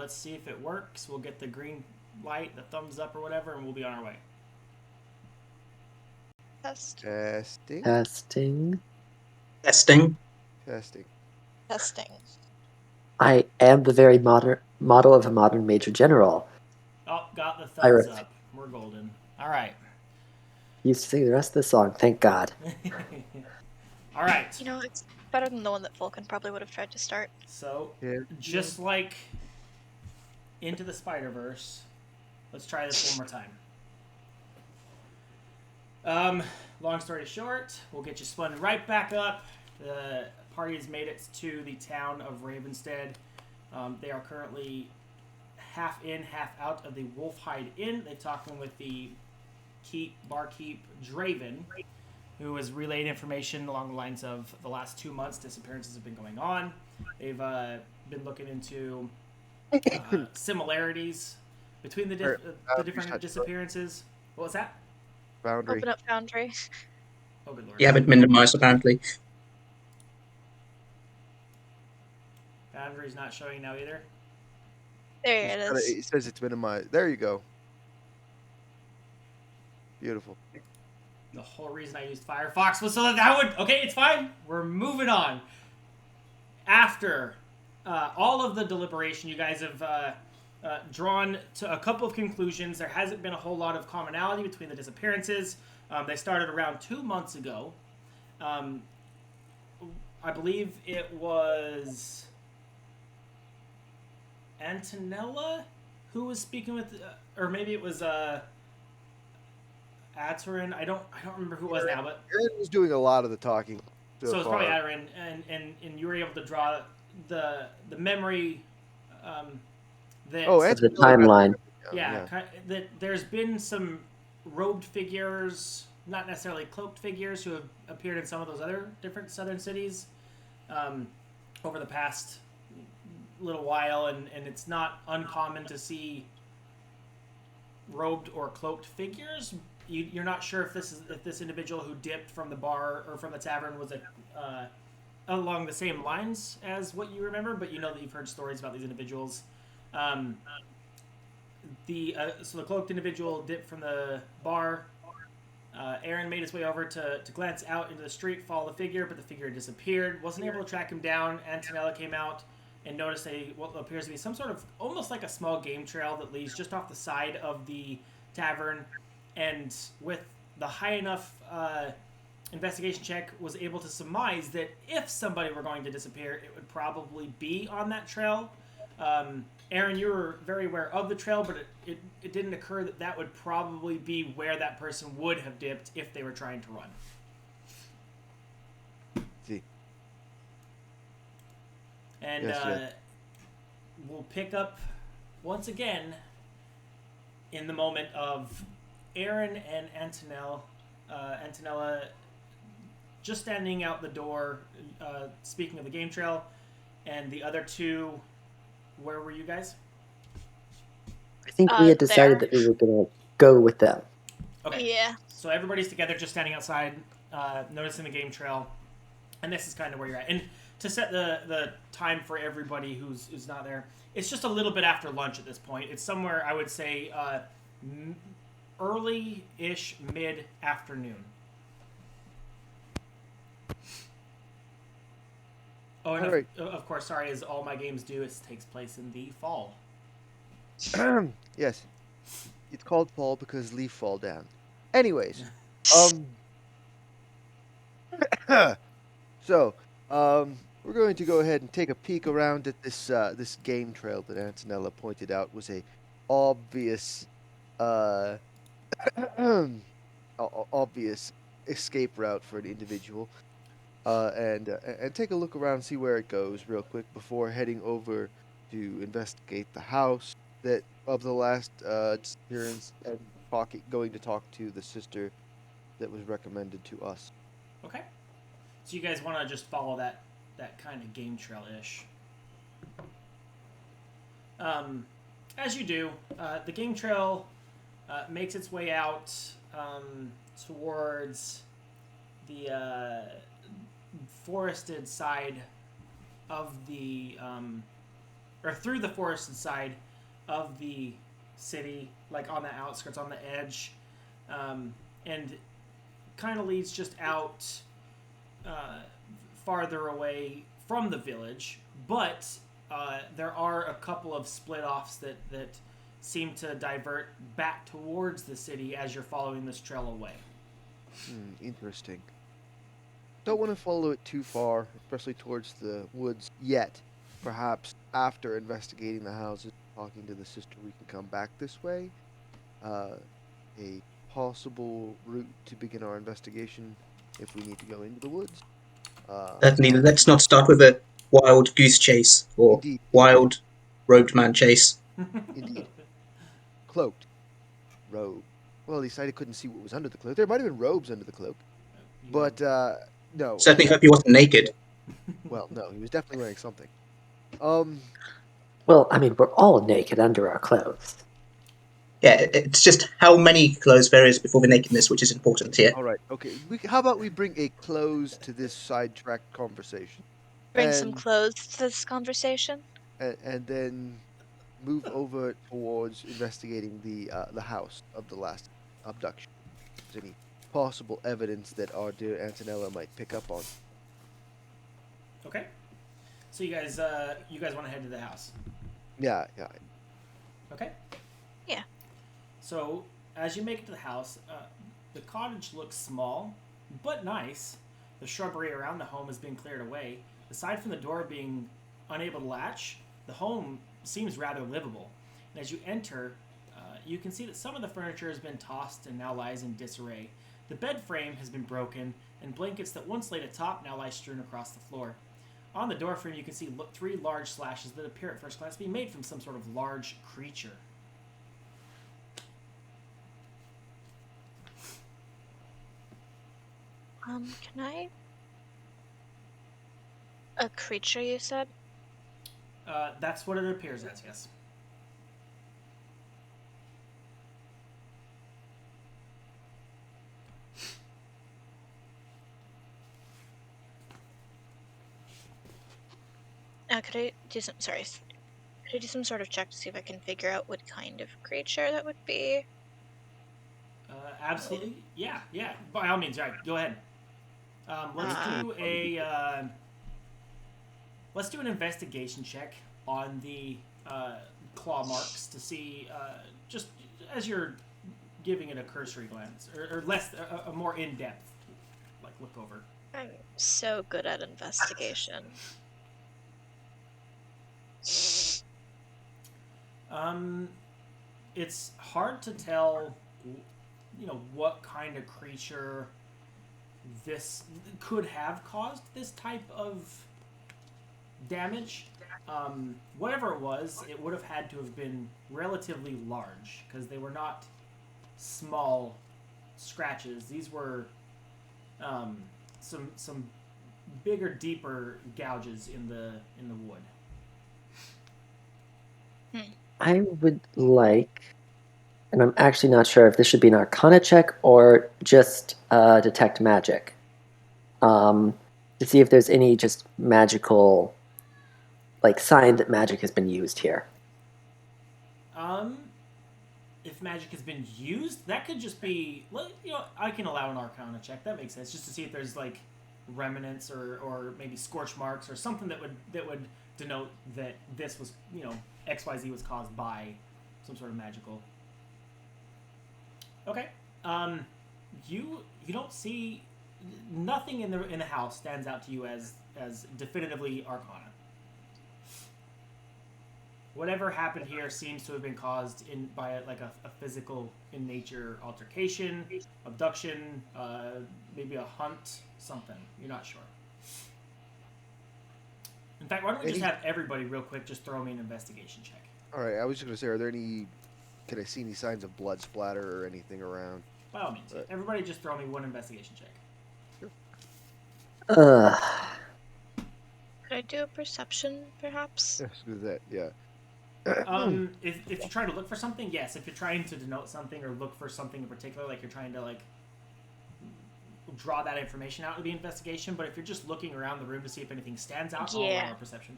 let's see if it works. We'll get the green light, the thumbs up or whatever, and we'll be on our way. Testing. Testing. Testing. I am the very model of a modern major general. Oh, got the thumbs up. We're golden. All right. Used to sing the rest of the song, thank God. All right. You know, it's better than the one that Vulcan probably would have tried to start. So, just like Into the Spider-Verse, let's try this one more time. Long story short, we'll get you spun right back up. The party has made it to the town of Ravenstead. They are currently half in, half out of the Wolfhide Inn. They're talking with the barkeep Draven, who has relayed information along the lines of the last 2 months disappearances have been going on. They've been looking into similarities between the different disappearances. What was that? Foundry. Open up Foundry. Oh, good lord. You have it minimized, apparently. Foundry's not showing now either. There it is. It says it's minimized. There you go. Beautiful. The whole reason I used Firefox was so that would... Okay, it's fine. We're moving on. After all of the deliberation, you guys have drawn to a couple of conclusions. There hasn't been a whole lot of commonality between the disappearances. They started around 2 months ago. I believe it was Antonella who was speaking with... or maybe it was... Atarin, I don't remember who it was now, but Aaron was doing a lot of the talking. So it's probably Atarin, and you were able to draw the memory that the timeline. that there's been some robed figures, not necessarily cloaked figures, who have appeared in some of those other different southern cities over the past little while, and it's not uncommon to see robed or cloaked figures. You're not sure if this individual who dipped from the bar or from the tavern was along the same lines as what you remember, but you know that you've heard stories about these individuals. So the cloaked individual dipped from the bar. Aaron made his way over to glance out into the street, follow the figure, but the figure disappeared. Wasn't able to track him down. Antonella came out and noticed what appears to be some sort of almost like a small game trail that leads just off the side of the tavern. And with the high enough investigation check, was able to surmise that if somebody were going to disappear, it would probably be on that trail. Aaron, you were very aware of the trail, but it didn't occur that would probably be where that person would have dipped if they were trying to run. See. And yes. We'll pick up once again in the moment of Aaron and Antonella just standing out the door, speaking of the game trail, and the other two, where were you guys? I think we had decided that we were going to go with them. Okay. Yeah. So everybody's together, just standing outside, noticing the game trail, and this is kind of where you're at. And to set the time for everybody who's not there, it's just a little bit after lunch at this point. It's somewhere, I would say, early-ish mid-afternoon. Oh, and right. of course, sorry, as all my games do, it takes place in the fall. Yes. It's called fall because leaf fall down. Anyways. So, we're going to go ahead and take a peek around at this game trail that Antonella pointed out was a obvious obvious escape route for an individual, and take a look around, see where it goes real quick before heading over to investigate the house of the last disappearance and going to talk to the sister that was recommended to us. Okay. So you guys want to just follow that kind of game trail-ish. As you do, the game trail makes its way out towards the forested side of the or through the forested side of the city, like on the outskirts, on the edge, and kind of leads just out farther away from the village. But there are a couple of split offs that seem to divert back towards the city as you're following this trail away. Interesting. Don't want to follow it too far, especially towards the woods yet. Perhaps after investigating the houses, talking to the sister, we can come back this way. A possible route to begin our investigation if we need to go into the woods. Certainly, let's not start with a wild goose chase or Indeed, wild robed man chase. indeed. Cloaked. Robe. Well, at least I couldn't see what was under the cloak. There might have been robes under the cloak. But, no. Certainly hope he wasn't naked. Well, no, he was definitely wearing something. Um, Well, I mean, we're all naked under our clothes. Yeah, it's just how many clothes there is before the nakedness, which is important here. all right, okay. How about we bring a close to this sidetracked conversation? Bring some And- clothes to this conversation. and then move over towards investigating the house of the last abduction. If there's any possible evidence that our dear Antonella might pick up on. Okay. So you guys want to head to the house? Yeah. Okay. Yeah. So as you make it to the house, the cottage looks small, but nice. The shrubbery around the home has been cleared away. Aside from the door being unable to latch, the home seems rather livable. And as you enter, you can see that some of the furniture has been tossed and now lies in disarray. The bed frame has been broken, and blankets that once laid atop now lie strewn across the floor. On the door frame, you can see 3 large slashes that appear at first glance to be made from some sort of large creature. Can I? A creature, you said? That's what it appears as, yes. Could I do some? Sorry. Could I do some sort of check to see if I can figure out what kind of creature that would be? Absolutely. Yeah. By all means, right. Go ahead. Let's do an investigation check on the claw marks to see, just as you're giving it a cursory glance, or less, a more in-depth, like, look over. I'm so good at investigation. It's hard to tell, what kind of creature this could have caused this type of damage. Whatever it would have had to have been relatively large, because they were not small scratches. These were some bigger, deeper gouges in the wood. I would like, and I'm actually not sure if this should be an Arcana check or just detect magic, to see if there's any just magical, like, sign that magic has been used here. If magic has been used, that could just be, I can allow an Arcana check. That makes sense, just to see if there's like remnants or maybe scorch marks or something that would denote that this was, XYZ was caused by some sort of magical. Okay. You don't see, nothing in the house stands out to you as definitively Arcana. Whatever happened here seems to have been caused by a physical in nature altercation, abduction, maybe a hunt, something. You're not sure. In fact, why don't we just have everybody real quick just throw me an investigation check? All right, I was just going to say, can I see any signs of blood splatter or anything around? By all means, everybody just throw me one investigation check. Ugh. Could I do a perception, perhaps? Yes, do that, yeah. If you're trying to look for something, yes. If you're trying to denote something or look for something in particular, like you're trying to draw that information out of the investigation. But if you're just looking around the room to see if anything stands out, I'll Yeah. allow a perception.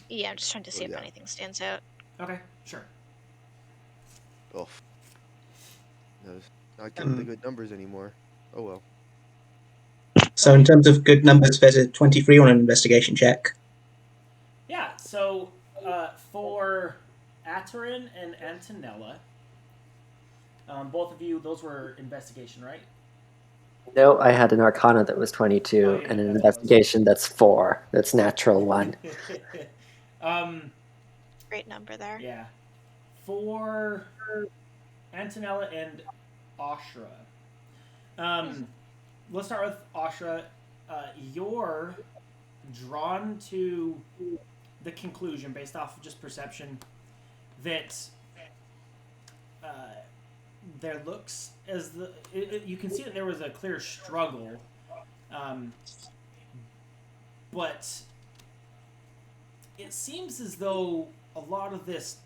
Yeah, I'm just trying to see if yeah. anything stands out. Okay, sure. Oh, no, not getting the good numbers anymore. Oh well. So in terms of good numbers, there's a 23 on an investigation check. Yeah, so for Atarin and Antonella, both of you, those were investigation, right? No, I had an Arcana that was 22, Oh, yeah, and an that's what it was. investigation that's 4. That's natural 1. Great number there. Yeah. For Antonella and Ashra, let's start with Ashra. You're drawn to the conclusion, based off of just perception, that there looks as you can see that there was a clear struggle, but it seems as though a lot of this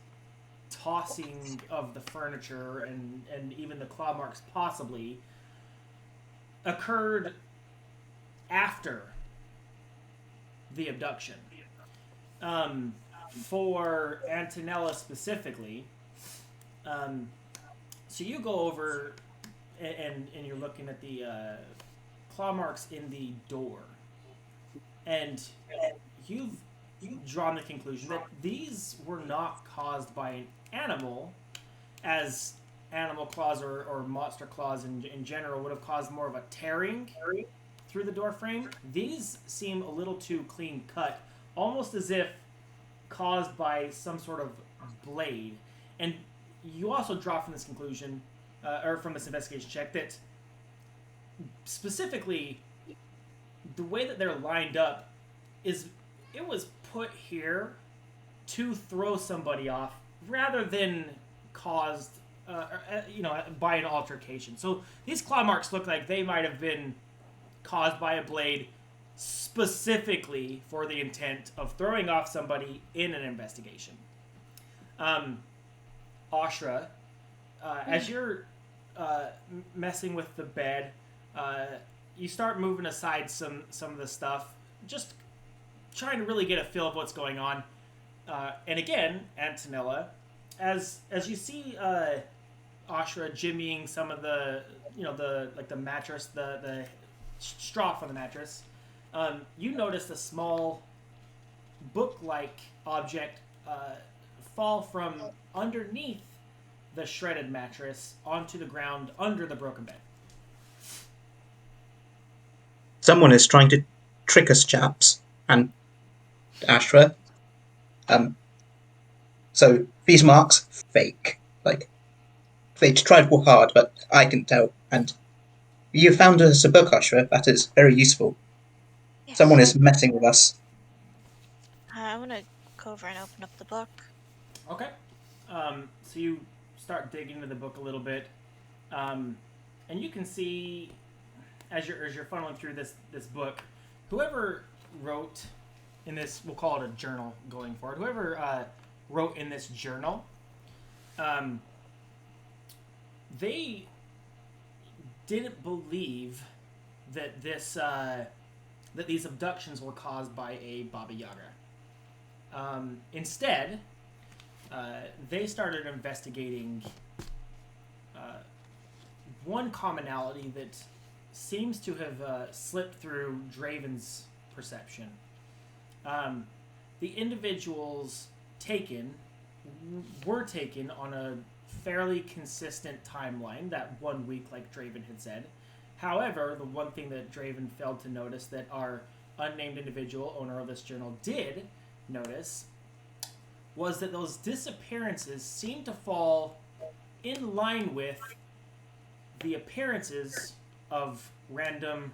tossing of the furniture and even the claw marks possibly occurred after the abduction. For Antonella specifically, so you go over and you're looking at the claw marks in the door, and you've drawn the conclusion that these were not caused by an animal, as animal claws or monster claws in general would have caused more of a tearing through the door frame. These seem a little too clean cut, almost as if caused by some sort of blade. And you also draw from this conclusion, or from this investigation check, that specifically the way that they're lined up is it was put here to throw somebody off rather than caused by an altercation. So these claw marks look like they might have been caused by a blade specifically for the intent of throwing off somebody in an investigation. Ashra, as you're messing with the bed, you start moving aside some of the stuff, just trying to really get a feel of what's going on. And again, Antonella, as you see Ashra jimmying some of the the mattress, the straw from the mattress, you notice a small book-like object fall from underneath the shredded mattress onto the ground under the broken bed. Someone is trying to trick us, chaps, and Ashra. So these marks, fake. Like, they tried to hard, but I can tell. And you found us a book, Ashra. That is very useful. Yes. Someone is messing with us. I want to go over and open up the book. Okay. So you start digging into the book a little bit, and you can see as you're funneling through this book, whoever wrote in this, we'll call it a journal going forward. Whoever wrote in this journal, they didn't believe that that these abductions were caused by a Baba Yaga. Instead, they started investigating one commonality that seems to have slipped through Draven's perception. The individuals were taken on a fairly consistent timeline, that 1 week like Draven had said. However, the one thing that Draven failed to notice that our unnamed individual, owner of this journal, did notice was that those disappearances seemed to fall in line with the appearances of random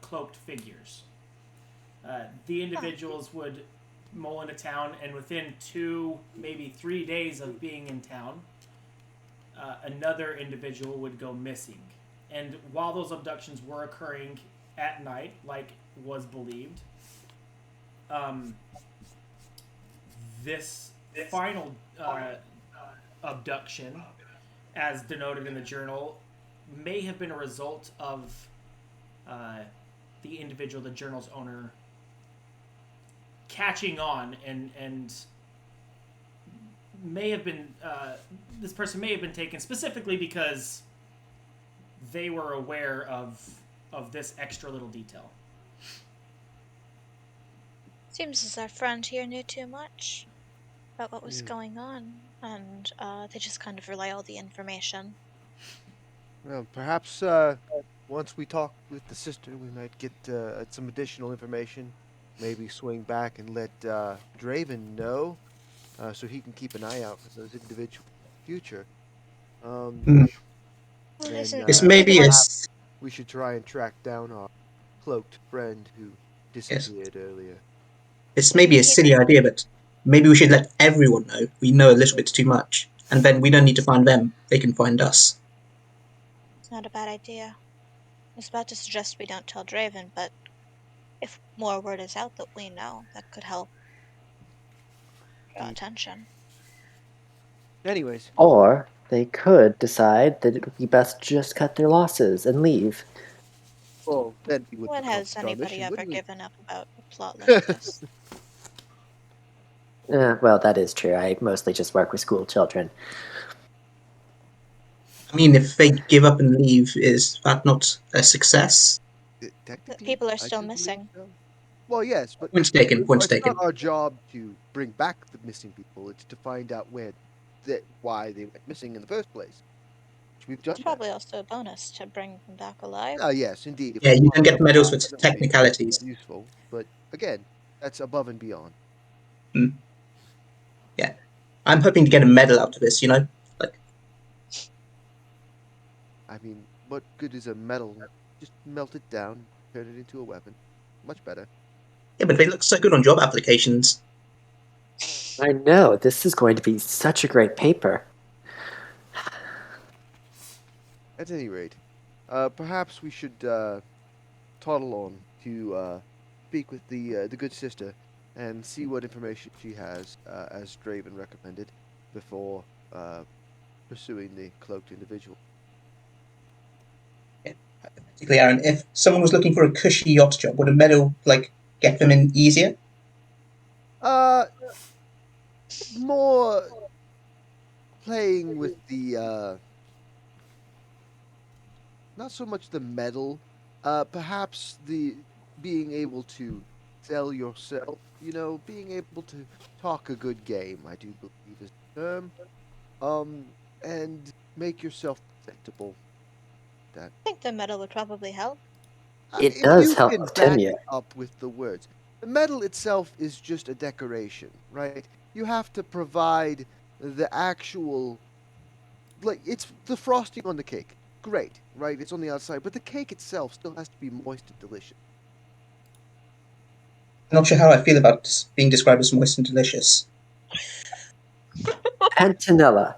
cloaked figures. The individuals would mull into town, and within 2, maybe 3 days of being in town, another individual would go missing. And while those abductions were occurring at night, like was believed, this final abduction, as denoted in the journal, may have been a result of the individual, the journal's owner, catching on and may have been this person may have been taken specifically because they were aware of this extra little detail. Seems as our friend here knew too much about what was Yeah. going on, and they just kind of relay all the information. Well, perhaps once we talk with the sister, we might get some additional information. Maybe swing back and let Draven know, so he can keep an eye out for those individuals in the future. Hmm. Well, Then isn't It's maybe maybe a perhaps s- we should try and track down our cloaked friend who yes. disappeared earlier. It's maybe a he silly idea, but maybe we should let everyone know we know a little bit too much, and then we don't need to find them; they can find us. It's not a bad idea. I was about to suggest we don't tell Draven, but if more word is out that we know, that could help draw Indeed. attention. Anyways, Or they could decide that it would be best to just cut their losses and leave. well, then we would When has accomplish our anybody mission, ever wouldn't we? given up about a plot like this? Well, that is true. I mostly just work with school children. I mean, if they give up and leave, is that not a success? But Technically, people are I still do believe missing. so. Well, yes, but Point taken. Point it's not taken. our job to bring back the missing people. It's to find out why they went missing in the first place. Which we've done It's that. probably also a bonus to bring them back alive. Yes, indeed. If Yeah, we you find don't get them medals alive, with that would be technicalities. useful. But again, that's above and beyond. Hmm. Yeah, I'm hoping to get a medal out of this. Like I mean, what good is a metal? Just melt it down, turn it into a weapon. Much better. yeah, but they look so good on job applications. I know, this is going to be such a great paper. At any rate, perhaps we should toddle on to speak with the good sister and see what information she has, as Draven recommended, before pursuing the cloaked individual. Yeah. Hypothetically, Aaron, if someone was looking for a cushy yacht job, would a medal get them in easier? Uh, more playing with the not so much the medal, perhaps the being able to sell yourself. Being able to talk a good game. I do believe is the term. Um, and make yourself presentable. That I think the medal would probably help. It if does you help can with back tenure. it up with the words. The medal itself is just a decoration, right? You have to provide the actual, it's the frosting on the cake. Great, right? It's on the outside, but the cake itself still has to be moist and delicious. I'm not sure how I feel about being described as moist and delicious. Pantanella,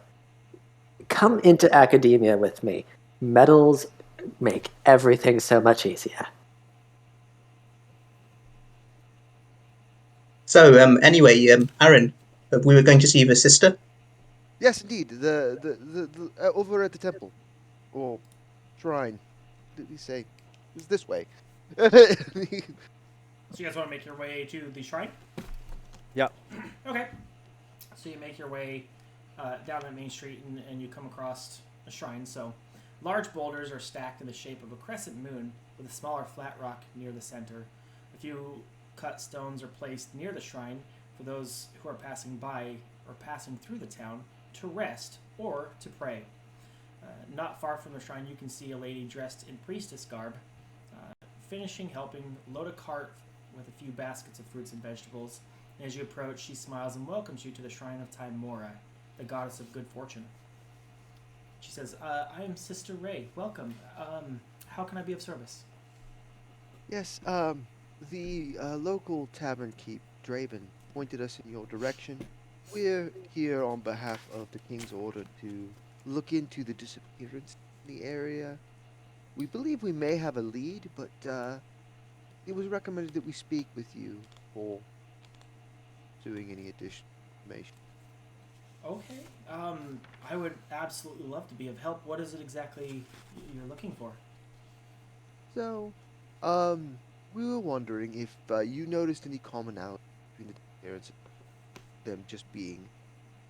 come into academia with me. Medals make everything so much easier. So, anyway, Aaron, we were going to see the sister. Yes, indeed. The over at the temple or shrine. Did we say? It's this way. So you guys want to make your way to the shrine? Yeah. Okay. So you make your way down that main street and you come across a shrine. So large boulders are stacked in the shape of a crescent moon with a smaller flat rock near the center. A few cut stones are placed near the shrine for those who are passing by or passing through the town to rest or to pray. Not far from the shrine, you can see a lady dressed in priestess garb, finishing helping load a cart with a few baskets of fruits and vegetables. And as you approach, she smiles and welcomes you to the shrine of Timora, the goddess of good fortune. She says, I am Sister Ray. Welcome. How can I be of service? Yes, the local tavern keep, Draven, pointed us in your direction. We're here on behalf of the King's Order to look into the disappearance in the area. We believe we may have a lead, but it was recommended that we speak with you before doing any additional information. Okay. I would absolutely love to be of help. What is it exactly you're looking for? So, Um, we were wondering if you noticed any commonality between the disappearance of them just being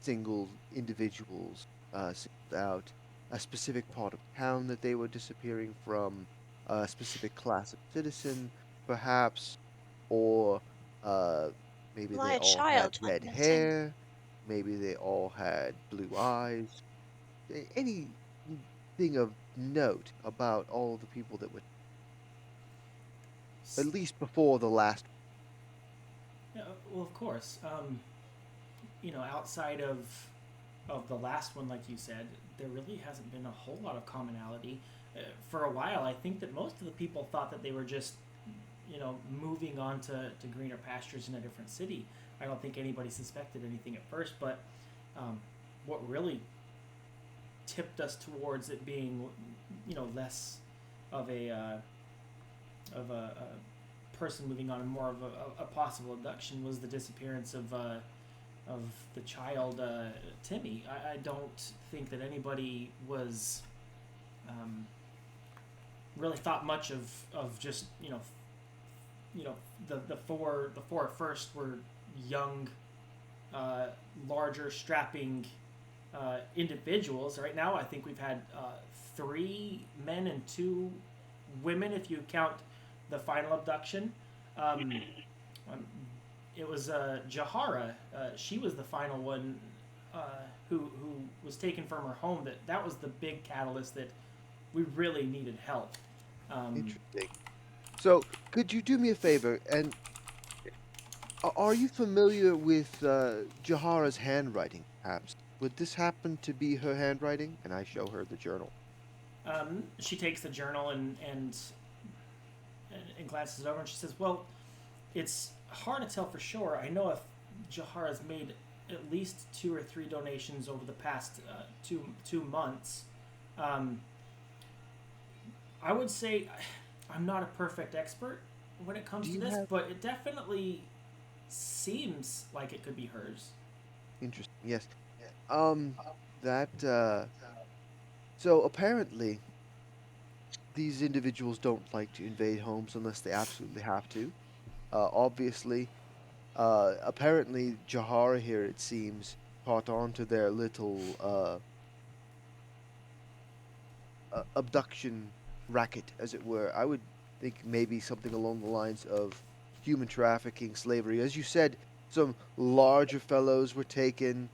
single individuals, singled out, a specific part of town that they were disappearing from, a specific class of citizen, perhaps, or uh, maybe Why they a all had child went red missing? hair, maybe they all had blue eyes, anything of note about all the people that were, at least before the last. Yeah, well, of course. Outside of the last one, like you said, there really hasn't been a whole lot of commonality. For a while, I think that most of the people thought that they were just, moving on to greener pastures in a different city. I don't think anybody suspected anything at first, but um, what really tipped us towards it being, less of a person moving on and more of a possible abduction was the disappearance of the child Timmy. I don't think that anybody was really thought much of just the four at first were young, larger, strapping individuals. Right now, I think we've had 3 men and 2 women, if you count the final abduction. Um, um, it was Jahara. She was the final one uh, who was taken from her home. That was the big catalyst that we really needed help. Um, Interesting. So, could you do me a favor? And are you familiar with Jahara's handwriting, perhaps? Would this happen to be her handwriting? And I show her the journal. she takes the journal and glances it over, and she says, "Well, it's hard to tell for sure. I know if Jahara's made at least 2 or 3 donations over the past 2 months. Um, I would say I'm not a perfect expert when it comes Do to you this, have but it definitely seems like it could be hers." interesting? Yes. Um, that so apparently these individuals don't like to invade homes unless they absolutely have to. Obviously, apparently Jahara here, it seems, caught on to their little abduction racket, as it were. I would think maybe something along the lines of human trafficking, slavery. As you said, some larger fellows were taken,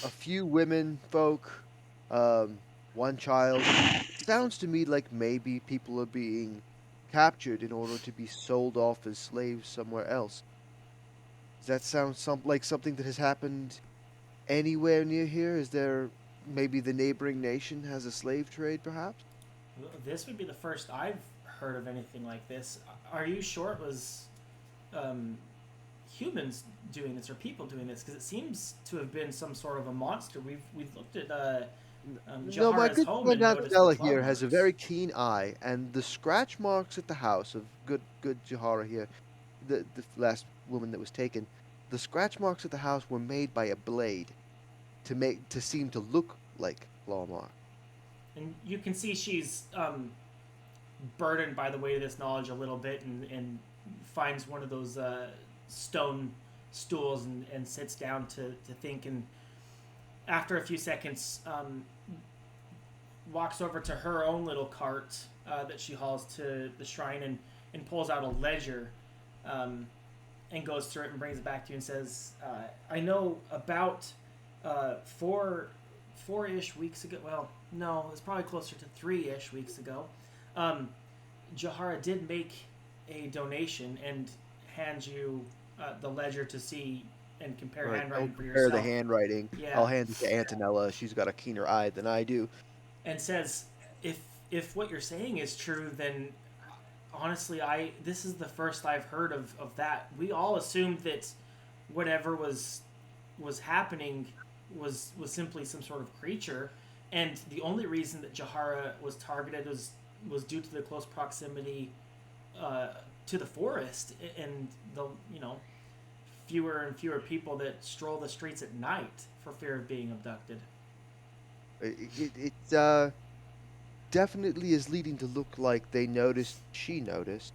a few women folk, um, one child. It sounds to me like maybe people are being captured in order to be sold off as slaves somewhere else. Does that sound like something that has happened anywhere near here? Is there maybe the neighboring nation has a slave trade, perhaps? This would be the first I've heard of anything like this. Are you sure it was um, humans doing this or people doing this? Because it seems to have been some sort of a monster. We've looked at No, my Jahara's good home friend and noticed the Antonella claw here has a marks. very keen eye, and the scratch marks at the house of good Jahara here, the last woman that was taken, the scratch marks at the house were made by a blade to seem to look like claw marks. And you can see she's burdened by the weight of this knowledge a little bit, and finds one of those stone stools and sits down to think. And after a few seconds, walks over to her own little cart that she hauls to the shrine and pulls out a ledger um, and goes through it and brings it back to you and says, "I know about four-ish weeks ago. Well, no, it's probably closer to 3-ish weeks ago. Um, Jahara did make a donation and hands you the ledger to see and compare Right, don't handwriting for compare the yourself. handwriting. Yeah, I'll hand it to Antonella. She's got a keener eye than I do. and says, if what you're saying is true, then honestly, I this is the first I've heard of that. We all assumed that whatever was happening was simply some sort of creature, and the only reason that Jahara was targeted was due to the close proximity uh, to the forest and the fewer and fewer people that stroll the streets at night for fear of being abducted. It definitely is leading to look like they noticed she noticed.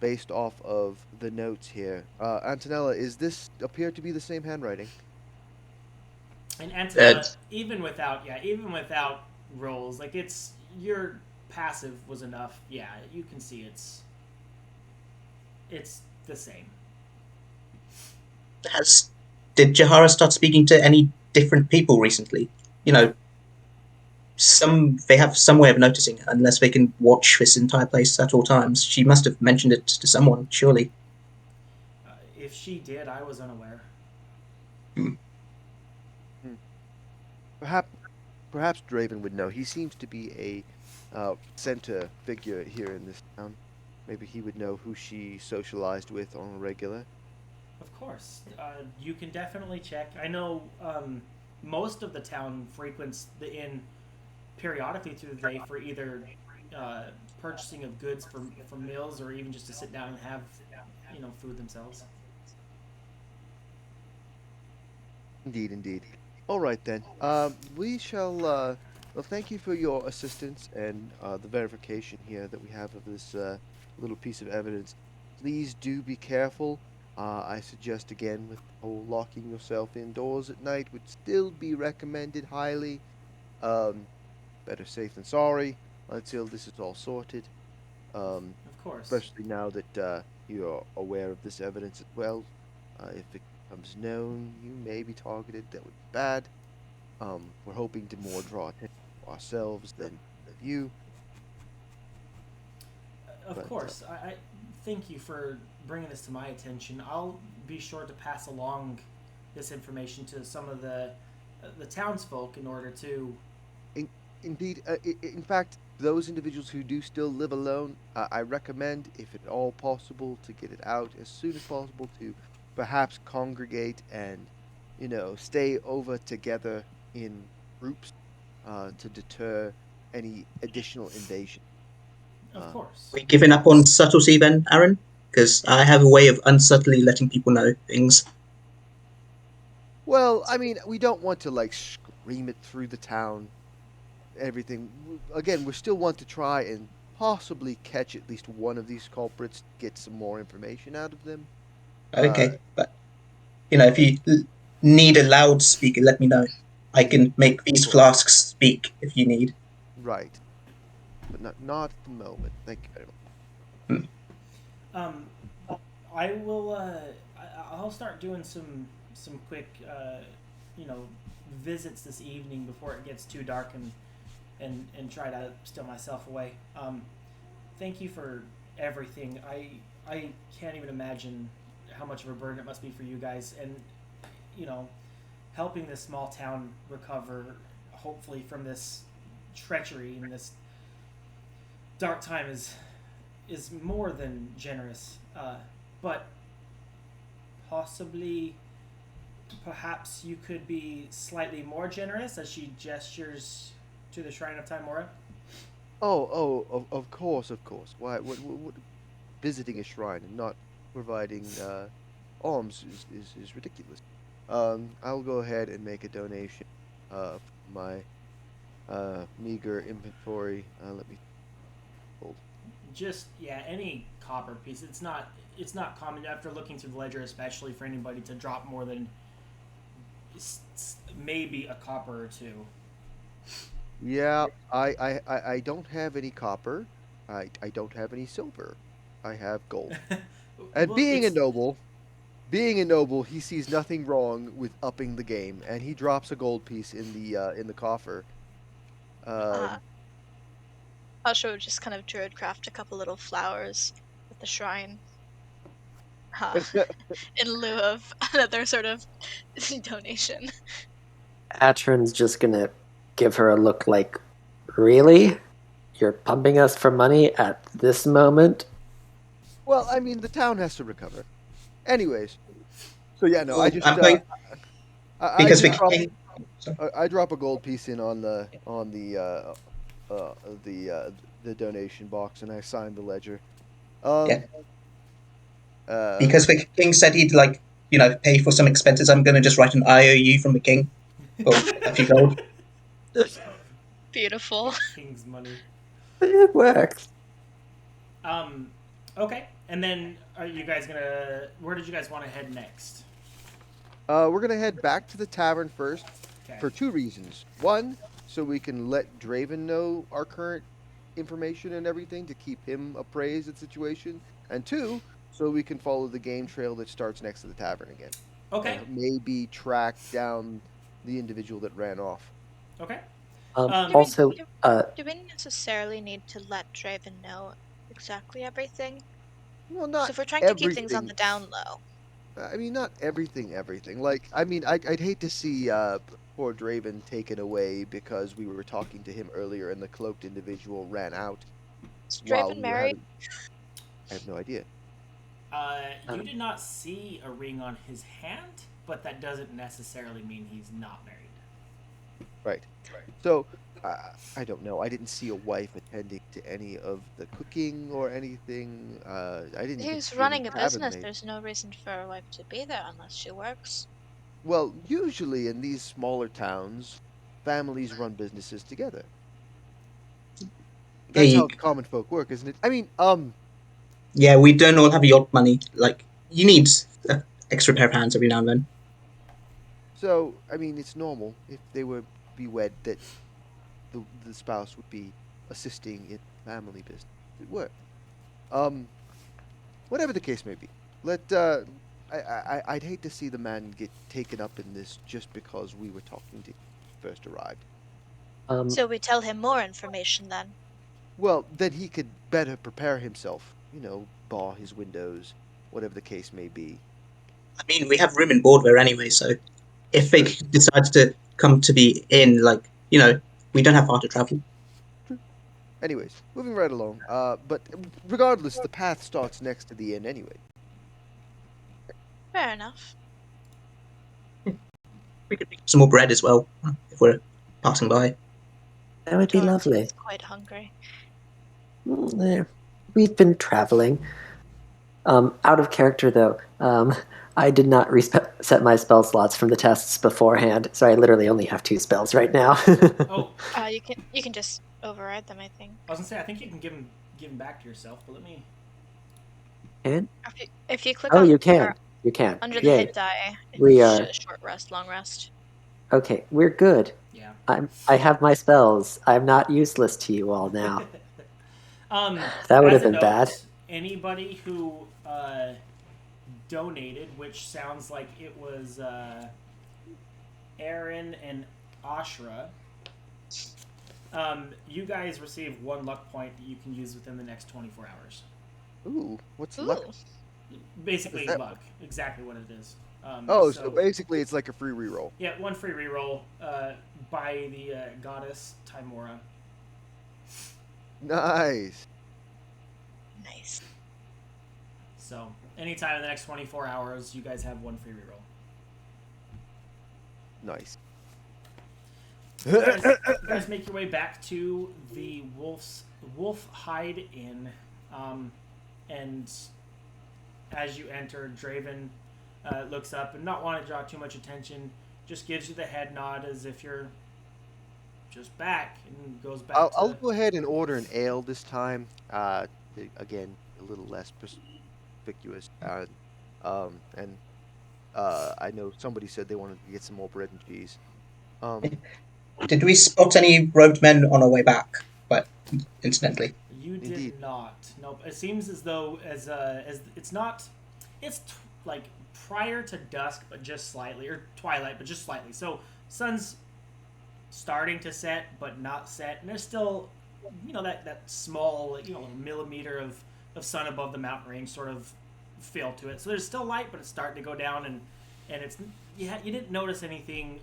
based off of the notes here. Antonella, is this appear to be the same handwriting? And Uh, Antonella, even without rolls, like it's your passive was enough. Yeah, you can see it's the same. did Jahara start speaking to any different people recently? You know, they have some way of noticing it, unless they can watch this entire place at all times. She must have mentioned it to someone, surely. If she did, I was unaware. Hmm. Hmm. Perhaps perhaps Draven would know. He seems to be a center figure here in this town. Maybe he would know who she socialized with on a regular. Of course, you can definitely check. I know most of the town frequents the inn periodically through the day for either uh, purchasing of goods for meals or even just to sit down and have food themselves. Indeed, indeed. All right then. We shall. Well, thank you for your assistance and the verification here that we have of this little piece of evidence. Please do be careful. I suggest again, with the whole locking yourself indoors at night would still be recommended highly. Um, Better safe than sorry until this is all sorted. Um, Of course. Especially now that you're aware of this evidence as well. If it becomes known, you may be targeted. That would be bad. We're hoping to more draw attention to ourselves than you. Of But course. I thank you for bringing this to my attention. I'll be sure to pass along this information to some of the townsfolk in order to. in, indeed, in fact, those individuals who do still live alone, I recommend, if at all possible, to get it out as soon as possible to perhaps congregate and, stay over together in groups to deter any additional invasion. Of Um, course. We giving up on subtlety then, Aaron? Because I have a way of unsubtly letting people know things. well, I mean, we don't want to like scream it through the town. Everything. Again, we still want to try and possibly catch at least one of these culprits, get some more information out of them. Uh, Okay, but if you need a loudspeaker, let me know. I can make of these course. flasks speak if you need. Right. But not at the moment. Thank you very much. Hmm. Um, I will. I'll start doing some quick, you know, visits this evening before it gets too dark and try to steal myself away. Thank you for everything. I can't even imagine how much of a burden it must be for you guys, and you know, helping this small town recover, hopefully from this treachery and this dark time is more than generous. But possibly, perhaps you could be slightly more generous as she gestures to the Shrine of Timora. Of course, of course. Why? What visiting a shrine and not providing alms is ridiculous. I'll go ahead and make a donation for my meager inventory. Let me hold. Just any copper piece. It's not common after looking through the ledger, especially for anybody to drop more than maybe a copper or two. Yeah, I don't have any copper. I don't have any silver. I have gold. And Well, it's being a noble, he sees nothing wrong with upping the game, and he drops a gold piece in the coffer. Uh, Um, Usher would just kind of druidcraft a couple little flowers at the shrine, uh, in lieu of another sort of donation. Atron's just gonna give her a look like, really? You're pumping us for money at this moment? well, I mean, the town has to recover. Anyways, so yeah, no, I Oh, just I'm going I because just the drop king. Sorry. I drop a gold piece in on uh the uh the donation box, and I sign the ledger. Yeah, Um, uh, because the king said he'd pay for some expenses. I'm going to just write an IOU from the king for a few gold. Beautiful. king's money. It works. Um, Okay. And then are you guys gonna? Where did you guys want to head next? We're gonna head back to the tavern first Okay. for two reasons. One, so we can let Draven know our current information and everything to keep him appraised of the situation. And two, so we can follow the game trail that starts next to the tavern again. Okay. And maybe track down the individual that ran off. Okay. Do we Also, do, do we necessarily need to let Draven know exactly everything? Well, Because not if we're trying to keep things on everything. the down low, I mean, not everything, everything. Like, I mean, I'd hate to see poor Draven taken away because we were talking to him earlier and the cloaked individual ran out is while Draven we were married? having. I have no idea. You um, did not see a ring on his hand, but that doesn't necessarily mean he's not married. Right. So, I don't know. I didn't see a wife attending to any of the cooking or anything. I didn't even He's see any running a tavern business. maid. There's no reason for a wife to be there unless she works. Well, usually in these smaller towns, families run businesses together. Yeah, That's how common folk work, isn't it? I mean, yeah, we don't all have yacht money. Like, you need an extra pair of hands every now and then. so I mean, it's normal if they were to be wed that the spouse would be assisting in family business. It work. Um, Whatever the case may be, let I'd hate to see the man get taken up in this just because we were talking to him when he first arrived. um, So we tell him more information then. Well, then he could better prepare himself. Bar his windows, whatever the case may be. I mean, we have room in Boardware anyway, so if they True, decide to come to the inn, like, we don't have far to travel. true. Anyways, moving right along. But regardless, the path starts next to the inn anyway. Fair enough. We could pick up some more bread as well if we're passing by. that would be Torrance lovely. is quite hungry. Yeah. We've been traveling. Out of character though, I did not reset my spell slots from the tests beforehand, so I literally only have 2 spells right now. Oh, You can just override them, I think. I was gonna say I think you can give him back to yourself, but let me. And If you click oh, on you or can, you can. under the Yay! hit die, We it's are short rest, long rest. okay. We're good. Yeah. I have my spells. I'm not useless to you all now. That would As have a been bad. note, anybody who donated, which sounds like it was Aaron and Ashra, you guys receive 1 luck point that you can use within the next 24 hours. Ooh, what's luck? Ooh, What does Basically, that? luck. Exactly what it is. Oh, so So, basically it's like a free reroll. yeah, one free reroll by the goddess Timora. Nice. nice. So, anytime in the next 24 hours, you guys have one free reroll. Nice. You guys make your way back to the Wolf Hide Inn, and as you enter, Draven looks up and, not wanting to draw too much attention, just gives you the head nod as if you're just back, and goes back I'll to. go ahead and order an ale this time. Again, a little less conspicuous. And I know somebody said they wanted to get some more bread and cheese. Did we spot any robed men on our way back? But incidentally, You did Indeed. not. Nope. It seems as though as it's not. It's like prior to dusk, but just slightly, or twilight, but just slightly. So sun's starting to set, but not set, and there's still, that small, millimeter of sun above the mountain range sort of feel to it. So there's still light, but it's starting to go down, and it's you didn't notice anything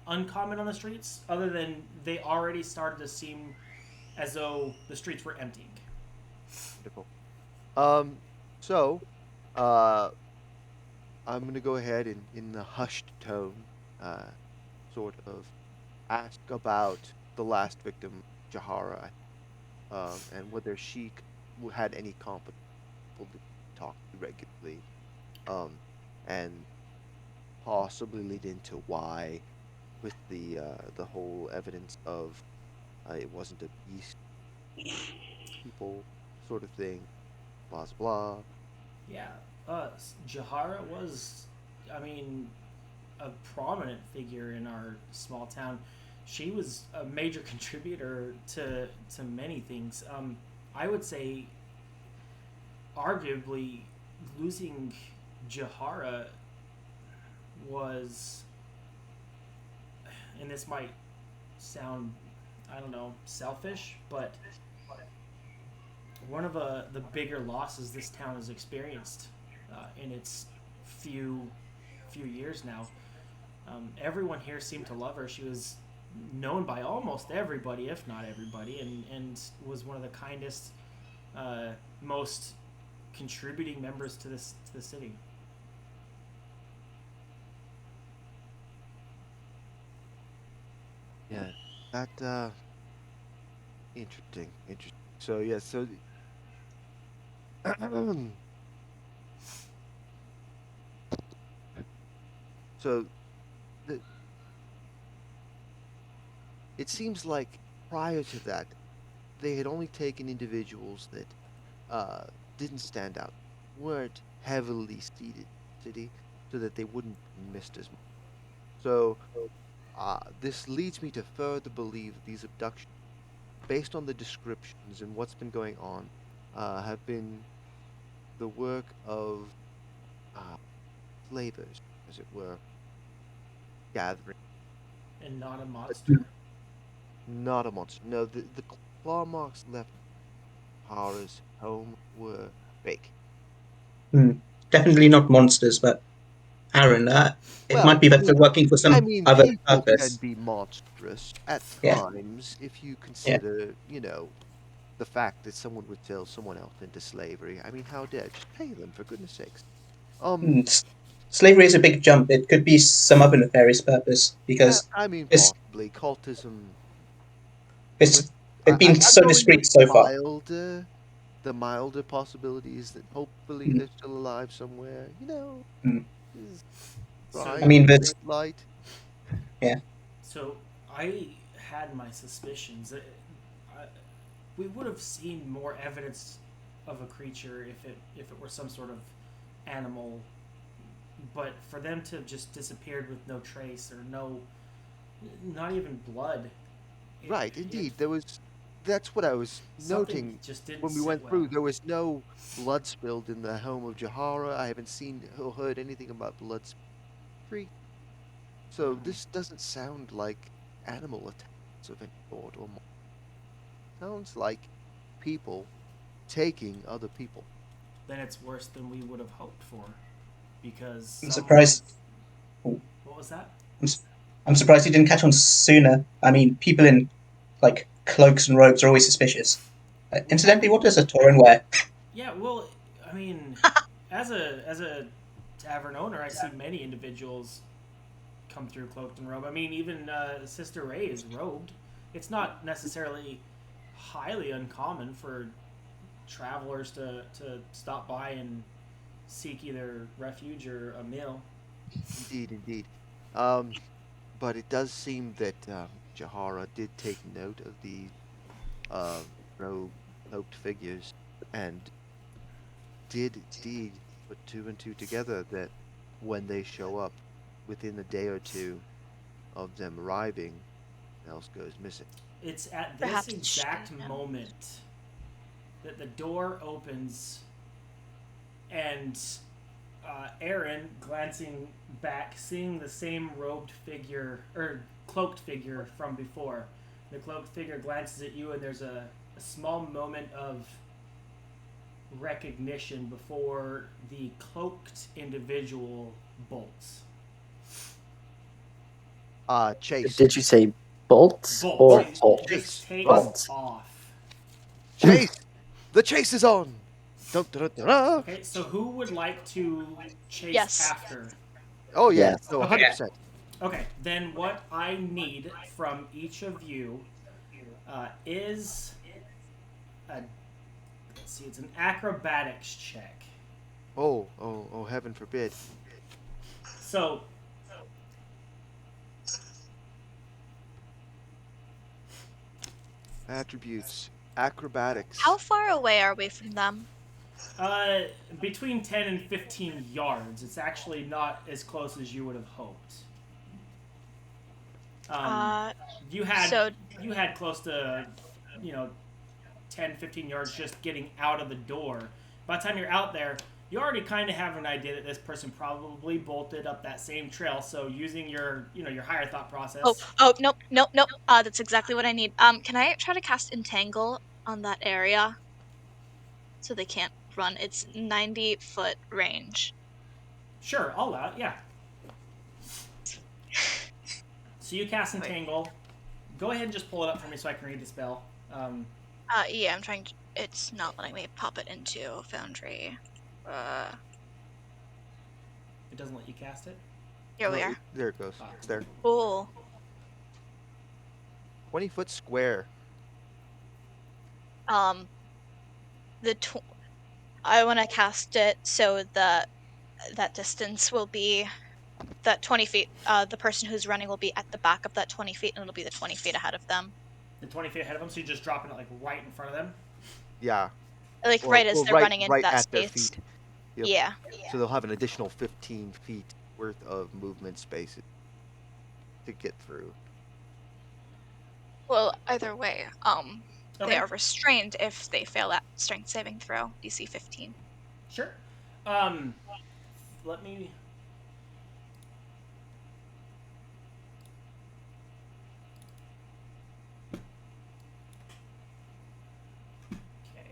uncommon on the streets other than they already started to seem as though the streets were emptying. Wonderful. Um, so, uh, I'm gonna go ahead and, in a hushed tone, sort of ask about the last victim, Jahara, and whether she had any competent people to talk to regularly, um, and possibly lead into why, with the whole evidence of it wasn't a beast people sort of thing. blah blah. Yeah, Jahara was, I mean, a prominent figure in our small town. She was a major contributor to many things. I would say, arguably, losing Jahara was, and this might sound, I don't know, selfish, but one of the bigger losses this town has experienced in its few years now. Everyone here seemed to love her. She was known by almost everybody, if not everybody, and was one of the kindest, most contributing members to the city. Yeah, that interesting, interesting. So yeah, so so the, it seems like prior to that, they had only taken individuals that uh, didn't stand out, weren't heavily seated in the city, so that they wouldn't be missed as much. So this leads me to further believe that these abductions, based on the descriptions and what's been going on, have been the work of uh, slavers, as it were, gathering. And not a But monster. not a monster. No, the claw marks left Hara's home were fake. Hmm. Definitely not monsters, but Aaron, it Well, might be that they're working for I some mean, other people can purpose. be monstrous at Yeah, times if you yeah. consider, the fact that someone would sell someone else into slavery. I mean, how dare? Just pay them, for goodness sakes. Um, Hmm. Slavery is a big jump. It could be some other nefarious purpose because I mean, it's possibly cultism. With it's it's been I'm so going with discreet so far. the milder possibilities that hopefully Hmm. they're still alive somewhere. Hmm. Is So I trying mean, to there's shed light. yeah. so I had my suspicions. I, we would have seen more evidence of a creature if it were some sort of animal, but for them to have just disappeared with no trace or no, not even blood, Right, it indeed. That's what I was something noting just didn't when we sit went through. well. There was no blood spilled in the home of Jahara. I haven't seen or heard anything about blood street. So Mhm. this doesn't sound like animal attacks of any sort or more. Sounds like people taking other people. Then it's worse than we would have hoped for, because I'm someone. surprised. Oh, What was that? I'm, s- I'm surprised you didn't catch on sooner. I mean, people in like cloaks and robes are always suspicious. We Incidentally, haven't. what does a Tauren wear? Yeah, well, I mean, as a tavern owner, I see many individuals come through cloaked and robed. I mean, even Sister Ray is robed. It's not necessarily highly uncommon for travelers to stop by and seek either refuge or a meal. Indeed, indeed. Um, but it does seem that Jahara did take note of these uh, rogue cloaked figures and did indeed put two and two together that when they show up within a day or two of them arriving, else goes missing. It's at this Perhaps it's exact Shannon. moment that the door opens and Aaron, glancing back, seeing the same robed figure or cloaked figure from before. The cloaked figure glances at you, and there's a small moment of recognition before the cloaked individual bolts. Chase. Did you say bolts Bolts. or He bolts? just Chase. takes Run. Bolts. off. Chase! The chase is on! Dun, dun, dun, dun. Okay, so who would like to chase Yes. after? Oh, yeah. Yes. No, Okay, 100%. okay. Then what I need from each of you is a, let's see, it's an acrobatics check. Oh, heaven forbid. So Attributes. Acrobatics. How far away are we from them? Between 10 and 15 yards. It's actually not as close as you would have hoped. You had close to, 10, 15 yards just getting out of the door. By the time you're out there, you already kind of have an idea that this person probably bolted up that same trail. So using your higher thought process. Nope. That's exactly what I need. Can I try to cast Entangle on that area so they can't run? It's 90-foot range. Sure, I'll allow it. Yeah. So you cast Entangle. Go ahead and just pull it up for me so I can read the spell. Yeah, I'm trying to. It's not letting me pop it into Foundry. It doesn't let you cast it? Here we are. There it goes. It's there. Cool. 20-foot square. I want to cast it so that distance will be that 20 feet. The person who's running will be at the back of that 20 feet, and it'll be the 20 feet ahead of them. The 20 feet ahead of them, so you're just dropping it like right in front of them? Yeah. Like right as they're running into that at space. Their feet. Yep. Yeah. So they'll have an additional 15 feet worth of movement spaces to get through. Well, either way, Okay. they are restrained if they fail that strength saving throw, DC 15. Sure. Let me... Okay.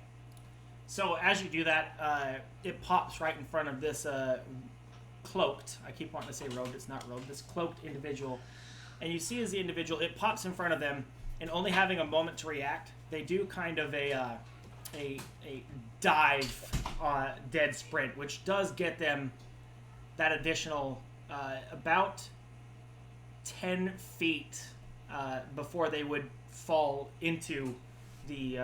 So as you do that, it pops right in front of this cloaked, I keep wanting to say robed, it's not robed, this cloaked individual. And you see as the individual, it pops in front of them, and only having a moment to react, they do kind of a dive dead sprint, which does get them that additional about 10 feet before they would fall into the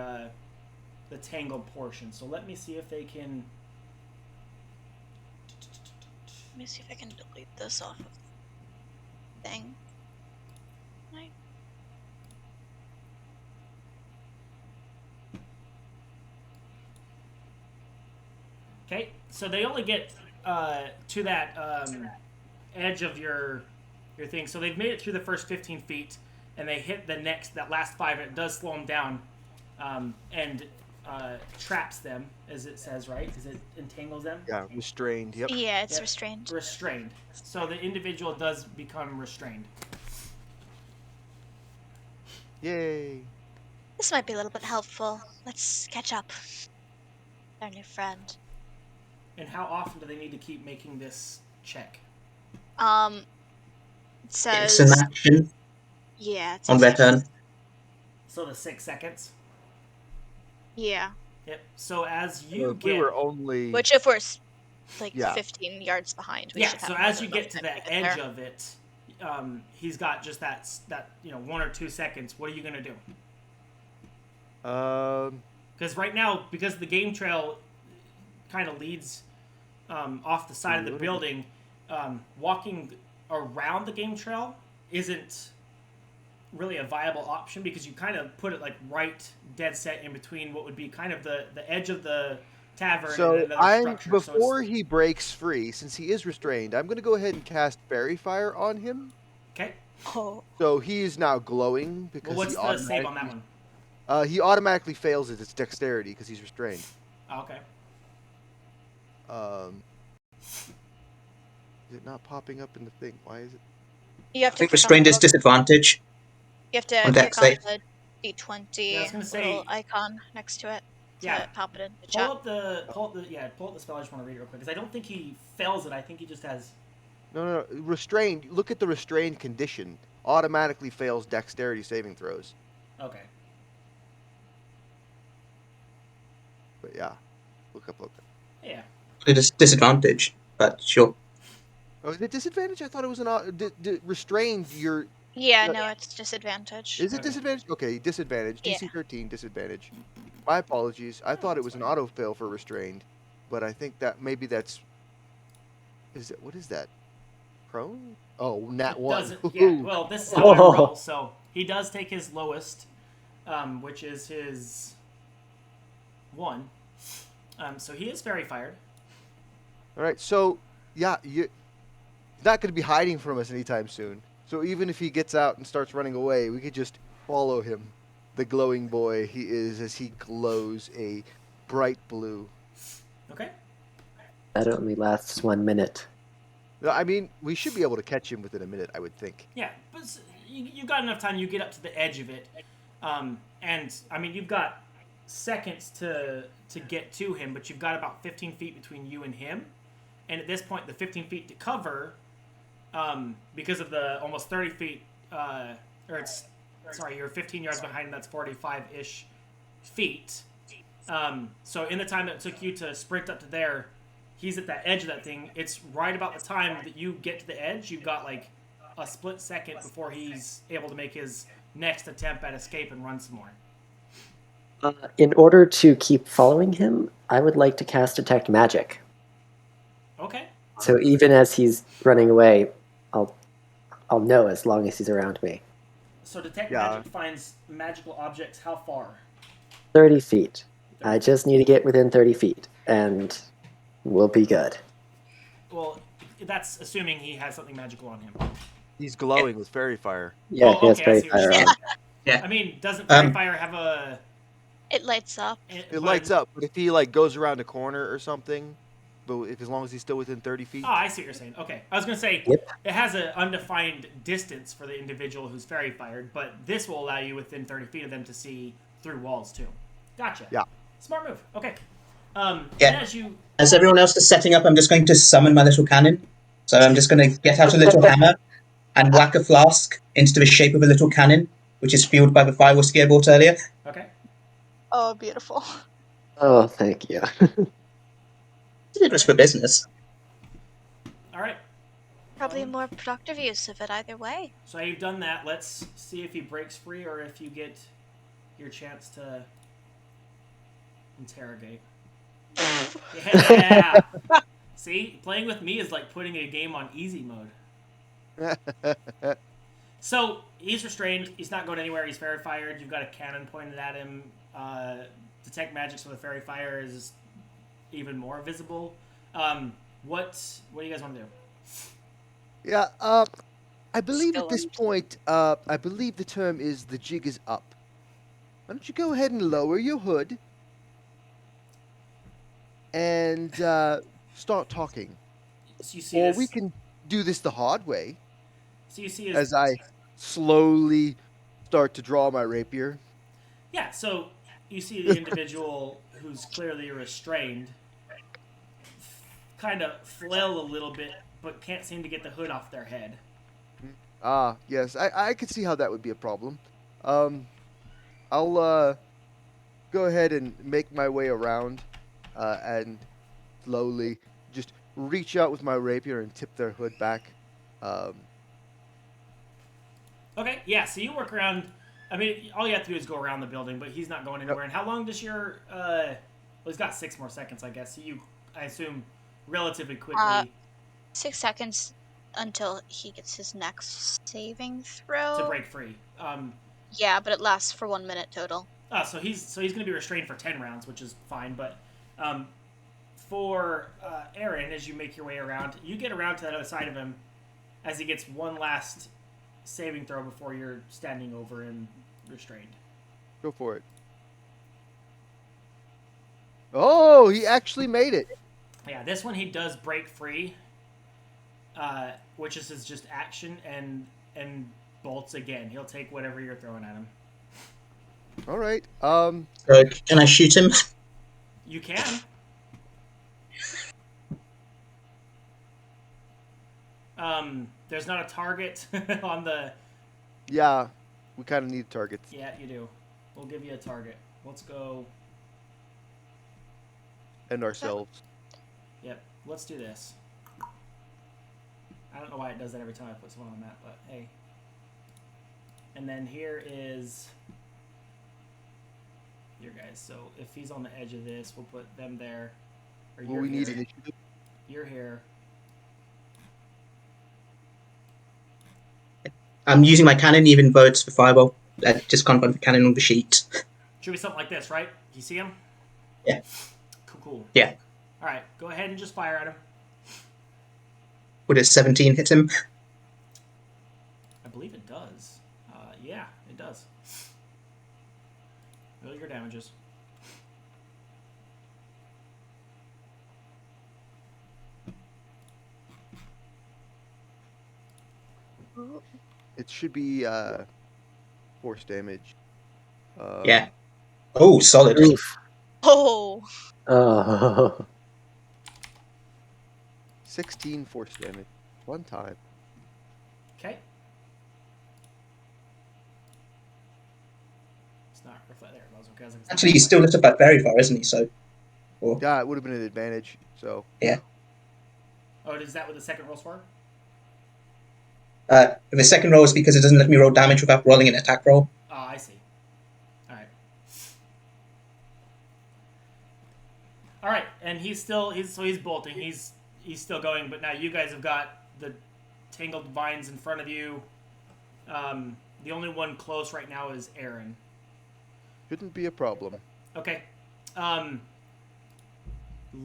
tangled portion. So let me see if they can... Let me see if I can delete this off of the thing. Okay, so they only get to that edge of your thing. So they've made it through the first 15 feet, and they hit that last 5, and it does slow them down, and traps them, as it says, right? Because it entangles them? Yeah, restrained, yep. Yeah, it's Yep. restrained. Restrained. So the individual does become restrained. Yay. This might be a little bit helpful. Let's catch up. Our new friend. And how often do they need to keep making this check? It says... It's an action Yeah, it's on their turn. So the 6 seconds? Yeah. Yep. So as you We were only... Which if we're like Yeah. 15 yards behind, we Yeah, should have so more as than you enough get to time the get edge there. of it, he's got just that 1 or 2 seconds. What are you going to do? Because right now, because the game trail kind of leads off the side of the building, walking around the game trail isn't really a viable option because you kind of put it like right dead set in between what would be kind of the edge of the tavern So and another structure. before he breaks free, since he is restrained, I'm going to go ahead and cast Fairy Fire on him. Okay. Oh. So he is now glowing because Well, what's the save on that one? He automatically fails it. It's dexterity because he's restrained. Okay. Is it not popping up in the thing? Why is it? You have I to think click restrained on is disadvantage. You have to on click dex on save. the D20 Yeah, I was gonna say- little icon next to it to Yeah. pop it in the Pull chat. up the spell. I just want to read it real quick because I don't think he fails it. I think he just has. No. Restrained. Look at the restrained condition. Automatically fails dexterity saving throws. Okay. But yeah, look up. Yeah. It is disadvantage, but sure. Oh, is it disadvantage? I thought it was an restrained. You're. Yeah, Yeah. no, it's disadvantage. Is it Okay. disadvantage? Okay, disadvantage. Yeah. DC 13 disadvantage. My apologies. I thought it was an auto fail for restrained, but I think that maybe that's. What is that? Prone? Oh, nat It 1. doesn't. Yeah. Well, this is how I roll. So he does take his lowest, which is his 1, So he is fairy fired. All right, so yeah, he's not going to be hiding from us anytime soon. So even if he gets out and starts running away, we could just follow him. The glowing boy he is as he glows a bright blue. Okay. That only lasts 1 minute. I mean, we should be able to catch him within a minute, I would think. Yeah, but you got enough time. You get up to the edge of it, and I mean you've got seconds to get to him, but you've got about 15 feet between you and him, and at this point, the 15 feet to cover, because of the almost 30 feet, you're 15 yards behind him. That's 45-ish feet. So in the time that it took you to sprint up to there, he's at that edge of that thing. It's right about the time that you get to the edge. You've got like a split second before he's able to make his next attempt at escape and run some more. In order to keep following him, I would like to cast Detect Magic. Okay. So even as he's running away, I'll know as long as he's around me. So Detect Magic finds magical objects how far? 30 feet. I just need to get within 30 feet, and we'll be good. Well, that's assuming he has something magical on him. He's glowing with fairy fire. Yeah, he has I fairy see what you're fire saying. on. Yeah. I mean, doesn't fairy fire have a... It lights up. It lights up, but if he like goes around a corner or something, but if as long as he's still within 30 feet. Oh, I see what you're saying. Okay. I was going to say, Yep. It has an undefined distance for the individual who's fairy fired, but this will allow you within 30 feet of them to see through walls, too. Gotcha. Yeah. Smart move. Okay. Yeah. And As everyone else is setting up, I'm just going to summon my little cannon. So I'm just going to get out a little hammer and whack a flask into the shape of a little cannon, which is fueled by the fire whiskey I bought earlier. Okay. Oh, beautiful. Oh, thank you. It was for business. All right. Probably a more productive use of it either way. So you've done that. Let's see if he breaks free or if you get your chance to interrogate. Yeah. See, playing with me is like putting a game on easy mode. So he's restrained. He's not going anywhere. He's fairy fired. You've got a cannon pointed at him. Detect magic so the fairy fire is even more visible. What do you guys want to do? Yeah, I believe Still at this on. point, I believe the term is the jig is up. Why don't you go ahead and lower your hood and start talking? So you see Or this, we can do this the hard way So you see his, as I slowly start to draw my rapier. Yeah, so you see the individual who's clearly restrained kind of flail a little bit, but can't seem to get the hood off their head. Ah, yes, I could see how that would be a problem. I'll go ahead and make my way around and slowly just reach out with my rapier and tip their hood back. Okay, yeah, so you work around. I mean, all you have to do is go around the building, but he's not going anywhere. And how long does your... well, he's got 6 more seconds, I guess. So you, I assume, relatively quickly 6 seconds until he gets his next saving throw. to break free. Yeah, but it lasts for 1 minute total. So he's going to be restrained for 10 rounds, which is fine. But for Aaron, as you make your way around, you get around to that other side of him as he gets one last saving throw before you're standing over him restrained. Go for it. Oh, he actually made it. Yeah, this one he does break free, which is his just action and bolts again. He'll take whatever you're throwing at him. All right. So can I shoot him? You can. There's not a target on the... Yeah, we kind of need targets. Yeah, you do. We'll give you a target. Let's go... And ourselves. Yep, let's do this. I don't know why it does that every time I put someone on the map, but hey. And then here is your guys. So if he's on the edge of this, we'll put them there. Or Well, you're we need here. initiative. You're here. I'm using my cannon, even though it's for fireball. Just can't find the cannon on the sheet. Should be something like this, right? You see him? Yeah. Cool. Yeah. All right, go ahead and just fire at him. Would a 17 hit him? I believe it does. Yeah, it does. Roll your damages. It should be force damage. Yeah. Oh, solid. Oof. Oh, Oh. 16 force damage. One time. Okay. It's not reflect there. It was okay. Actually, he's still lit up at very far, isn't he? So, or, Yeah, it would have been an advantage. So yeah. Oh, is that what the second roll's for? The second roll is because it doesn't let me roll damage without rolling an attack roll. Oh, I see. All right. All right, and he's bolting. He's still going, but now you guys have got the tangled vines in front of you. The only one close right now is Aaron. shouldn't be a problem. Okay.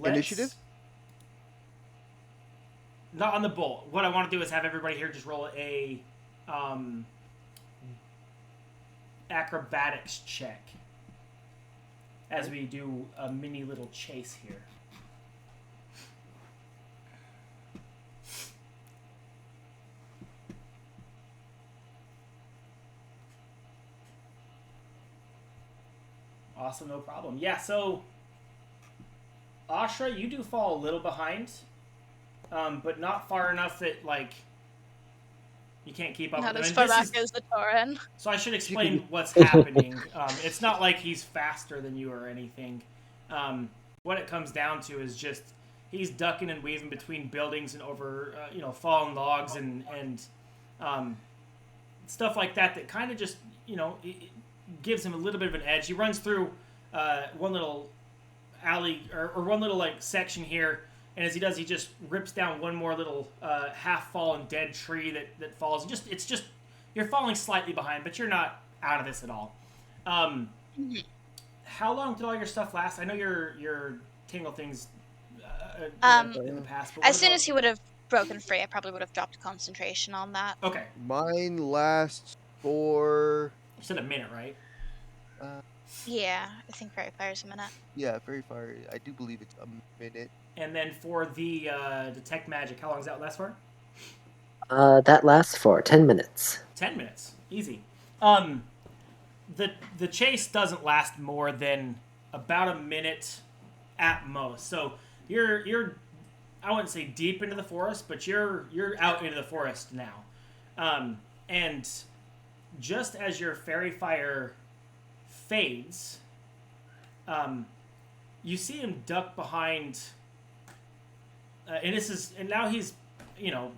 Initiative? Not on the bolt. What I want to do is have everybody here just roll a acrobatics check as we do a mini little chase here. Awesome, no problem. Yeah, so Ashra, you do fall a little behind, but not far enough that like you can't keep up not with as him. far And this back as the Torin. So I should explain what's happening. It's not like he's faster than you or anything. What it comes down to is just he's ducking and weaving between buildings and over, fallen logs and stuff like that. That kind of just, it gives him a little bit of an edge. He runs through one little alley or one little like section here, and as he does, he just rips down one more little half-fallen dead tree that falls. It's just you're falling slightly behind, but you're not out of this at all. How long did all your stuff last? I know your tingle things in the past. But As soon as he would have broken free, I probably would have dropped concentration on that. Okay. Mine lasts for... You said a minute, right? Yeah, I think Fairy Fire's a minute. Yeah, very far. I do believe it's a minute. And then for the detect magic, how long does that last for? That lasts for 10 minutes. 10 minutes. Easy. The chase doesn't last more than about a minute at most. So you're I wouldn't say deep into the forest, but you're out into the forest now. And just as your fairy fire fades, you see him duck behind and now he's,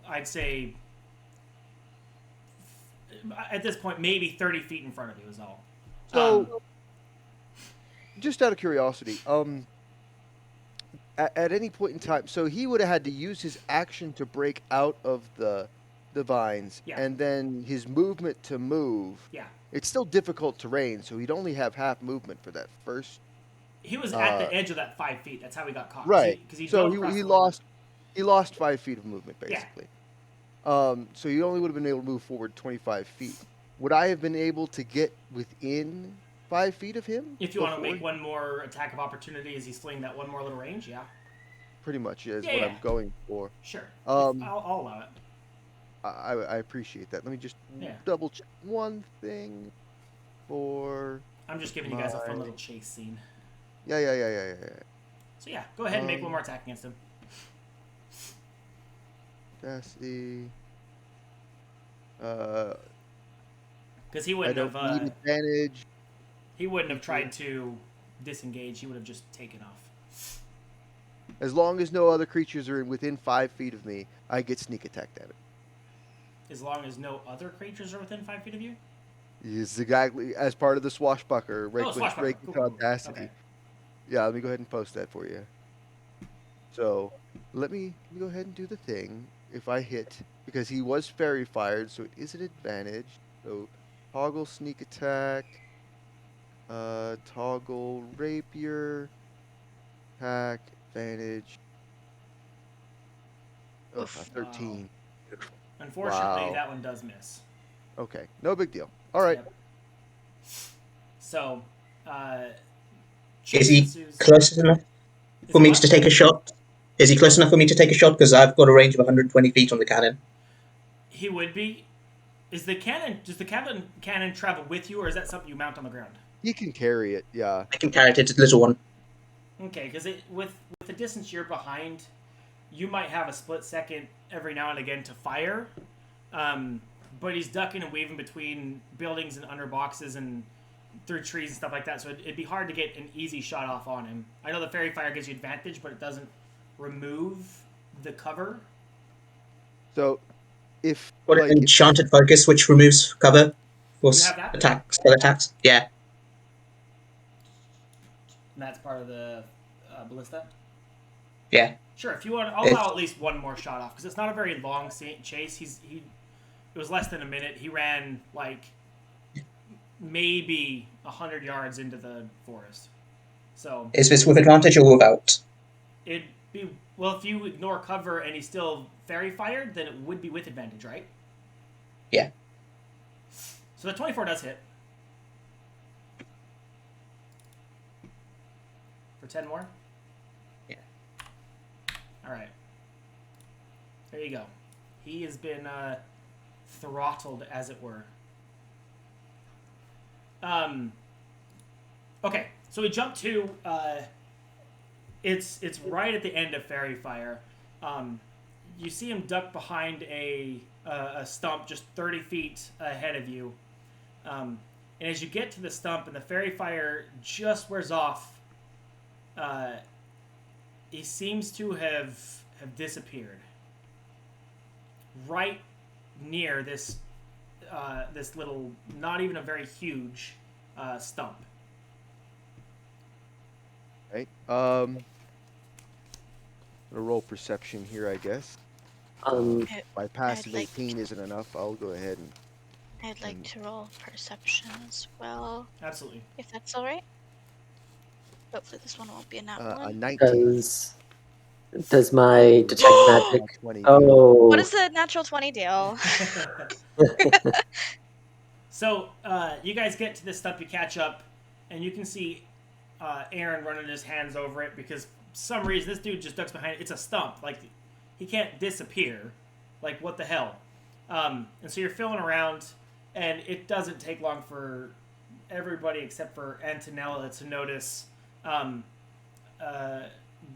I'd say at this point maybe 30 feet in front of you is all. So, just out of curiosity, at any point in time, so he would have had to use his action to break out of the vines, Yeah. and then his movement to move. Yeah. It's still difficult terrain, so he'd only have half movement for that first. He was at the edge of that 5 feet. That's how he got caught. Right. Because he So dove across he the lost 5 feet of movement Yeah. basically. So he only would have been able to move forward 25 feet. Would I have been able to get within 5 feet of him? If you want to make one more attack of opportunity as he's fleeing that one more little range, yeah. Pretty much is Yeah, what yeah. I'm going for. Sure. Um, I'll allow it. I appreciate that. Let me just Yeah. double check one thing for... I'm just giving you guys a fun little chase scene. Yeah. So yeah, go ahead and make one more attack against him. Sassy. Because he I wouldn't don't have need advantage. he wouldn't have tried to disengage. He would have just taken off. As long as no other creatures are within 5 feet of me, I get sneak attack damage. As long as no other creatures are within 5 feet of you. Is exactly as part of the swashbuckler, Swashbuckler. Cool. audacity. Okay. Yeah, let me go ahead and post that for you. So, let me go ahead and do the thing. If I hit, because he was fairy fired, so it is an advantage. So, toggle sneak attack, toggle rapier, attack, advantage. Oh, a Oof. 13. Unfortunately, Wow. that one does miss. Okay, no big deal. All right. Yep. So, Is chase he ensues. close enough Is for it me what? to take a shot? Is he close enough for me to take a shot? Because I've got a range of 120 feet on the cannon. He would be. Is the cannon? Does the cannon travel with you, or is that something you mount on the ground? He can carry it. Yeah. I can carry it. It's a little one. Okay, because with the distance you're behind, you might have a split second every now and again to fire, but he's ducking and weaving between buildings and under boxes and through trees and stuff like that. So it'd be hard to get an easy shot off on him. I know the fairy fire gives you advantage, but it doesn't remove the cover. So, if Got like an if, enchanted focus, which removes cover for You have that? spell attacks. Yeah. And that's part of the ballista. Yeah. Sure, if you want, I'll It's- allow at least one more shot off because it's not a very long chase. It was less than a minute. He ran like maybe 100 yards into the forest. So Is this with advantage or without? it'd be well if you ignore cover and he's still fairy fired, then it would be with advantage, right? Yeah. So the 24 does hit for 10 more. Yeah. All right. There you go. He has been throttled, as it were. Okay, so we jump to it's right at the end of Fairy Fire. You see him duck behind a stump just 30 feet ahead of you. And as you get to the stump and the Fairy Fire just wears off, he seems to have disappeared. Right near this this little, not even a very huge stump. right, gonna roll perception here, I guess. My passive like- 18 isn't enough. I'll go ahead and I'd like to roll perception as well, Absolutely. if that's all right. Hopefully this one won't be a nat a one. 19. Does my detect magic? 20. Oh, What is the natural 20 deal? So you guys get to this stump, you catch up, and you can see Aaron running his hands over it because for some reason this dude just ducks behind it. It's a stump. Like, he can't disappear. Like, what the hell? And so you're filling around, and it doesn't take long for everybody except for Antonella to notice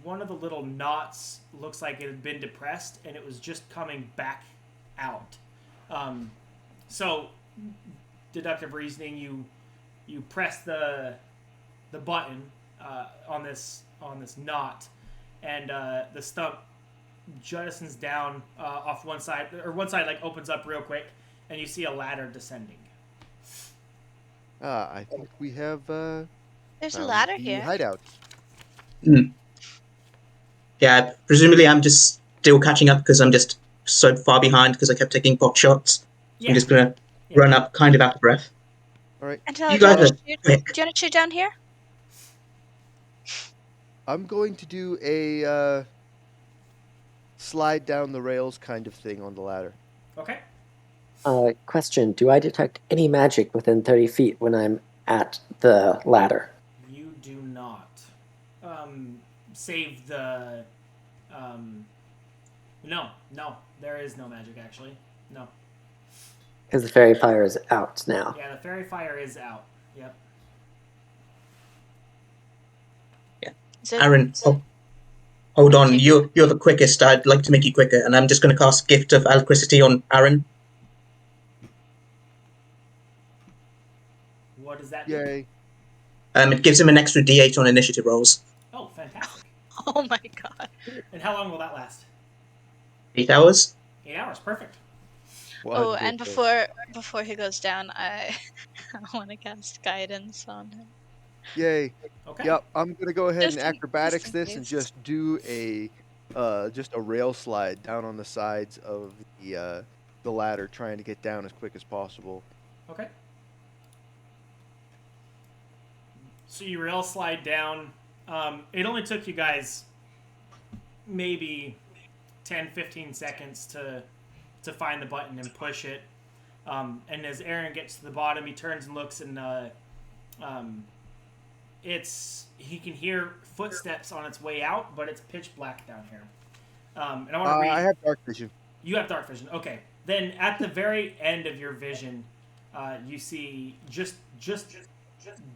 one of the little knots looks like it had been depressed, and it was just coming back out. So, deductive reasoning, you press the button on this knot, and the stump jettisons down off one side, or one side like opens up real quick, and you see a ladder descending. I think we have There's a found ladder the here. hideout. Yeah. Presumably, I'm just still catching up because I'm just so far behind because I kept taking pot shots. Yeah. I'm just gonna Yeah. run up, kind of out of breath. All right, And You do you guys want are to shoot? quick. Do you want to shoot down here? I'm going to do a slide down the rails kind of thing on the ladder. Okay. question: do I detect any magic within 30 feet when I'm at the ladder? You do not. Save the. No, there is no magic actually. No. Because the fairy fire is out now. Yeah, the fairy fire is out. Yep. Is it- Aaron, is it- hold on. Okay. You're the quickest. I'd like to make you quicker, and I'm just going to cast Gift of Alacrity on Aaron. What does that do? Yay! It gives him an extra D8 on initiative rolls. Oh, fantastic. Oh my god. And how long will that last? 8 hours. 8 hours. Perfect. Oh, and Wonderful. before he goes down, I want to cast guidance on him. Yay! Okay. Yep, I'm gonna go ahead Just and in- acrobatics just in this and case. just do a rail slide down on the sides of the ladder, trying to get down as quick as possible. Okay. So you rail slide down, It only took you guys maybe 10, 15 seconds to find the button and push it. And as Aaron gets to the bottom, he turns and looks, and um, he can hear footsteps on its way out, but it's pitch black down here. And I want to I read. have dark vision. You have dark vision. Okay. Then at the very end of your vision, you see just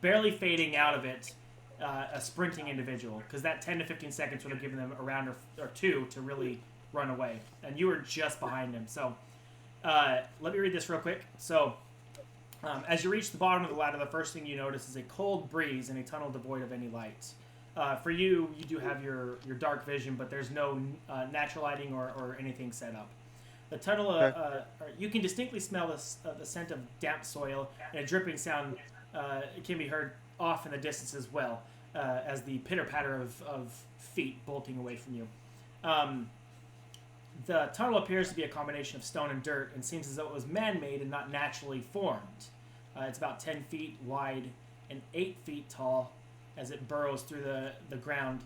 barely fading out of it a sprinting individual, because that 10 to 15 seconds would have given them a round or two to really run away, and you were just behind him. So let me read this real quick. So as you reach the bottom of the ladder, the first thing you notice is a cold breeze in a tunnel devoid of any light. For you, you do have your dark vision, but there's no natural lighting or anything set up. The tunnel, you can distinctly smell the scent of damp soil, and a dripping sound can be heard off in the distance as well, as the pitter-patter of feet bolting away from you. The tunnel appears to be a combination of stone and dirt, and seems as though it was man-made and not naturally formed. It's about 10 feet wide and 8 feet tall as it burrows through the ground,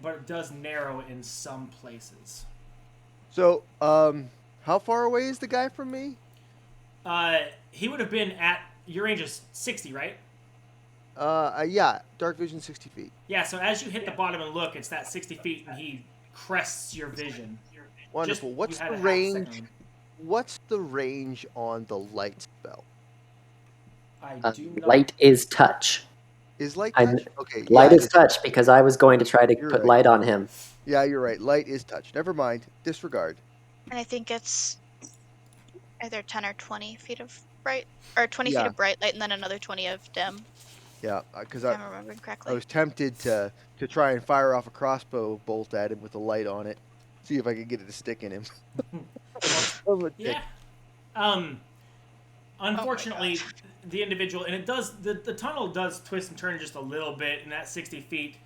but it does narrow in some places. So, how far away is the guy from me? He would have been at your range is 60, right? Yeah, dark vision 60 feet. Yeah. So as you hit the bottom and look, it's that 60 feet, and he crests your vision. Wonderful. What's you had the a half range? second. What's the range on the light spell? I do not. Light is touch. Is light I'm- touch? Okay, Light yeah, is touch because I was going to try to You're put right. light on him. Yeah, you're right. Light is touch. Never mind. Disregard. And I think it's either 10 or 20 feet of bright, or 20 feet Yeah. of bright light, and then another 20 of dim. Yeah, because If I'm remembering I correctly. was tempted to try and fire off a crossbow bolt at him with a light on it, see if I could get it to stick in him. I'm a dick. Yeah. Unfortunately, the individual, and it does, the tunnel does twist and turn just a little bit, and that 60 feet,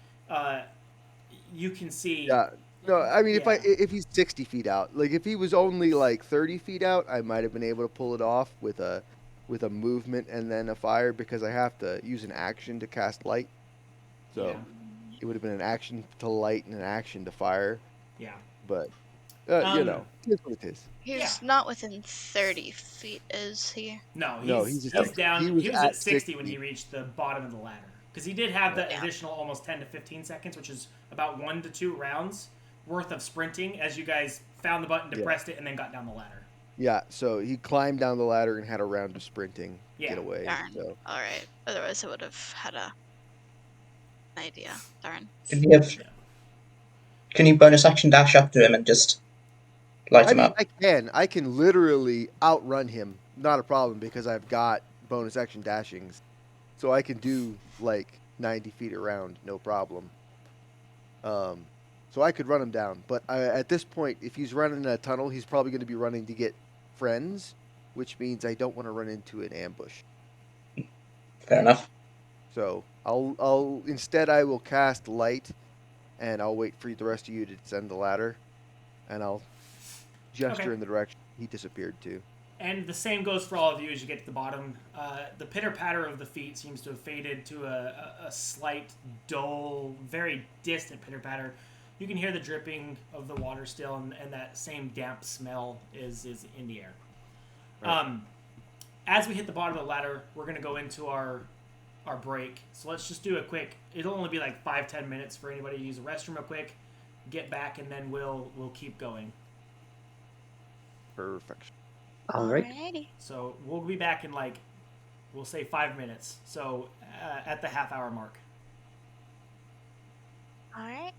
you can see. Yeah. No, I mean, Yeah. if he's 60 feet out, like if he was only like 30 feet out, I might have been able to pull it off with a movement and then a fire, because I have to use an action to cast light. So Yeah. it would have been an action to light and an action to fire. Yeah. But Um, it's what it is. He's not within 30 feet, is he? No, No, he's he's down. he He was was, at at 60 60. when he reached the bottom of the ladder, because he did have the Yeah. additional almost 10 to 15 seconds, which is about 1 to 2 rounds worth of sprinting as you guys found the button, depressed it, and then got down the ladder. Yeah, so he climbed down the ladder and had a round of sprinting Yeah. get away. Darn. So Alright. Otherwise, I would have had an idea. Darn. Can you bonus action dash up to him and just light him up? I can literally outrun him, not a problem, because I've got bonus action dashings, so I can do like 90 feet around, no problem. So I could run him down, but at this point, if he's running in a tunnel, he's probably going to be running to get friends, which means I don't want to run into an ambush. Fair enough. So I'll instead I will cast light, and I'll wait for the rest of you to descend the ladder, and I'll gesture Okay. in the direction he disappeared to. And the same goes for all of you as you get to the bottom. The pitter-patter of the feet seems to have faded to a slight, dull, very distant pitter-patter. You can hear the dripping of the water still, and that same damp smell is in the air. Right. As we hit the bottom of the ladder, we're going to go into our break. So let's just do a quick, it'll only be like 5-10 minutes for anybody to use the restroom real quick, get back, and then we'll keep going. Perfection. All right. Alrighty. So we'll be back in like, we'll say 5 minutes. So at the half-hour mark. Alright.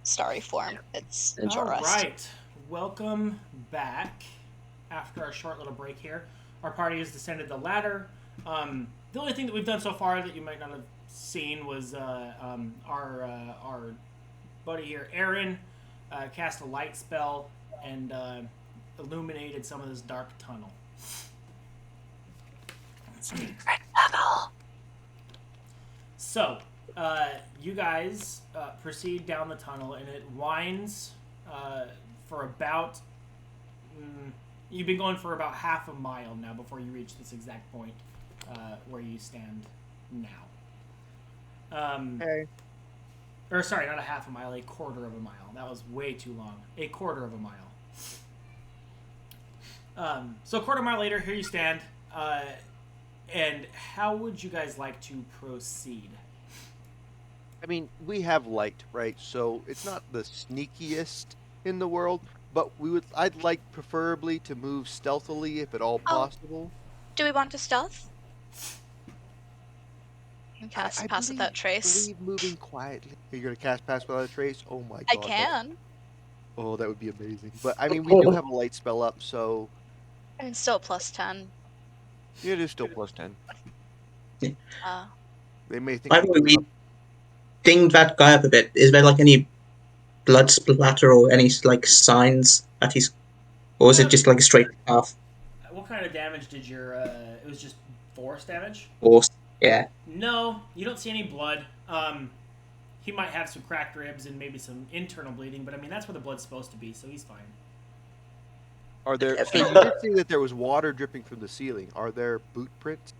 starry form. It's And All rust. right. Welcome back after our short little break here. Our party has descended the ladder. The only thing that we've done so far that you might not have seen was our buddy here, Aaron, cast a light spell and illuminated some of this dark tunnel. So, you guys proceed down the tunnel, and it winds for about... you've been going for about half a mile now before you reach this exact point where you stand now. Okay. Or, sorry, not a half a mile, a quarter of a mile. That was way too long. A quarter of a mile. So, a quarter mile later, here you stand. And how would you guys like to proceed? I mean, we have light, right? So it's not the sneakiest in the world, but I'd like preferably to move stealthily if at all possible. Do we want to stealth? You can cast Pass Without Trace. believe moving quietly. Are you gonna cast Pass Without a Trace? Oh my god. I can. Oh, that would be amazing. But I mean, we do have a light spell up, so I mean, still plus 10. yeah, it is still plus 10. They may think. By the way, we dinged that guy up a bit. Is there like any blood splatter or any like signs that he's, or is it just like a straight path? What kind of damage did your... it was just force damage? Or yeah. No, you don't see any blood. He might have some cracked ribs and maybe some internal bleeding, but I mean, that's where the blood's supposed to be, so he's fine. Are there? So you did see that there was water dripping from the ceiling. Are there boot prints?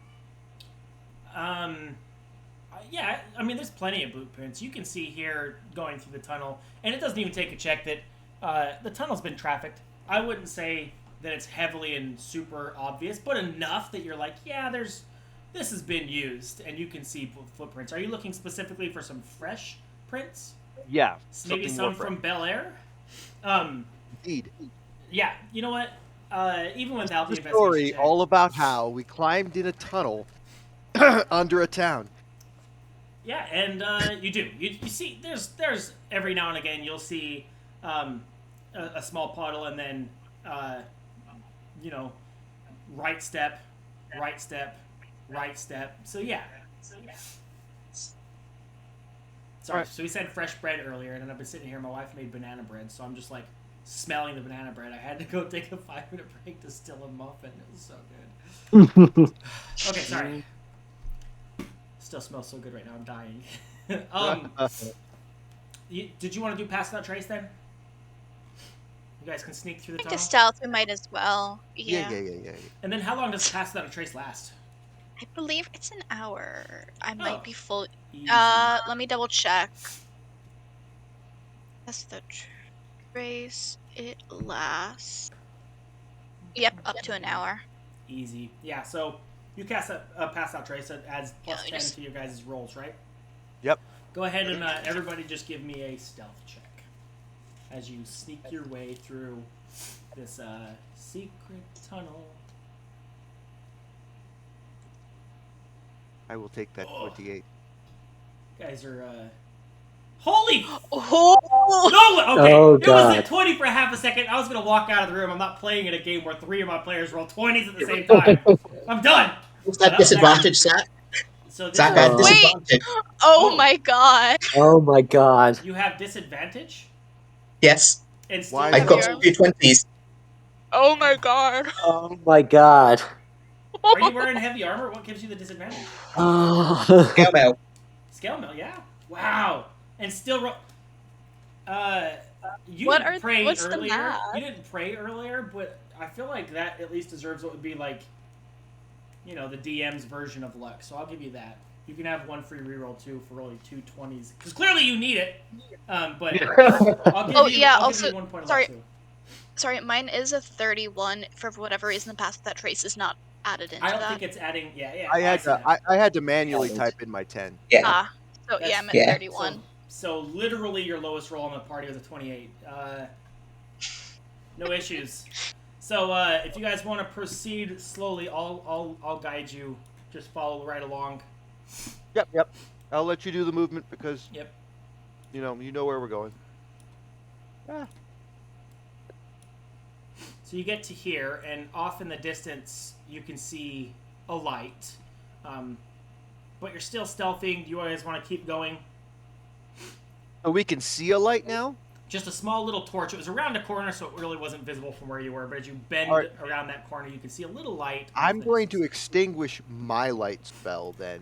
Yeah, I mean, there's plenty of boot prints. You can see here going through the tunnel, and it doesn't even take a check that the tunnel's been trafficked. I wouldn't say that it's heavily and super obvious, but enough that you're like, yeah, this has been used, and you can see footprints. Are you looking specifically for some fresh prints? Yeah. Maybe some from Bel Air? Indeed. Yeah, you know what? Even without the The investigation story check, all about how we climbed in a tunnel under a town. yeah, and you do. You see, there's every now and again you'll see a small puddle, and then right step, right step, right step. So yeah. Sorry. Right. So we said fresh bread earlier, and then I've been sitting here. My wife made banana bread, so I'm just like smelling the banana bread. I had to go take a 5-minute break to still a muffin. It was so good. Okay, sorry. Still smells so good right now. I'm dying. Did you want to do Pass Without Trace then? You guys can sneak through the tunnel. To stealth, we might as well. Yeah. Yeah. And then how long does Pass Without a Trace last? I believe it's an hour. I might be full. Easy. Let me double check. That's the trace. It lasts. Yep, up to an hour. Easy. Yeah, so you cast a Pass Out Trace. It adds plus 10 just- to your guys' rolls, right? Yep. Go ahead and everybody just give me a stealth check as you sneak your way through this secret tunnel. I will take that 28. Guys are holy Oh! no! Okay, Oh, it was God. at 20 for half a second. I was gonna walk out of the room. I'm not playing in a game where 3 of my players roll 20s at the same time. I'm done. What's that disadvantage, Zach? So this Zach is- had Oh. disadvantage. Oh Oh. my god. Oh my god. you have disadvantage. Yes, And still Why? I have got your- 2 20s. Oh my god. Oh my god. Are you wearing heavy armor? What gives you the disadvantage? Oh. Scale mail. Scale mail, yeah. Wow. And still you What didn't are- pray what's the earlier. math? You didn't pray earlier, but I feel like that at least deserves what would be like, the DM's version of luck. So I'll give you that. You can have one free reroll too for rolling 2 20s. Because clearly you need it. But I'll give Oh, you, yeah, I'll give also- you 1 point of sorry. luck too. Sorry, mine is a 31. For whatever reason, the Pass Without Trace is not added into I don't that. think it's adding. Yeah. I had see to that. I had to manually type in my 10. Yeah. So That's- yeah, I'm at yeah. 31. So literally your lowest roll on the party was a 28. No issues. So if you guys want to proceed slowly, I'll guide you. Just follow right along. Yep. I'll let you do the movement because Yep. you know where we're going. Ah. So you get to here, and off in the distance, you can see a light. But you're still stealthing. Do you guys want to keep going? Oh, we can see a light now? Just a small little torch. It was around a corner, so it really wasn't visible from where you were. But as you bend Alright. around that corner, you can see a little light. off I'm the going to distance. extinguish my light spell then.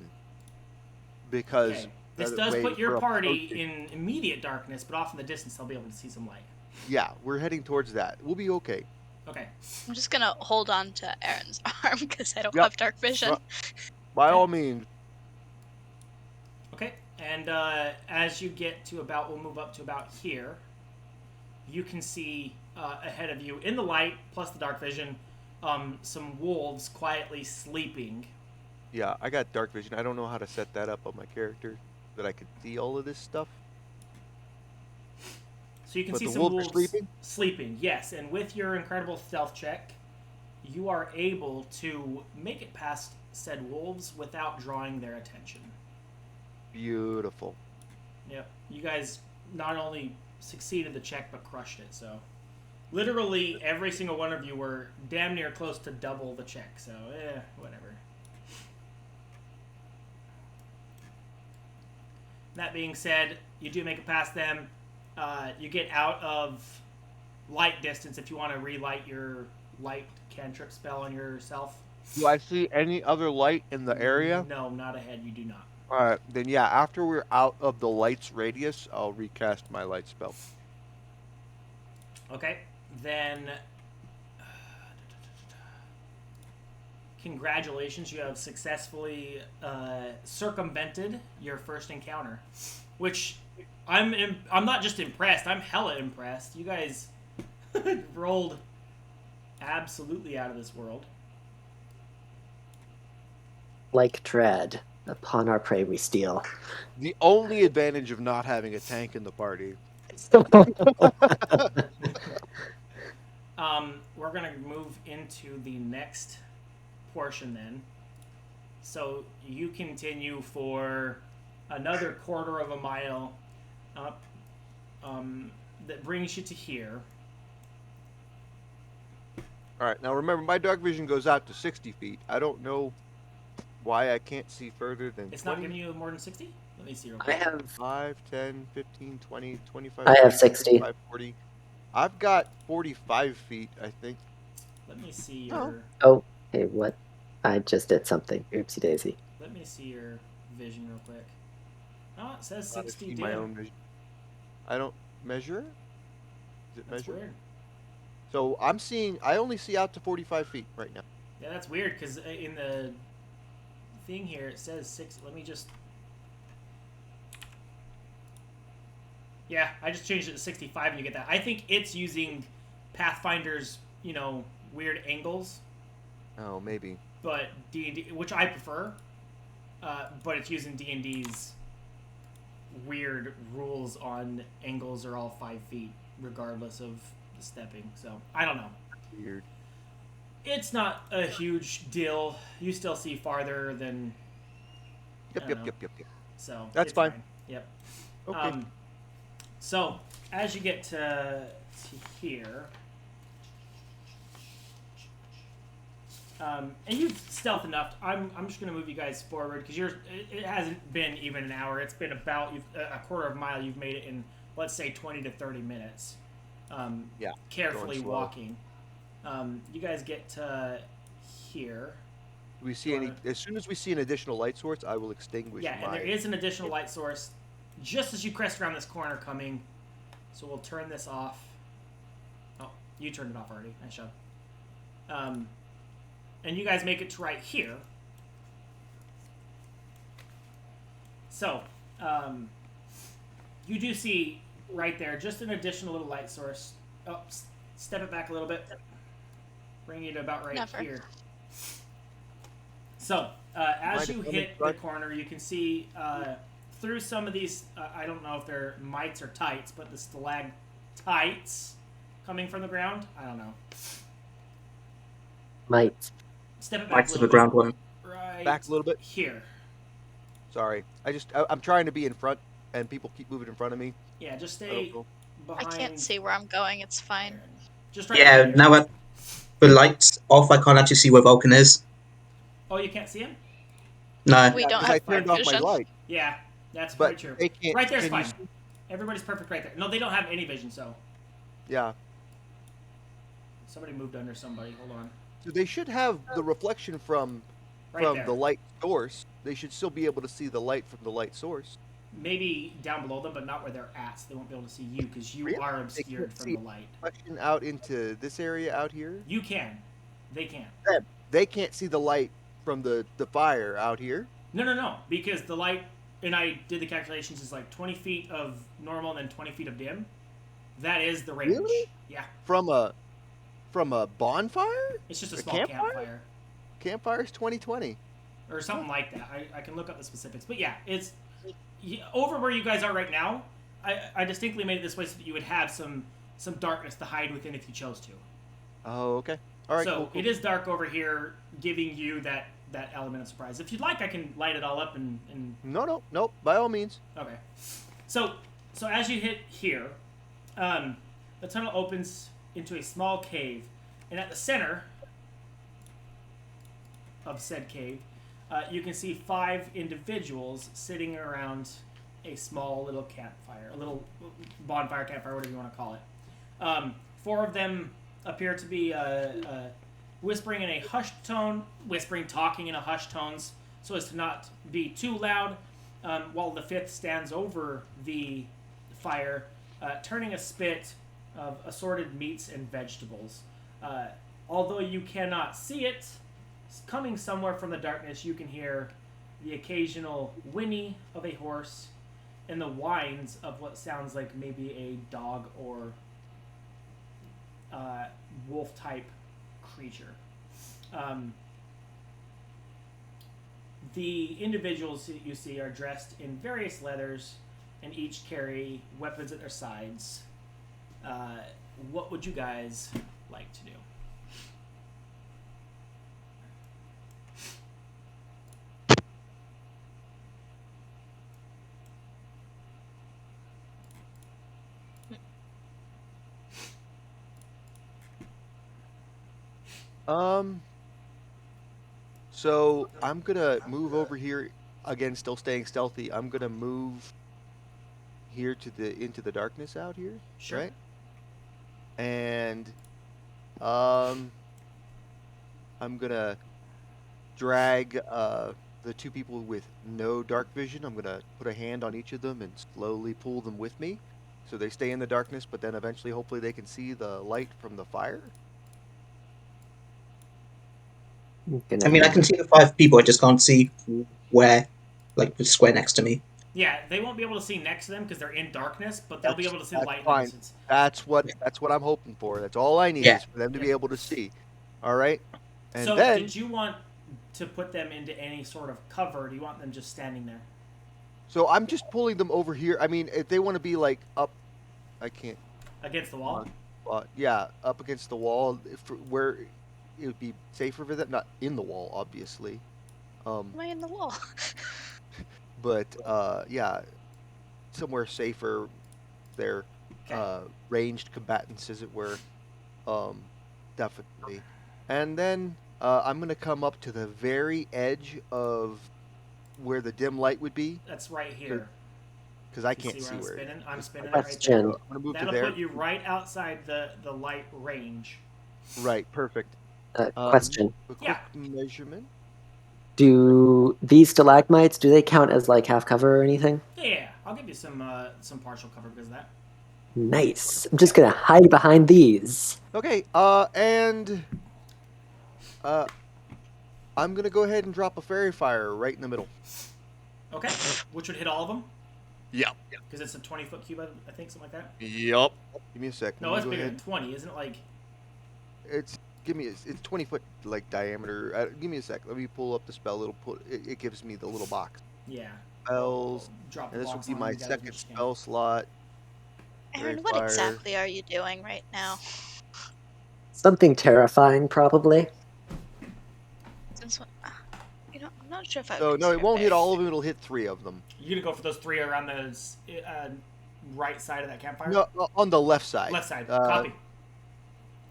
Because Okay. This that does way put your we're party approaching. in immediate darkness, but off in the distance, they'll be able to see some light. Yeah, we're heading towards that. We'll be okay. Okay. I'm just gonna hold on to Aaron's arm because I don't Yep. have dark vision. Well- By all means. Okay. And as you get to about, we'll move up to about here. You can see ahead of you, in the light plus the dark vision, some wolves quietly sleeping. Yeah, I got dark vision. I don't know how to set that up on my character, that I could see all of this stuff. So you can But see the some wolves are wolves sleeping? sleeping, yes. And with your incredible stealth check, you are able to make it past said wolves without drawing their attention. Beautiful. Yep. You guys not only succeeded the check, but crushed it. So literally every single one of you were damn near close to double the check. So, whatever. That being said, you do make it past them. You get out of light distance if you want to relight your light cantrip spell on yourself. Do I see any other light in the area? No, not ahead. You do not. Alright, then yeah, after we're out of the light's radius, I'll recast my light spell. Okay. Then, congratulations, you have successfully circumvented your first encounter, which I'm not just impressed. I'm hella impressed. You guys rolled absolutely out of this world. Like dread, upon our prey we steal. The only advantage of not having a tank in the party. We're gonna move into the next portion then. So you continue for another quarter of a mile up. That brings you to here. Alright, now remember, my dark vision goes out to 60 feet. I don't know why I can't see further than It's not 20, giving you more than 60? Let me see real I quick. have 5, 10, 15, 20, 25, I have 30, 60. 35, 40. I've got 45 feet, I think. Let me see your Oh, hey, what? I just did something. Oopsie daisy. let me see your vision real quick. Oh, it says Gotta 60 see dim. my own vision. I don't measure? Is it That's measure? weird. So I only see out to 45 feet right now. Yeah, that's weird because in the thing here it says 6. Let me just. Yeah, I just changed it to 65 and you get that. I think it's using Pathfinder's, weird angles, Oh, maybe. but D&D, which I prefer, but it's using D&D's weird rules on angles are all 5 feet regardless of the stepping. So, I don't know. Weird. It's not a huge deal. You still see farther than. I don't know. Yep. So That's it's fine. Yep. Okay. So as you get to here, and you've stealth enough. I'm just gonna move you guys forward because it hasn't been even an hour. It's been about a quarter of a mile. You've made it in, let's say, 20 to 30 minutes. Yeah, Carefully going slow. walking. You guys get to here. Do we see any? As soon as we see an additional light source, I will extinguish Yeah, my. and there is an additional light source just as you crest around this corner coming. So we'll turn this off. Oh, you turned it off already. Nice job. And you guys make it to right here. So, you do see right there just an additional little light source. Oh, step it back a little bit. Bring you to about right Never. here. So, as Mind you if I'm hit in the front? corner, you can see through some of these, I don't know if they're mites or tights, but the stalactites coming from the ground. I don't know. Might. Step it back Bites a of little the ground one. bit. Right Back a little bit. here. Sorry, I'm trying to be in front, and people keep moving in front of me. Yeah, just I stay don't know. I behind. can't see where I'm going. It's fine. Aaron. Just right Yeah, behind now Aaron. that the light's off, I can't actually see where Vulcan is. Oh, you can't see him? No. We Yeah, don't 'cause have I turned night off my vision. light. Yeah, that's But very true. they can't. Right there's can you fine. see? Everybody's perfect right there. No, they don't have any vision, so. Yeah. Somebody moved under somebody. Hold on. So they should have the reflection from Right there. the light source. They should still be able to see the light from the light source. Maybe down below them, but not where they're at. So they won't be able to see you because you Really? are They obscured can't from see the light. reflection out into this area out here. You can. They can. They can't see the light from the fire out here. No. Because the light, and I did the calculations, is like 20 feet of normal and then 20 feet of dim. That is the range. Really? Yeah. From a bonfire? It's just a A small campfire. Campfire's 2020. Or something like that. I can look up the specifics. But yeah, it's over where you guys are right now. I distinctly made it this way so that you would have some darkness to hide within if you chose to. Oh, okay. All right. So cool. it is dark over here, giving you that element of surprise. If you'd like, I can light it all up and No. By all means. okay. So as you hit here, the tunnel opens into a small cave, and at the center of said cave, you can see 5 individuals sitting around a small little campfire, a little bonfire campfire, whatever you want to call it. 4 of them appear to be whispering in a hushed tone, talking in a hushed tones, so as to not be too loud, while the 5th stands over the fire, turning a spit of assorted meats and vegetables. Although you cannot see it, coming somewhere from the darkness, you can hear the occasional whinny of a horse and the whines of what sounds like maybe a dog or wolf-type creature. The individuals that you see are dressed in various leathers and each carry weapons at their sides. What would you guys like to do? So I'm gonna move over here again, still staying stealthy. I'm gonna move here into the darkness out here, Sure. right? And I'm gonna drag the 2 people with no dark vision. I'm gonna put a hand on each of them and slowly pull them with me, so they stay in the darkness. But then eventually, hopefully, they can see the light from the fire. I mean, I can see the 5 people. I just can't see where, like the square next to me. Yeah, they won't be able to see next to them because they're in darkness, but they'll be able to see the That's light in fine. the distance. That's what I'm hoping for. That's all I need Yeah. is for them to be able to see. All right. And So then did you want to put them into any sort of cover? Or do you want them just standing there? so I'm just pulling them over here. I mean, if they want to be like up, I can't. Against the wall? Yeah, up against the wall, where it would be safer for them. Not in the wall, obviously. Am I in the wall? But yeah, somewhere safer. They're Okay. ranged combatants, as it were. Definitely. And then I'm gonna come up to the very edge of where the dim light would be, That's right here. because I You can't see I'm where. spinning? I'm spinning it right there. Question. I'm gonna move That'll to there. put you right outside the light range. Right. Perfect. Question. A quick Yeah. measurement. Do these stalagmites, do they count as like half cover or anything? Yeah, I'll give you some partial cover because of that. Nice. I'm just gonna hide behind these. Okay. And I'm gonna go ahead and drop a fairy fire right in the middle. Okay, which would hit all of them Yep. because it's a 20-foot cube, I think, something like that. Yep. Give me a sec. No, Let me it's go bigger ahead. than 20, isn't it? Like, It's 20-foot like diameter. Give me a sec. Let me pull up the spell. It gives me the little box. yeah. Spells. Drop the And this will box be on my you guys second when you can. spell slot. Aaron, Very what fire. exactly are you doing right now? Something terrifying, probably. Since when, I'm not sure if I. So no, it won't hit all of them. It'll hit 3 of them. You're gonna go for those 3 around those right side of that campfire? No, on the left side. Left side. Copy.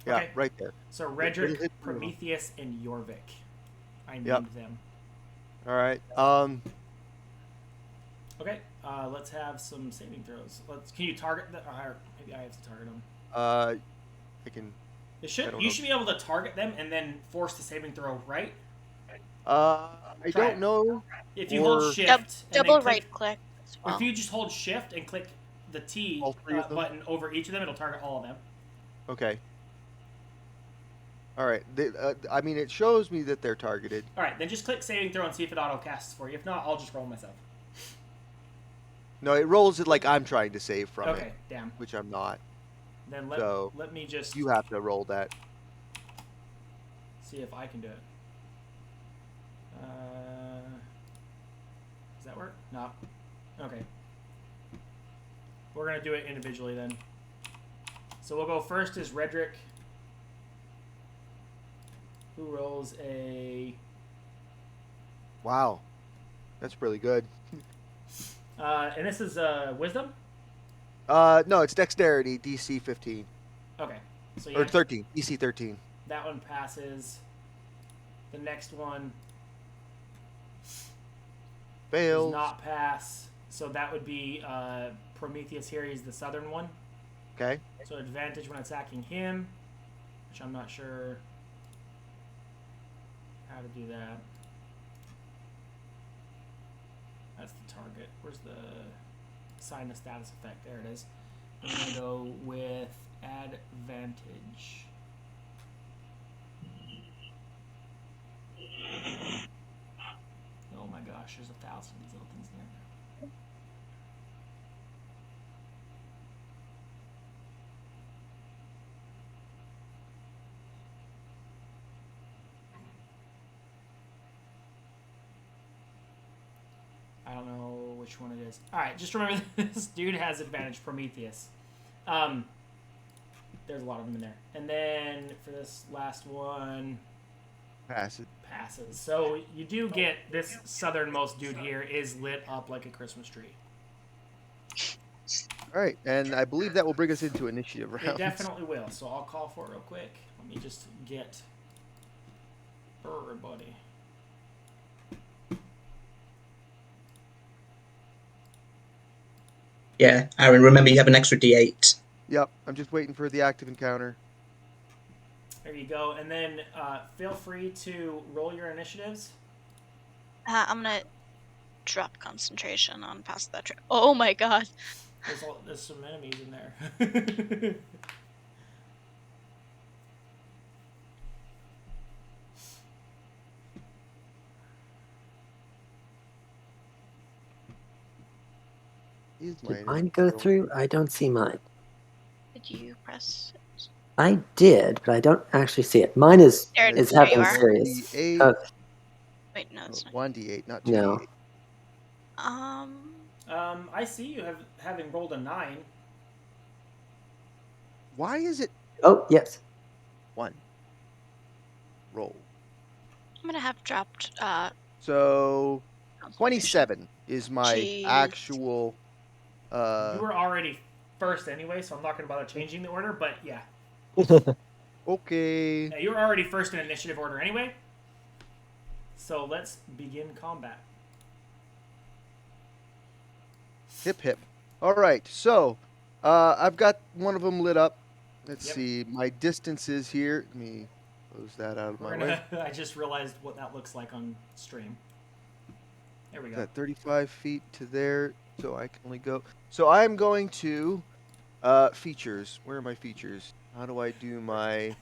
Yeah, Okay. right there. So It'll Redrick, hit you. Prometheus, and Jorvik. I named Yep. them. All right. Okay. Let's have some saving throws. Can you target the? Maybe I have to target them. I can. You should be able to target them and then force the saving throw, right? I Try don't it. know. If you hold shift, and double then click, right click as or well. if you just hold shift and click the T All three of them? button over each of them, it'll target all of them. Okay. All right. I mean, it shows me that they're targeted. All right, then just click saving throw and see if it auto casts for you. If not, I'll just roll myself. No, it rolls it like I'm trying to save from Okay, it, damn. which I'm not. Then So, let me just You have to roll that. see if I can do it. Does that work? No. Okay. We're gonna do it individually then. So we'll go first is Redrick, who rolls a. Wow, that's really good. And this is wisdom. No, it's dexterity, DC 15 Okay. So or 13, DC 13. that one passes. The next one Fails. does not pass. So that would be Prometheus here. He's the southern one. Okay. So advantage when attacking him, which I'm not sure how to do that. That's the target. Where's the assign the status effect? There it is. I'm going to go with advantage. Oh my gosh, there's 1,000 of these little things in there. I don't know which one it is. Alright, just remember this dude has advantage, Prometheus. There's a lot of them in there. And then for this last one, Passes. So you do get this southernmost dude here is lit up like a Christmas tree. All right, and I believe that will bring us into initiative round. It definitely will. So I'll call for it real quick. Let me just get everybody. Yeah, Aaron, remember you have an extra D8. Yep, I'm just waiting for the active encounter. There you go. And then feel free to roll your initiatives. I'm gonna drop concentration on past that trip. Oh my god. There's some enemies in there. Did mine go through? I don't see mine. Did you press it? I did, but I don't actually see it. Mine is There you having are. serious. D8. Wait, no, it's not. 1d8, not 2d8. No. I see you having rolled a 9. Why is it Oh, yes. 1? Roll. I'm gonna have dropped So concentration. 27 is my Jeez. actual. You were already first anyway, so I'm not going to bother changing the order, but yeah. Okay. Yeah, you were already first in initiative order anyway. So let's begin combat. Hip hip. All right, so I've got one of them lit up. Let's see. My distance is here. Let me close that out of my way. I just realized what that looks like on stream. There we go. Got 35 feet to there, so I can only go. So I'm going to features. Where are my features? How do I do my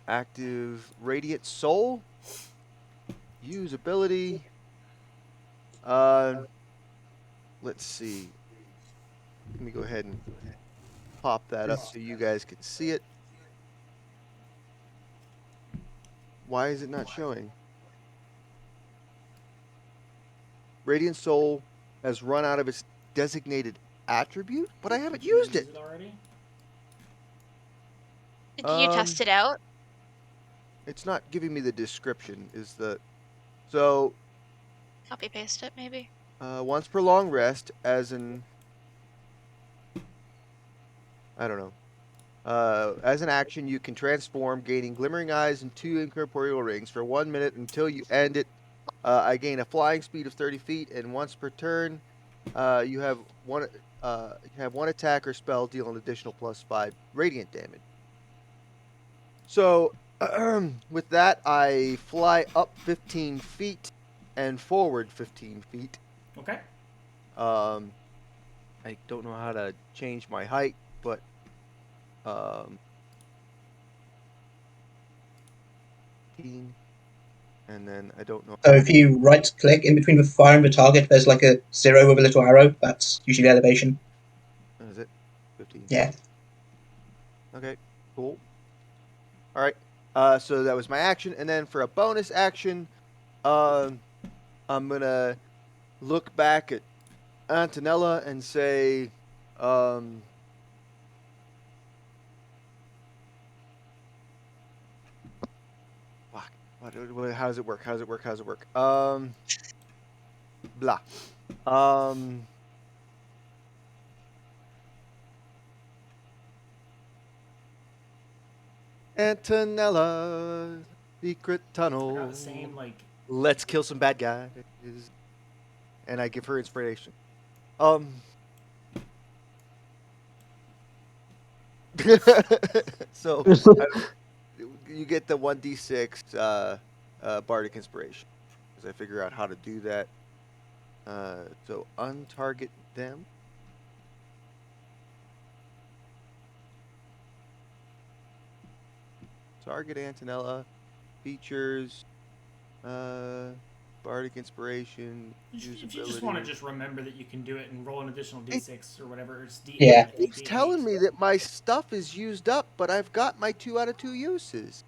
active radiant soul? Use ability. Let's see. Let me go ahead and pop that up so you guys can see it. Why is it not showing? Radiant Soul has run out of its designated attribute, but I haven't used it. Already? Did you test it out? It's not giving me the description. So Copy paste it, maybe. once per long rest, as an I don't know. As an action, you can transform, gaining glimmering eyes and 2 incorporeal rings for 1 minute until you end it. I gain a flying speed of 30 feet, and once per turn, you have one attack or spell deal an additional +5 radiant damage. So, with that, I fly up 15 feet and forward 15 feet. Okay. I don't know how to change my height, but and then I don't know. So if you right click in between the fire and the target, there's like a 0 with a little arrow. That's usually elevation. Is it 15? Yeah. Okay, cool. All right. So that was my action, and then for a bonus action, I'm gonna look back at Antonella and say, fuck. How does it work? How does it work? How does it work? Blah. Antonella, secret I tunnel. got the same, like... Let's kill some bad guys. And I give her inspiration. So you get the 1d6 bardic inspiration as I figure out how to do that. So untarget them. Target Antonella. Features. Bardic inspiration. If you just want to just remember that you can do it and roll an additional d6 or whatever, it's d8. Yeah. It's telling me that my stuff is used up, but I've got my 2 out of 2 uses.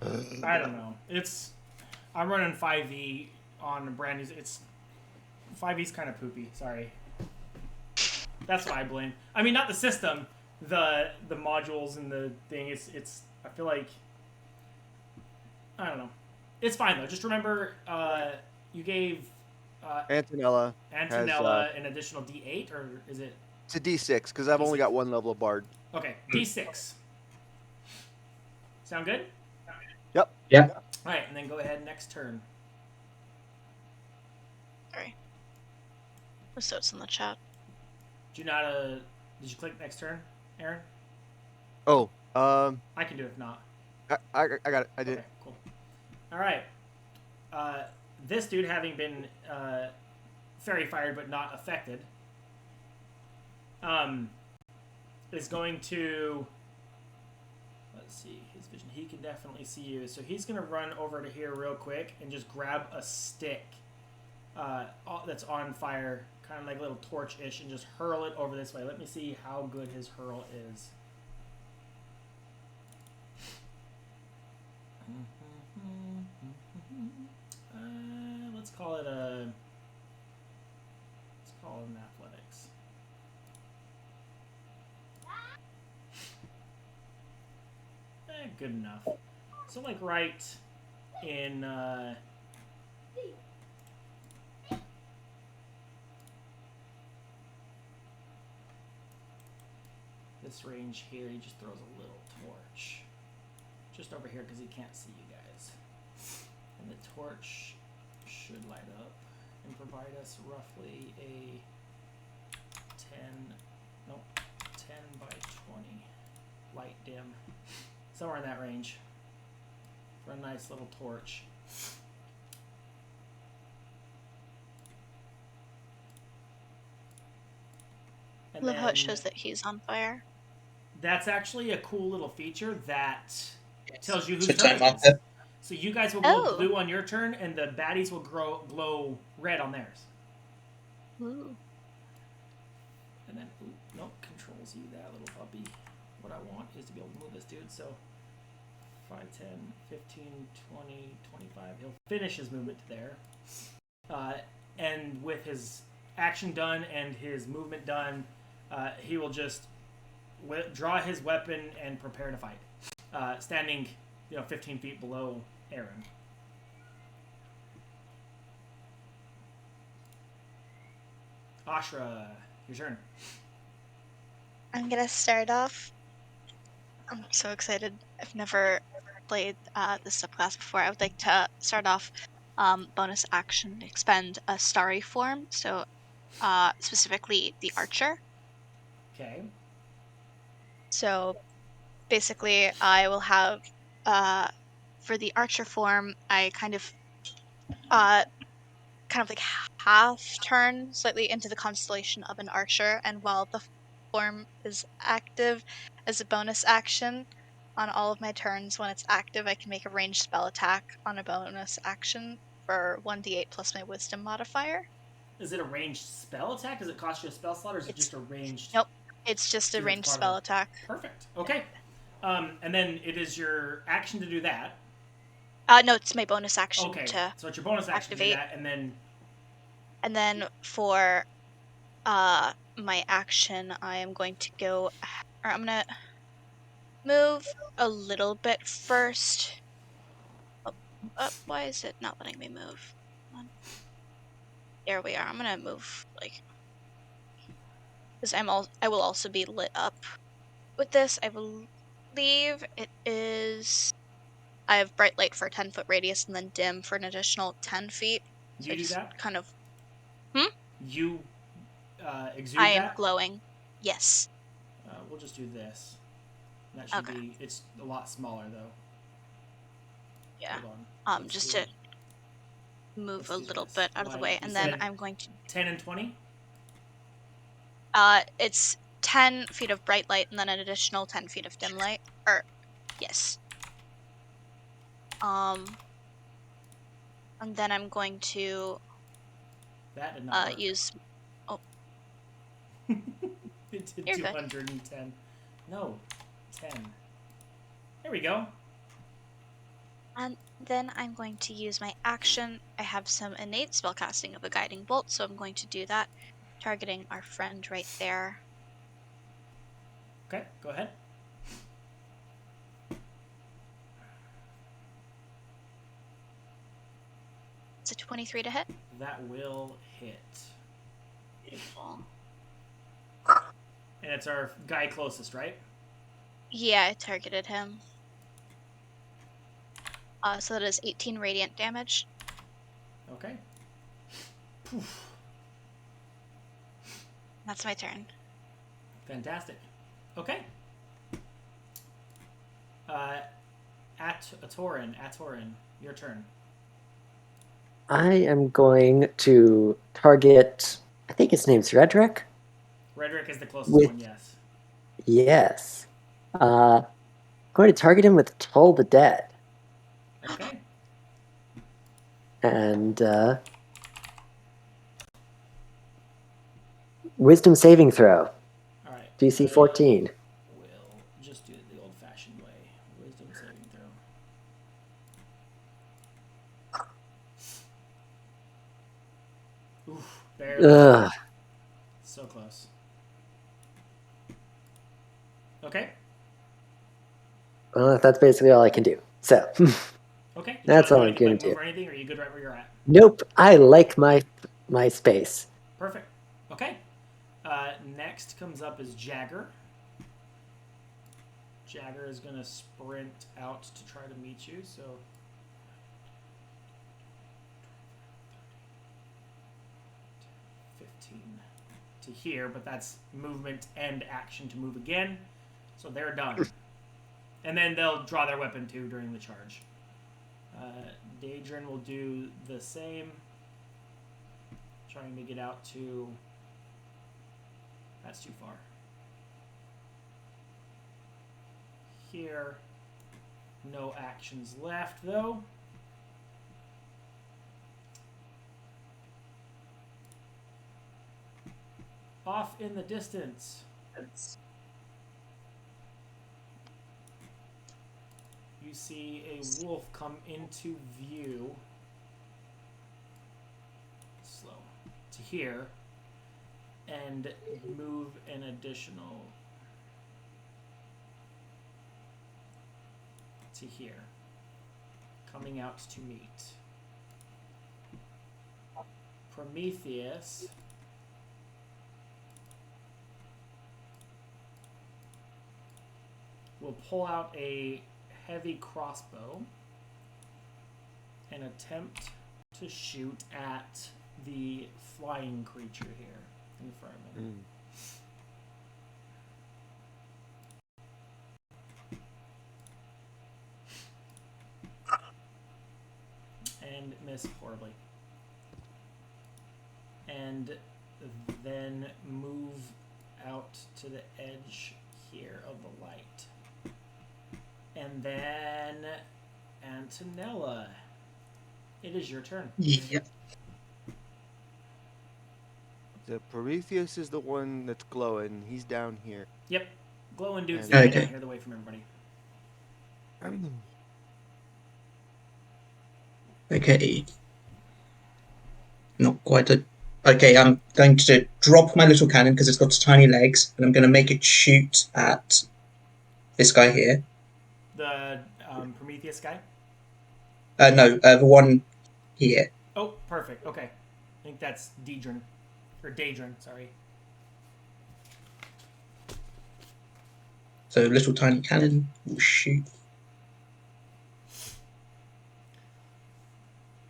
I don't know. I'm running 5e on a brand new... 5e's kind of poopy. Sorry. That's what I blame. I mean, not the system, the modules and the thing. It's. I feel like... I don't know. It's fine though. Just remember, you gave Antonella an additional d8, or is it? It's a d6 because I've only got 1 level of bard. Okay, d6. Sound good? Yep. Yeah. All right, and then go ahead next turn. Sorry. So it's in the chat. Did you click next turn, Aaron? Oh, I can do it if not. I got it. I did. Okay, cool. All right. This dude, having been fairy fired but not affected, is going to... Let's see. His vision. He can definitely see you. So he's going to run over to here real quick and just grab a stick that's on fire, kind of like a little torch-ish, and just hurl it over this way. Let me see how good his hurl is. Let's call it an athletics. Good enough. So like right in this range here, he just throws a little torch just over here because he can't see you guys. And the torch should light up and provide us roughly a 10 by 20 light dim. Somewhere in that range for a nice little torch. And Love how it shows that he's on fire. That's actually a cool little feature that tells you who's It's a turn time it is. marker. So you guys will glow Oh. blue on your turn, and the baddies will glow red on theirs. Ooh. And then, nope, controls you, that little puppy. What I want is to be able to move this dude, so 5, 10, 15, 20, 25. He'll finish his movement to there. And with his action done and his movement done, he will just draw his weapon and prepare to fight. Standing, 15 feet below Aaron. Ashra, your turn. I'm gonna start off. I'm so excited. I've never played this subclass before. I would like to start off bonus action, expend a starry form. So specifically the archer. Okay. So basically, I will have for the archer form, I uh, kind of like half turn slightly into the constellation of an archer, and while the form is active as a bonus action on all of my turns, when it's active, I can make a ranged spell attack on a bonus action for 1d8 plus my wisdom modifier. Is it a ranged spell attack? Does it cost you a spell slot, or is it It's just a ranged? nope, it's just a So it's ranged part of spell the- attack. Perfect. Okay. And then it is your action to do that. No, it's my bonus action Okay. to So it's your bonus action to do activate. that, and then And then for my action, I am going to go, or I'm gonna move a little bit first. Why is it not letting me move? Come on. There we are. I'm gonna move like because I will also be lit up with this. I believe it is. I have bright light for a 10-foot radius and then dim for an additional 10 feet. So you I do just that. kind of You exude I am that. glowing. Yes. We'll just do this. That should Okay. be. It's a lot smaller though. Yeah. Hold on. Let's Just do, to move let's a do little this. bit out of the Light. way, You and then said I'm going to 10 and 20. It's 10 feet of bright light and then an additional 10 feet of dim light. Or, yes. And then I'm going to That did not work. use. Oh, It did you're good. 210. No, 10. There we go. And then I'm going to use my action. I have some innate spellcasting of a guiding bolt, so I'm going to do that, targeting our friend right there. Okay, go ahead. It's a 23 to hit. That will hit. Beautiful. And it's our guy closest, right? Yeah, I targeted him. So that is 18 radiant damage. Okay. Poof. That's my turn. Fantastic. Okay. Atorin, your turn. I am going to target, I think his name's Redrick. Redrick is the closest With- one, yes. Yes. Going to target him with Toll the Dead. Okay. And Wisdom saving throw, All right. DC 14. We'll just do it the old-fashioned way. Wisdom saving throw. Oof, barely. Ugh. So close. Okay. Well, that's basically all I can do. So, Okay. That's You all wanna I'm do anything gonna like do. move or anything, or are you good right where you're at? nope, I like my space. Perfect. Okay. Next comes up is Jagger. Jagger is going to sprint out to try to meet you, so... 15 to here, but that's movement and action to move again. So they're done. And then they'll draw their weapon too during the charge. Daedrin will do the same. Trying to get out to... That's too far. Here. No actions left, though. Off in the distance. You see a wolf come into view. Slow. To here. And move an additional to here. Coming out to meet. Prometheus will pull out a heavy crossbow and attempt to shoot at the flying creature here in front of him. And miss horribly. And then move out to the edge here of the light. And then Antonella, it is your turn. Yep. The Prometheus is the one that's glowing. He's down here. Yep. Glowing dude's Okay. down here, away from everybody. Okay. Not quite a... Okay, I'm going to drop my little cannon because it's got tiny legs, and I'm going to make it shoot at this guy here. The Prometheus guy? No, the one here. Oh, perfect. Okay. I think that's Daedrin. Or Daedrin, sorry. So little tiny cannon will shoot.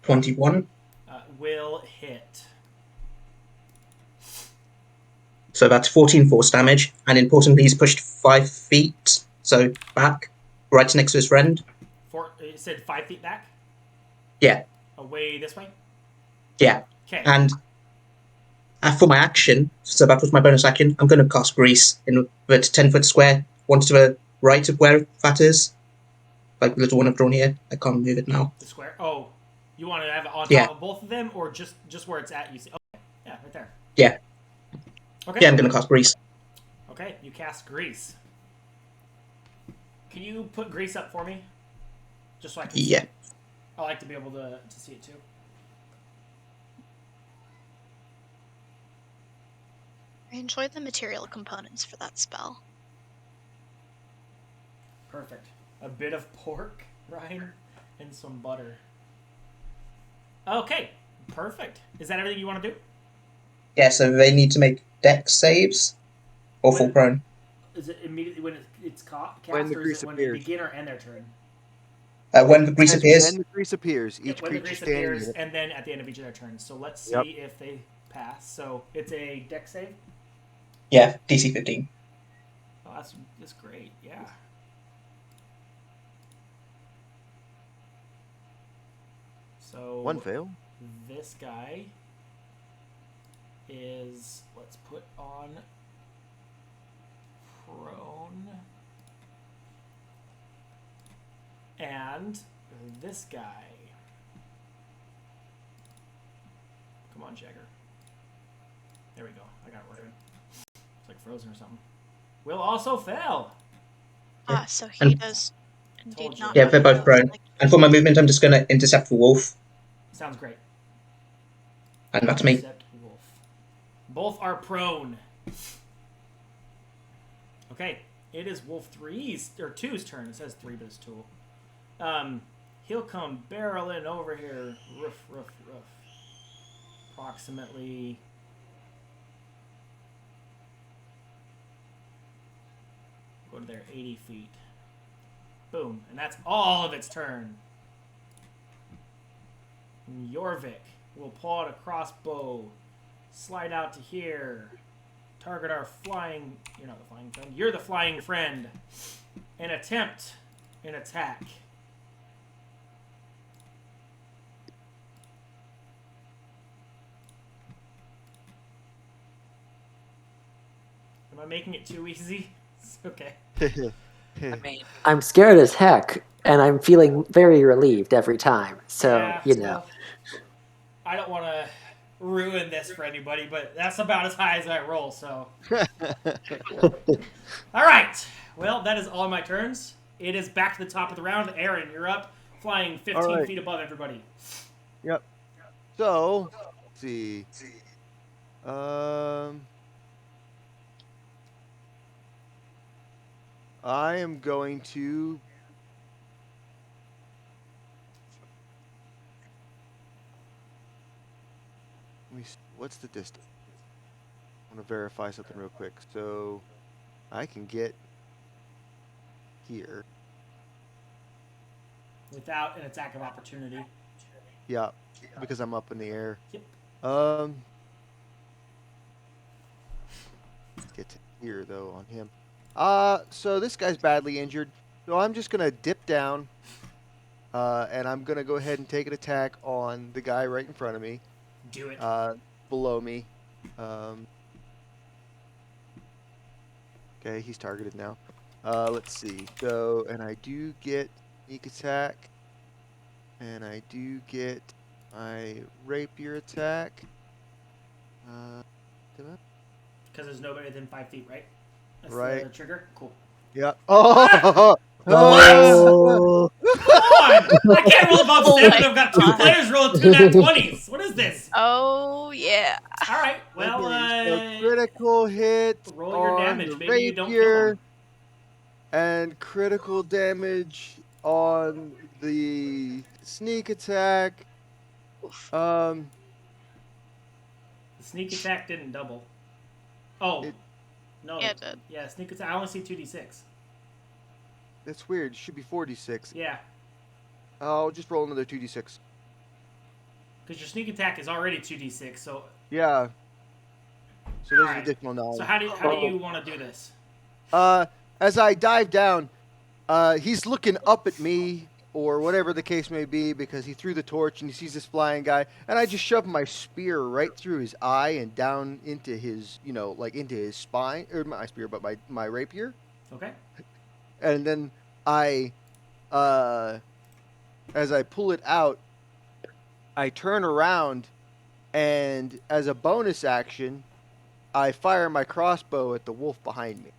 21. Will hit. So that's 14 force damage, and importantly, he's pushed 5 feet, so back, right next to his friend. It said 5 feet back? Yeah, Away this way? yeah. Okay. And for my action, so that was my bonus action, I'm going to cast Grease in the 10-foot square, one to the right of where that is. Like the little one I've drawn here. I can't move it now. The square? Oh, you want to have it on top Yeah. of both of them, or just where it's at? You see? Okay. Yeah, right there. Yeah. Okay. Yeah, I'm going to cast Grease. Okay, you cast Grease. Can you put Grease up for me? Just so I can see Yeah. it. I like to be able to see it too. I enjoy the material components for that spell. Perfect. A bit of pork, Ryan, and some butter. Okay, perfect. Is that everything you want to do? Yeah, so they need to make dex saves or fall prone. Is it immediately when it's cast, When the or is grease it when they appears. begin or end their turn? When the Grease appears. When the grease appears, each when the creature grease standing appears, in it. and then at the end of each of their turns. So let's see Yep. if they pass. So it's a dex save. Yeah, DC 15. Oh, that's great. Yeah. So One fail. this guy is, let's put on prone, and this guy, come on, Jagger. There we go. I got it working. It's like frozen or something. Will also fail. So he And- does indeed Told you. not. Yeah, have they're both those, prone. And for my movement, I'm just going to intercept the wolf. Sounds great. And that's me. Except wolf. Both are prone. Okay, it is Wolf 3's or 2's turn. It says 3, but it's 2. He'll come barreling over here. Roof, roof, roof. Approximately. Go to there, 80 feet. Boom, and that's all of its turn. Jorvik will pull out a crossbow, slide out to here, target our flying... You're not the flying friend. You're the flying friend. And attempt an attack. Am I making it too easy? It's okay. I mean, I'm scared as heck, and I'm feeling very relieved every time. So, Yeah, you know. well, I don't want to ruin this for anybody, but that's about as high as I roll, so... Alright, well, that is all my turns. It is back to the top of the round. Aaron, you're up, flying 15 Alright. feet above everybody. Yep. So, let's see. I am going to. What's the distance? I want to verify something real quick. So, I can get here. Without an attack of opportunity. Yeah, because I'm up in the air. Yep. Get to here though on him. So this guy's badly injured. So I'm just gonna dip down. And I'm gonna go ahead and take an attack on the guy right in front of me. Do it. Below me. Okay, he's targeted now. Let's see. So, and I do get sneak attack. And I do get my rapier attack. Did I? Because there's nobody within 5 feet, right? That's Right. the trigger? Cool. Yeah. Oh! Oh, Come on! I can't roll above Oh 7. my I've got 2 God. players rolling 2 nat 20s. What is this? Oh yeah. Alright, well, Okay, so critical hit roll your on damage. the Maybe you don't kill rapier, him. and critical damage on the sneak attack. Oof. The sneak attack didn't double. Oh. It- No. Yeah, it did. Yeah, sneak attack. I only see 2d6. That's weird. It should be 4d6. Yeah. I'll just roll another 2d6. Because your sneak attack is already 2d6, so... Yeah. So there's Alright. an additional 9. So how do you want to do this? As I dive down, he's looking up at me, or whatever the case may be, because he threw the torch and he sees this flying guy, and I just shove my spear right through his eye and down into his, into his spine, or my spear, but my rapier. Okay. And then I, as I pull it out, I turn around, and as a bonus action, I fire my crossbow at the wolf behind me.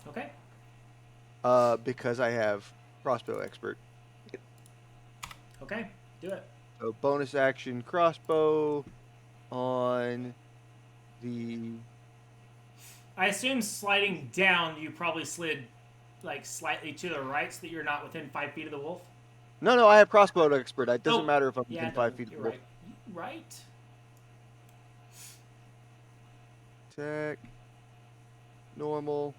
Okay. Because I have crossbow expert. Okay. Do it. So bonus action crossbow on the... I assume sliding down, you probably slid like slightly to the right so that you're not within 5 feet of the wolf. No, I have crossbow expert. It doesn't Oh, matter if I'm yeah, within 5 feet of the you're wolf. right. Right. Attack. Normal.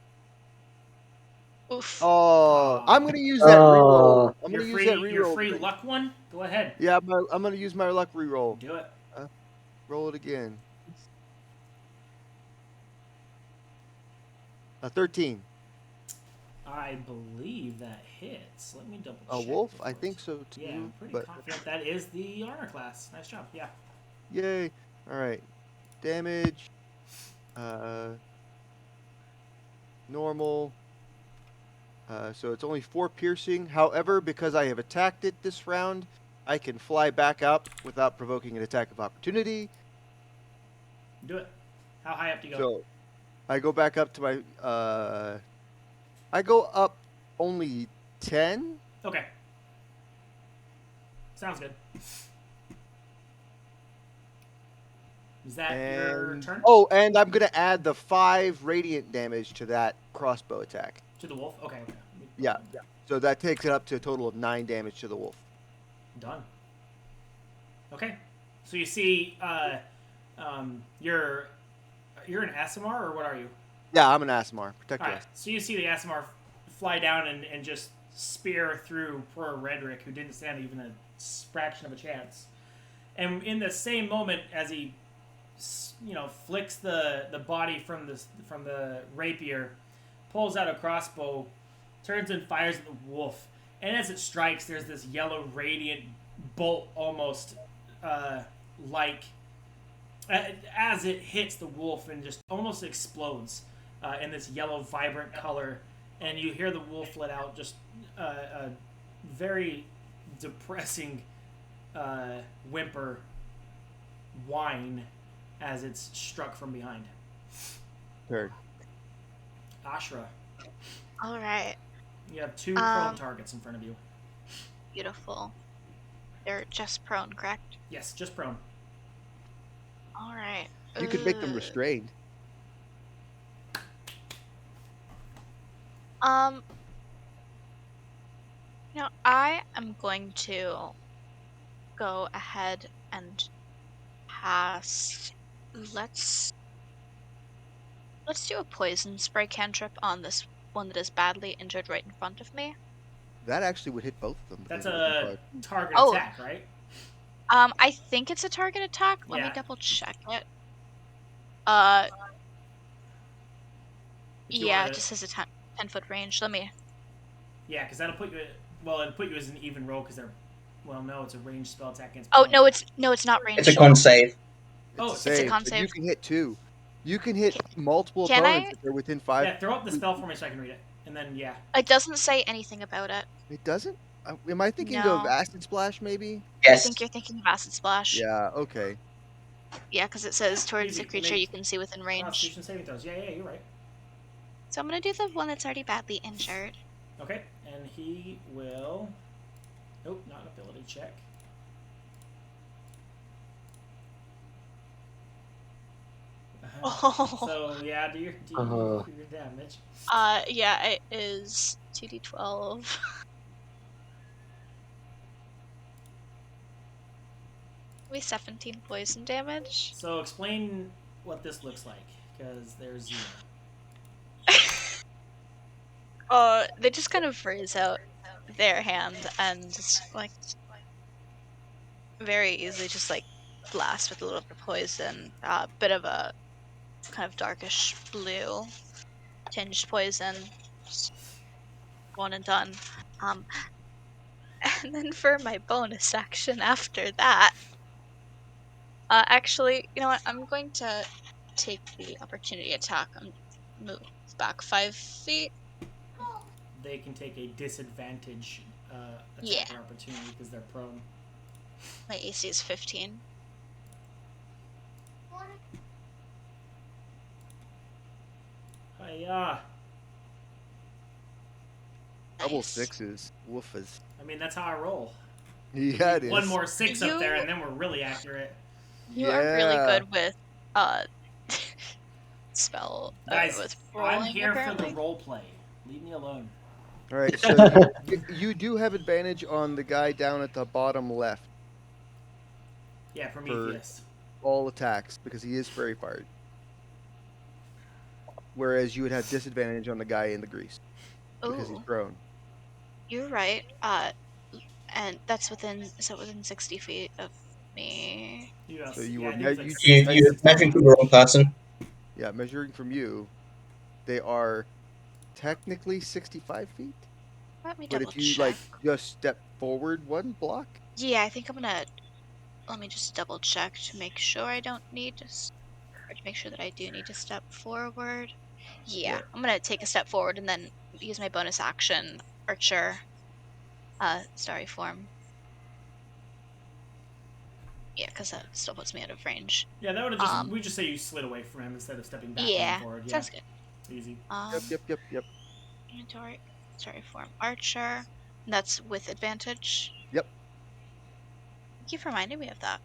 Oof. Oh, I'm gonna use that reroll. I'm Your gonna free, use that reroll. your free luck one. Go ahead. Yeah, I'm gonna use my luck reroll. Do it. Roll it again. 13. I believe that hits. Let me double check. A wolf? before I it's- think so too. Yeah, I'm pretty but confident that is the armor class. Nice job. Yeah. yay! All right. Damage. Normal. So it's only 4 piercing. However, because I have attacked it this round, I can fly back up without provoking an attack of opportunity. Do it. How high up do you go? So I go back up to my. I go up only 10. Okay. Sounds good. Is that your turn? Oh, and I'm gonna add the 5 radiant damage to that crossbow attack. To the wolf? Okay. Yeah. So that takes it up to a total of 9 damage to the wolf. Done. Okay. So you see, you're an Asimar, or what are you? Yeah, I'm an Asimar. Protect All right. us. So you see the Asimar fly down and just spear through poor Redrick, who didn't stand even a fraction of a chance. And in the same moment, as he, flicks the body from the rapier, pulls out a crossbow, turns and fires at the wolf. And as it strikes, there's this yellow radiant bolt, almost like as it hits the wolf, and just almost explodes in this yellow, vibrant color. And you hear the wolf let out just a very depressing whimper, whine, as it's struck from behind. Third. Ashra, All right. you have 2 prone targets in front of you. Beautiful. They're just prone, correct? Yes, just prone. All right. You could make them restrained. I am going to go ahead and cast. Let's do a poison spray cantrip on this one that is badly injured right in front of me. That actually would hit both of them. That's because of the a card. target Oh. attack, right? I think it's a target attack. Let me Yeah. double check it. If you Yeah, wanna- it just says a 10-foot range. Let me. Yeah, because that'll put you. Well, it'll put you as an even roll because they're. Well, no, it's a ranged spell attack against. Oh opponents. no, it's not ranged. It's a con save. Oh, It's it's a a save. con but save. You can hit 2. You can hit multiple Can opponents I? if they're within 5. Yeah, throw up the spell for me so I can read it, and then yeah. It doesn't say anything about it. It doesn't? Am I thinking of No. Acid Splash, maybe? I Yes. think you're thinking of Acid Splash. Yeah, okay. Yeah, because it says towards Easy. a creature Make you can see within range. Constitution saving throws. Yeah, you're right. So I'm gonna do the one that's already badly injured. Okay, and he will. Nope, not an ability check. Oh. So yeah, do your damage. Yeah, it is 2d12. Maybe 17 poison damage. So explain what this looks like, because there's zero. They just kind of raise out their hand and just like very easily just like blast with a little bit of poison. Bit of a kind of darkish blue tinged poison. Just one and done. And then for my bonus action after that, actually, you know what? I'm going to take the opportunity attack and move back 5 feet. They can take a disadvantage attack Yeah. or opportunity because they're prone. My AC is 15. Hiya! Double Nice. 6s. Woofers. I mean, that's how I roll. Yeah, it is. One more 6 up there, You- and then we're really accurate. You are really Yeah. good with spell Guys, with I'm rolling, here apparently. for the role play. Leave me alone. All right, so you do have advantage on the guy down at the bottom left, Yeah, Prometheus. all attacks, because he is fairy fired. Whereas you would have disadvantage on the guy in the grease, because he's Ooh, prone. you're right. And that's within, is that within 60 feet of me? Yes. So you yeah, were I think it's like you- 60, You're 60 measuring from feet. the wrong person. Yeah, measuring from you, they are technically 65 feet. Let me But double if you check. just step forward 1 block, Yeah, I think I'm gonna. Let me just double check to make sure I don't need to. Or to make sure that I do need to step forward. Yeah, Yeah. I'm gonna take a step forward and then use my bonus action, Archer, Starry Form. Yeah, because that still puts me out of range. Yeah, that would have just. We just say you slid away from him instead of stepping back Yeah, and forward. Yeah, sounds good. easy. Yep. Inventory, Starry Form, Archer. And that's with advantage. Yep. Keep reminding me of that.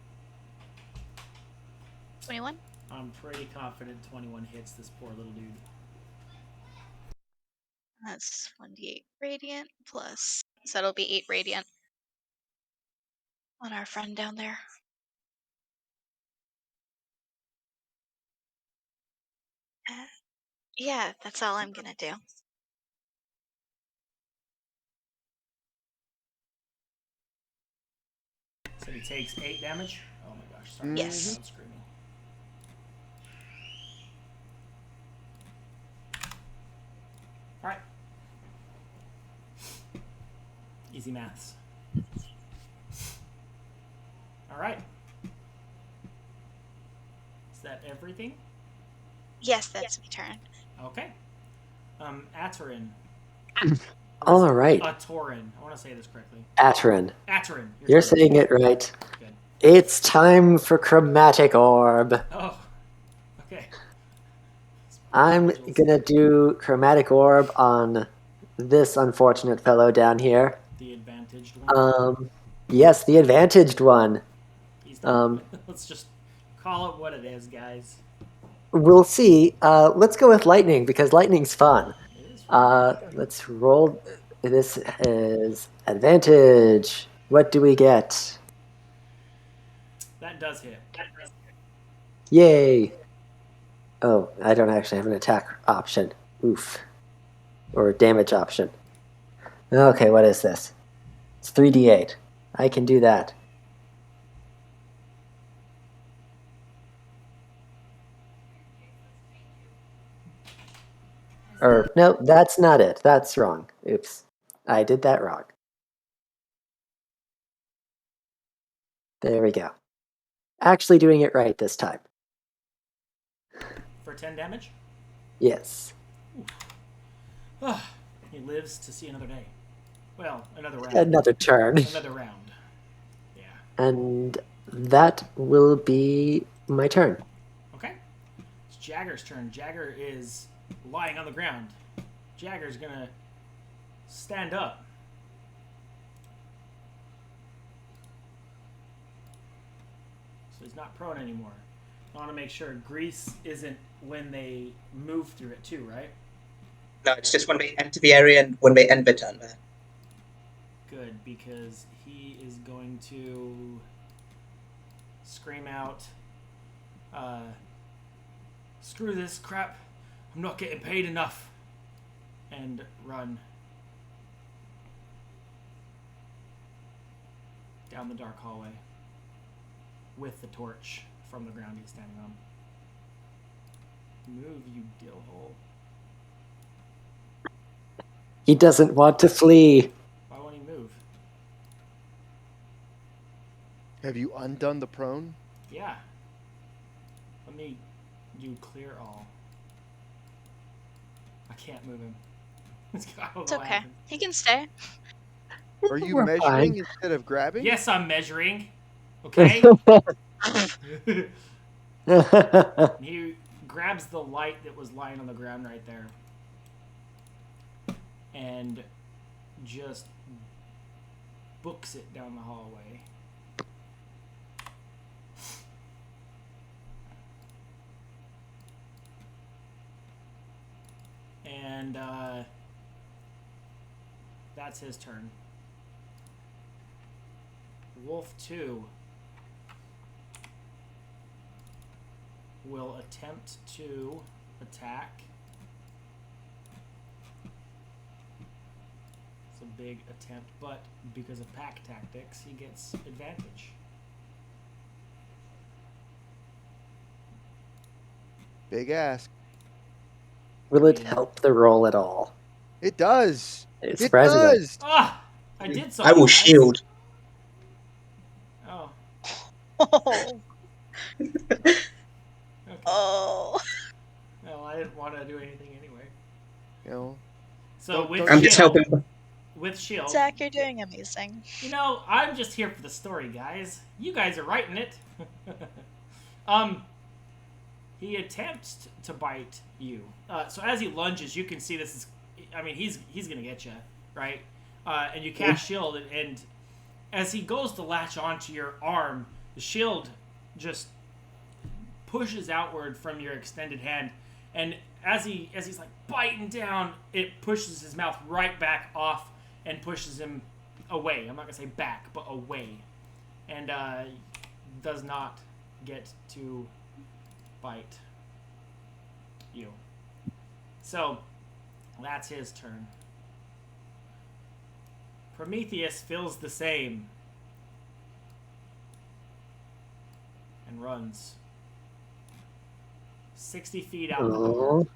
21. I'm pretty confident 21 hits this poor little dude. That's 1d8 radiant plus. So that'll be 8 radiant on our friend down there. Yeah, that's all I'm gonna do. So he takes 8 damage. Oh my gosh! Sorry, Yes. I'm screaming. All right. Easy maths. All right. Is that everything? Yes, that's my turn. Okay. Atorin. All right, Atorin. I want to say this correctly. Atrin. Atorin. You're turn. saying it right. Good. It's time for Chromatic Orb. Oh. Okay. I'm gonna do Chromatic Orb on this unfortunate fellow down here. The advantaged one. Yes, the advantaged one. He's done. Let's just call it what it is, guys. We'll see. Let's go with lightning because lightning's fun. It is fun. Let's roll. This is advantage. What do we get? That does hit. Yay! Oh, I don't actually have an attack option. Oof. or damage option. Okay, what is this? It's 3d8. I can do that. Or, no, that's not it. That's wrong. Oops. I did that wrong. There we go. Actually doing it right this time. For 10 damage? Yes. He lives to see another day. Well, another round. Another turn. Another round. Yeah. And that will be my turn. Okay. It's Jagger's turn. Jagger is lying on the ground. Jagger's gonna stand up. So he's not prone anymore. I want to make sure grease isn't when they move through it too, right? No, it's just when they enter the area and when they end their turn there. Good, because he is going to scream out, screw this crap, I'm not getting paid enough, and run down the dark hallway with the torch from the ground he's standing on. Move, you dill hole. He doesn't want to flee. Why won't he move? Have you undone the prone? Yeah. Let me do clear all. I can't move him. It's okay. He can stay. Are you We're measuring fine. instead of grabbing? Yes, I'm measuring. Okay? He grabs the light that was lying on the ground right there. And just books it down the hallway. And that's his turn. Wolf 2 will attempt to attack. It's a big attempt, but because of pack tactics, he gets advantage. Big ask. Will it help the roll at all? It does. It It surprises him. does. Ah! I did something. I will guys. shield. Oh. Oh. Okay. Oh. Well, I didn't want to do anything anyway. You know. So with I'm shield, just helping. with shield, Zach, you're doing amazing. you know, I'm just here for the story, guys. You guys are writing it. He attempts to bite you. So as he lunges, you can see this is. I mean, he's gonna get you, right? And you cast shield, and as he goes to latch onto your arm, the shield just pushes outward from your extended hand, and as he's like biting down, it pushes his mouth right back off and pushes him away. I'm not gonna say back, but away, and does not get to bite you. So that's his turn. Prometheus feels the same and runs 60 feet out the door. Oh.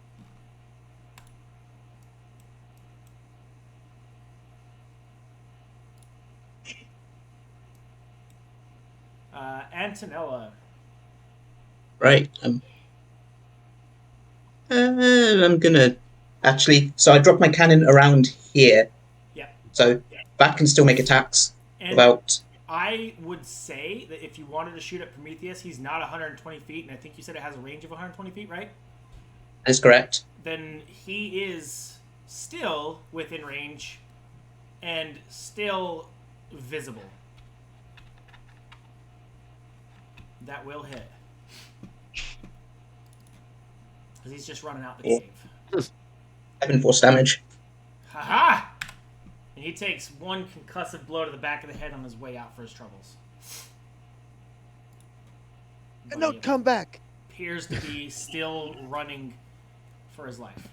Antonella. Right. I'm gonna actually. So I dropped my cannon around here. Yeah. So that can still make attacks And without. I would say that if you wanted to shoot at Prometheus, he's not 120 feet, and I think you said it has a range of 120 feet, right? That is correct. Then he is still within range and still visible. That will hit. Because he's just running out the cave. 7 force damage. Haha! And he takes one concussive blow to the back of the head on his way out for his troubles. And no, come back. Appears to be still running for his life.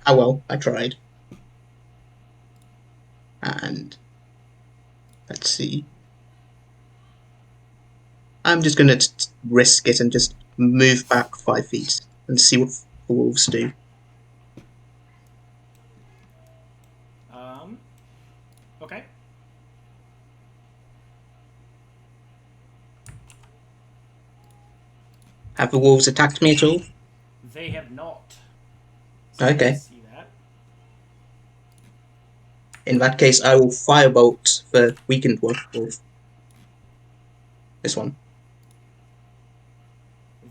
Oh well, I tried. And let's see. I'm just going to risk it and just move back 5 feet and see what the wolves do. Okay. Have the wolves attacked me at all? They have not. So Okay. I see that. In that case, I will firebolt the weakened wolf. This one.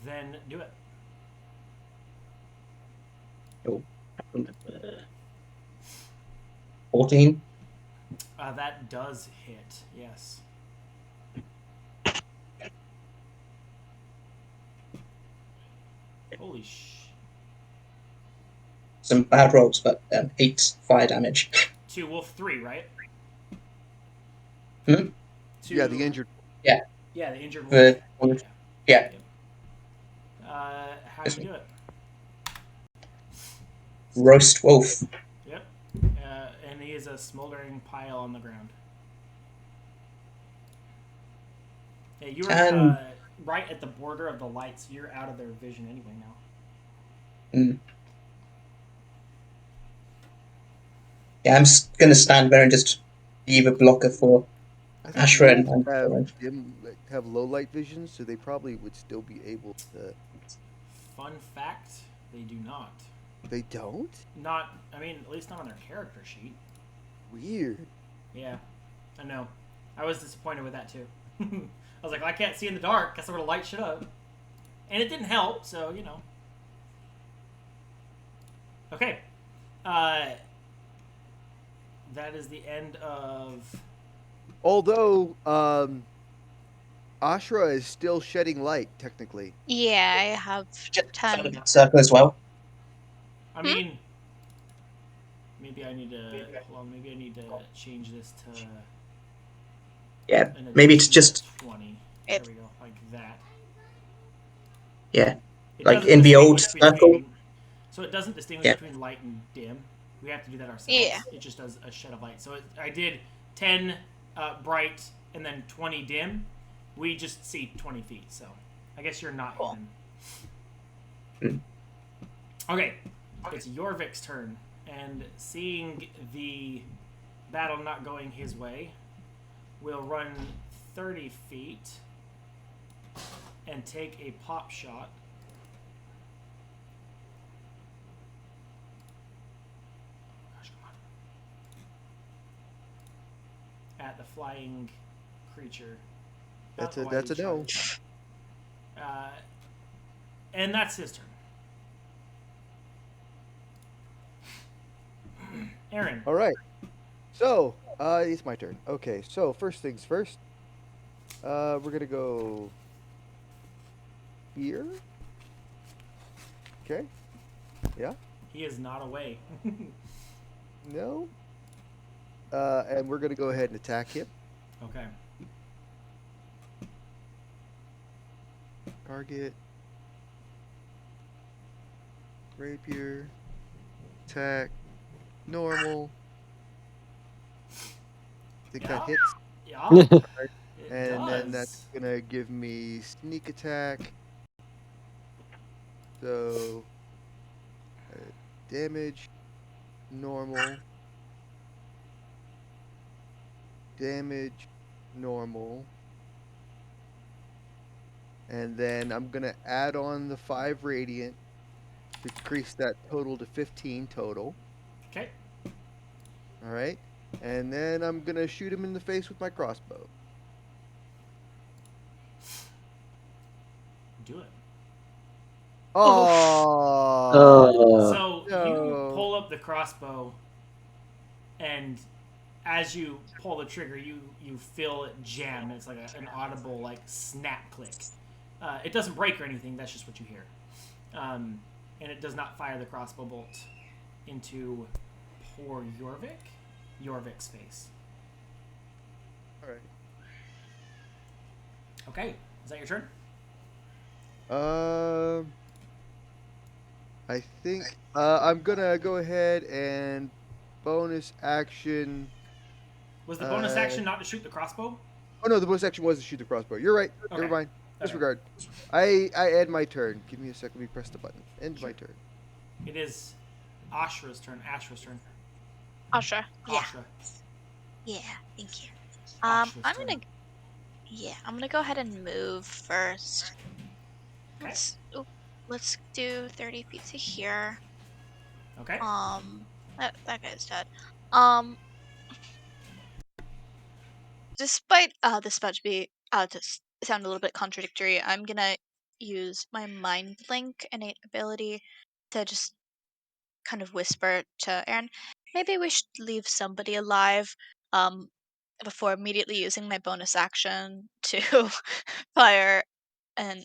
Then do it. Oh. 14. That does hit. Yes. Holy sh! Some bad rolls, but 8 fire damage. To wolf 3, right? Hmm? To, Yeah, the injured. Yeah, the injured wolf. The one. Yeah. How do you do it? Roast wolf. Yep. And he is a smoldering pile on the ground. Yeah, you were right at the border of the lights. You're out of their vision anyway now. Mm. Yeah, I'm going to stand there and just leave a blocker for I think Ashra and wolves have Thorin. have low light vision, so they probably would still be able to. Fun fact: they do not. They don't. Not. I mean, at least not on their character sheet. Weird. Yeah, I know. I was disappointed with that too. I was like, well, I can't see in the dark. Guess I'm gonna light shit up, and it didn't help. So you know. Okay. That is the end of. Although, Ashra is still shedding light, technically. Yeah, I have Just 10. circle as well. I mean, maybe I need to. Hold on. Maybe I need to change this to. Yeah, maybe it's just 20. There we go, like that. yeah, It like doesn't in the old distinguish circle. between- So it doesn't distinguish Yeah. between light and dim. We have to do that ourselves. Yeah. It just does a shed of light. So I did 10 bright and then 20 dim. We just see 20 feet. So I guess you're not Cool. hidden. Okay, it's Jorvik's turn, and seeing the battle not going his way, we'll run 30 feet and take a pop shot. Gosh, come on. At the flying creature. That's Oh, a I that's a did no. try. And that's his turn. Aaron. All right. So, it's my turn. Okay. So first things first. We're gonna go here. Okay. Yeah. He is not away. No. And we're gonna go ahead and attack him. Okay. Target. Rapier. Attack. Normal. I think that hits. Yeah. It And does. then that's gonna give me sneak attack. So damage. Normal. Damage. Normal. And then I'm gonna add on the 5 radiant to increase that total to 15 total. Okay. All right. And then I'm gonna shoot him in the face with my crossbow. Do it. Oh. So you no. pull up the crossbow, and as you pull the trigger, you feel it jam. It's like an audible like snap click. It doesn't break or anything. That's just what you hear. And it does not fire the crossbow bolt into poor Jorvik's face. All right. Okay, is that your turn? I think I'm gonna go ahead and bonus action. Was the bonus Uh, action not to shoot the crossbow? oh no, the bonus action was to shoot the crossbow. You're right. Never Okay. mind. Okay. Disregard. I end my turn. Give me a second. Let me press the button. End my turn. It is Ashra's turn. Ashra's turn. Asha. Yeah. Ashra. Yeah, thank you. Ashra's I'm turn. gonna go ahead and move first. Okay. Let's do 30 feet to here. Okay. That guy's dead. Despite this about to be sound a little bit contradictory, I'm gonna use my mind link innate ability to just kind of whisper to Aaron, maybe we should leave somebody alive, um, before immediately using my bonus action to fire an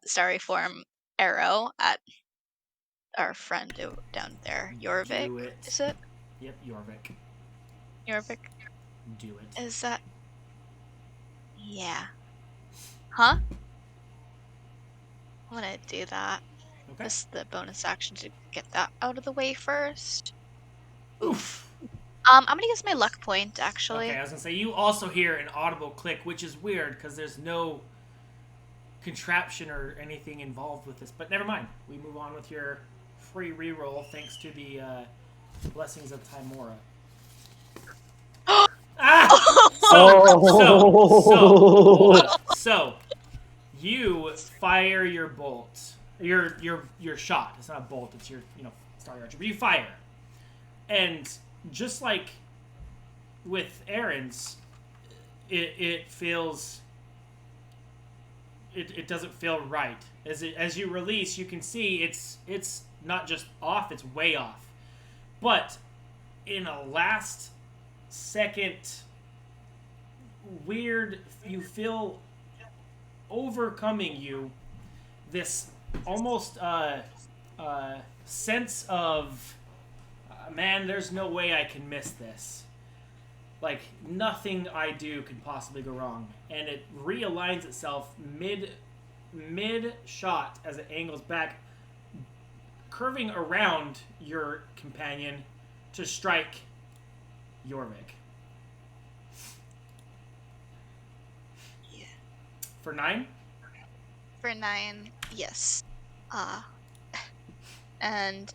starry form arrow at our friend down there, Jorvik. Do it. Is it Yep, Jorvik. Jorvik? Do it. Is that? Yeah. Huh? I'm gonna do that. Okay. This is the bonus action to get that out of the way first. Oof. I'm gonna use my luck point actually. Okay, I was gonna say you also hear an audible click, which is weird because there's no contraption or anything involved with this. But never mind. We move on with your free reroll thanks to the blessings of Timora. So you fire your bolt, your shot. It's not a bolt. It's your starry archer. But you fire, and just like with Aaron's, it feels. It doesn't feel right. As you release, you can see it's not just off. It's way off. But in a last second weird, you feel overcoming you this almost sense of man, there's no way I can miss this. Like nothing I do can possibly go wrong, and it realigns itself mid shot as it angles back, curving around your companion to strike Jorvik. Yeah. For 9? For 9, yes. And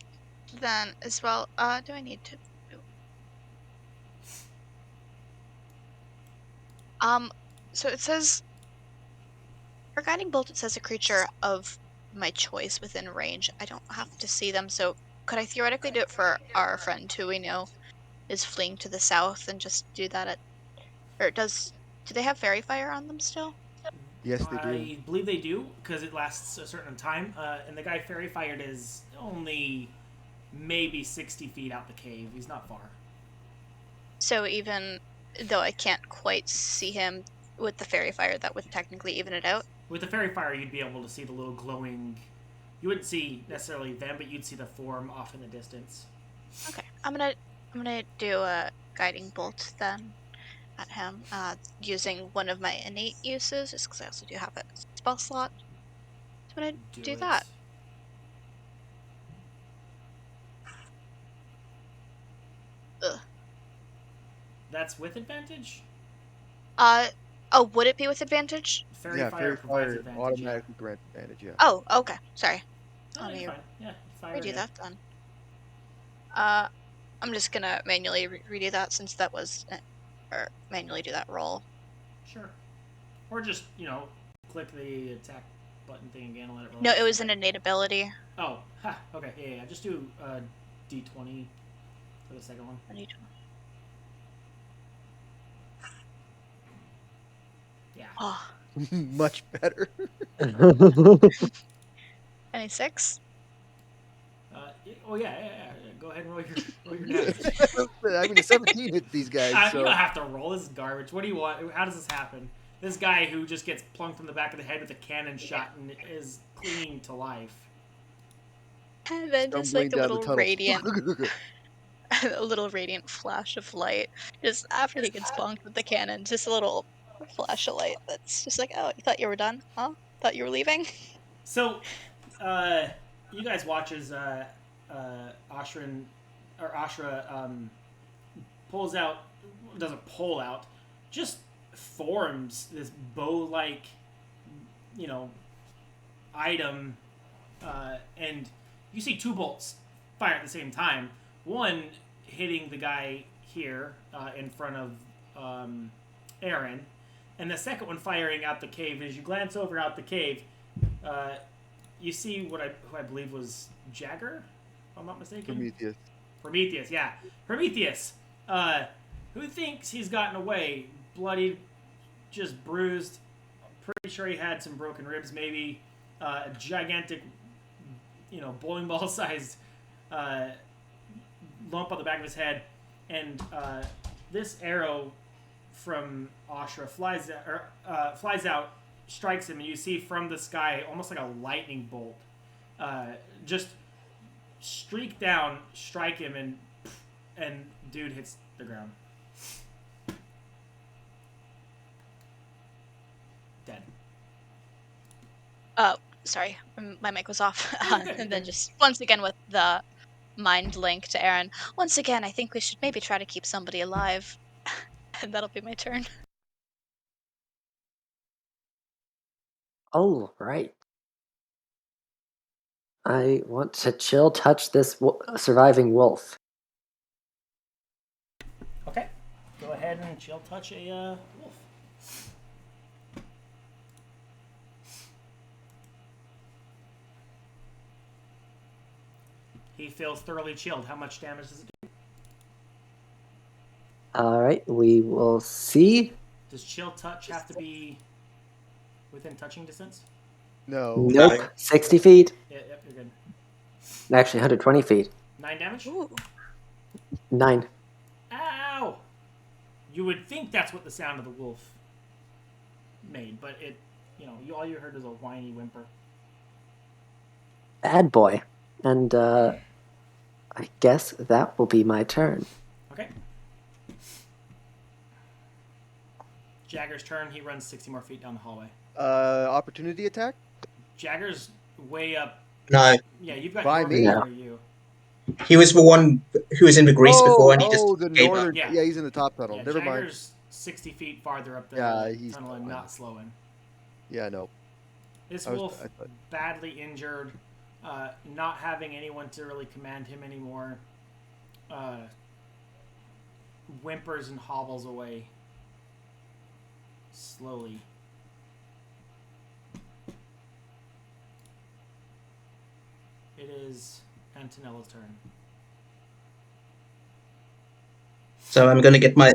then as well, do I need to so it says for guiding bolt it says a creature of my choice within range. I don't have to see them, so could I theoretically do it for our friend who we know is fleeing to the south and just do that do they have fairy fire on them still? Yes, they do. I believe they do, because it lasts a certain time. And the guy fairy fired is only maybe 60 feet out the cave. He's not far. So even though I can't quite see him with the fairy fire, that would technically even it out? With the fairy fire, you'd be able to see the little glowing... You wouldn't see necessarily them, but you'd see the form off in the distance. Okay, I'm gonna do a guiding bolt then at him, using one of my innate uses, just because I also do have a spell slot. So I'm gonna do it. that. Ugh. That's with advantage? Oh, would it be with advantage? Fairy Yeah, fire fairy provides fire advantage. automatically grants advantage. Yeah. Oh, okay, sorry. Oh, Let me you're fine. Yeah, fire redo it. that then. I'm just gonna manually redo that since that was, or manually do that roll. Sure. Or just, click the attack button thing again and let it roll. No, it was an innate ability. Oh, ha, okay, yeah. Just do D20 for the second one. Yeah. Oh, Much better. 26? Yeah. Go ahead and roll your damage. I mean, a 17 hit these guys. So. You don't have to roll. This is garbage. What do you want? How does this happen? This guy who just gets plunked in the back of the head with a cannon shot and is clinging to life. And then just like a little radiant, a little radiant flash of light. Just after he gets bonked with the cannon, just a little flash of light that's just like, oh, you thought you were done? Huh? Thought you were leaving? So, you guys watch as Ashra pulls out, doesn't pull out, just forms this bow-like, item, and you see two bolts fire at the same time. One hitting the guy here in front of Aaron, and the second one firing out the cave. As you glance over out the cave, you see who I believe was Jagger, if I'm not mistaken. Prometheus, yeah. Prometheus, who thinks he's gotten away, bloodied, just bruised. Pretty sure he had some broken ribs, maybe a gigantic, bowling ball sized lump on the back of his head, and this arrow from Ashra flies out, strikes him, and you see from the sky almost like a lightning bolt, just streak down, strike him, and dude hits the ground. Dead. Oh, sorry, my mic was off. And then just once again with the mind link to Aaron. Once again, I think we should maybe try to keep somebody alive. And that'll be my turn. All right. I want to chill touch this surviving wolf. Okay. Go ahead and chill touch a wolf. He feels thoroughly chilled. How much damage does it do? All right, we will see. Does chill touch have to be within touching distance? No. Nope. 60 feet. Yeah, yep, you're good. Actually, 120 feet. 9 damage? Ooh. 9. Ow! You would think that's what the sound of the wolf made, but it, all you heard is a whiny whimper. Bad boy. And I guess that will be my turn. Okay. Jagger's turn. He runs 60 more feet down the hallway. Opportunity attack? Jagger's way up. No, Yeah, you've got By Norman me? over you. he was the one who was in the grease before, and he just the gave northern. up. Yeah. He's in the top tunnel. Yeah, Never mind. Jagger's 60 feet farther up the Yeah, he's tunnel and fine. not slowing. Yeah, no. This I wolf, thought- badly injured, not having anyone to really command him anymore, whimpers and hobbles away slowly. It is Antonella's turn. So I'm going to get my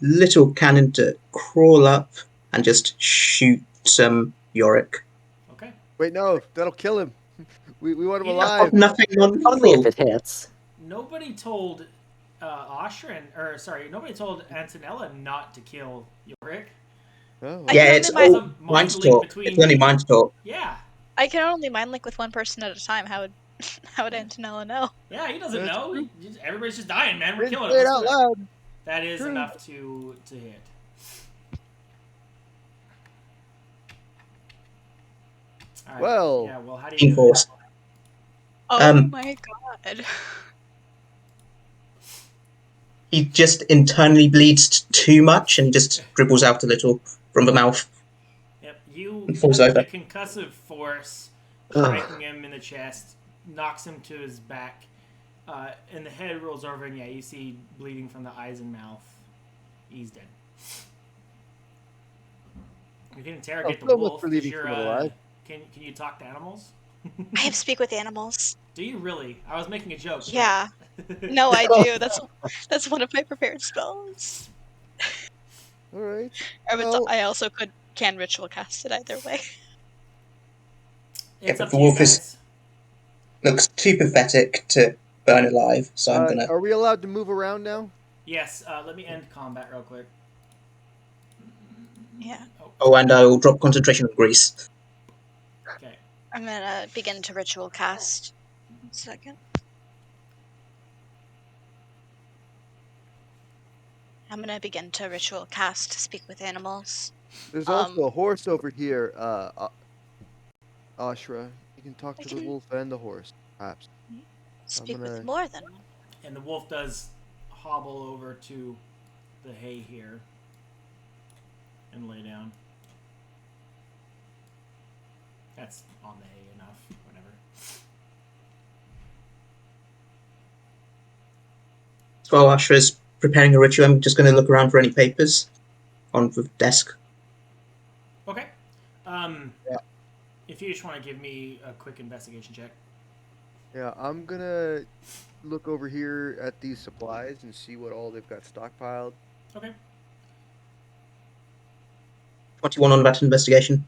little cannon to crawl up and just shoot some Yorick. Okay. Wait, no, that'll kill him. We want him Yeah. alive. Of nothing Only non-lethal. if it hits. Nobody told nobody told Antonella not to kill Yorick. Oh, I Yeah, can it's only mind- all Mind mind link talk. between It's only you. mind talk. Yeah. I can only mind link with one person at a time. How would Antonella know? Yeah, he doesn't That's know. Everybody's just dying, man. We're Didn't killing say him. it Let's out do it. loud. That is True. enough to hit. All right. Well, yeah. Well, how do you Team do force. it? Oh my god. He just internally bleeds too much, and he just dribbles out a little from the mouth. Yep. You He falls the over. concussive force Ugh. striking him in the chest knocks him to his back, and the head rolls over, and yeah, you see bleeding from the eyes and mouth. He's dead. You can interrogate the so much wolf. for 'Cause leaving you're, someone alive. Can you talk to animals? I have speak with animals. Do you really? I was making a joke. but- Yeah. No, I do. That's one of my prepared spells. All right. Or it's- Well- I also can ritual cast it either way. It's Yeah, up the to you wolf is- guys. Looks too pathetic to burn alive, so I'm gonna. Are we allowed to move around now? Yes. Let me end combat real quick. Yeah. Oh, and I will drop concentration on grease. Okay. I'm gonna begin to ritual cast. 1 second. I'm gonna begin to ritual cast speak with animals. There's also a horse over here, Ashra. You can talk I to the can wolf and the horse, perhaps. speak with gonna- more than one. And the wolf does hobble over to the hay here and lay down. That's on the hay enough. Whatever. While Ashra's preparing a ritual, I'm just going to look around for any papers on the desk. Okay. Yeah. If you just want to give me a quick investigation check. Yeah, I'm gonna look over here at these supplies and see what all they've got stockpiled. Okay. 21 on that investigation.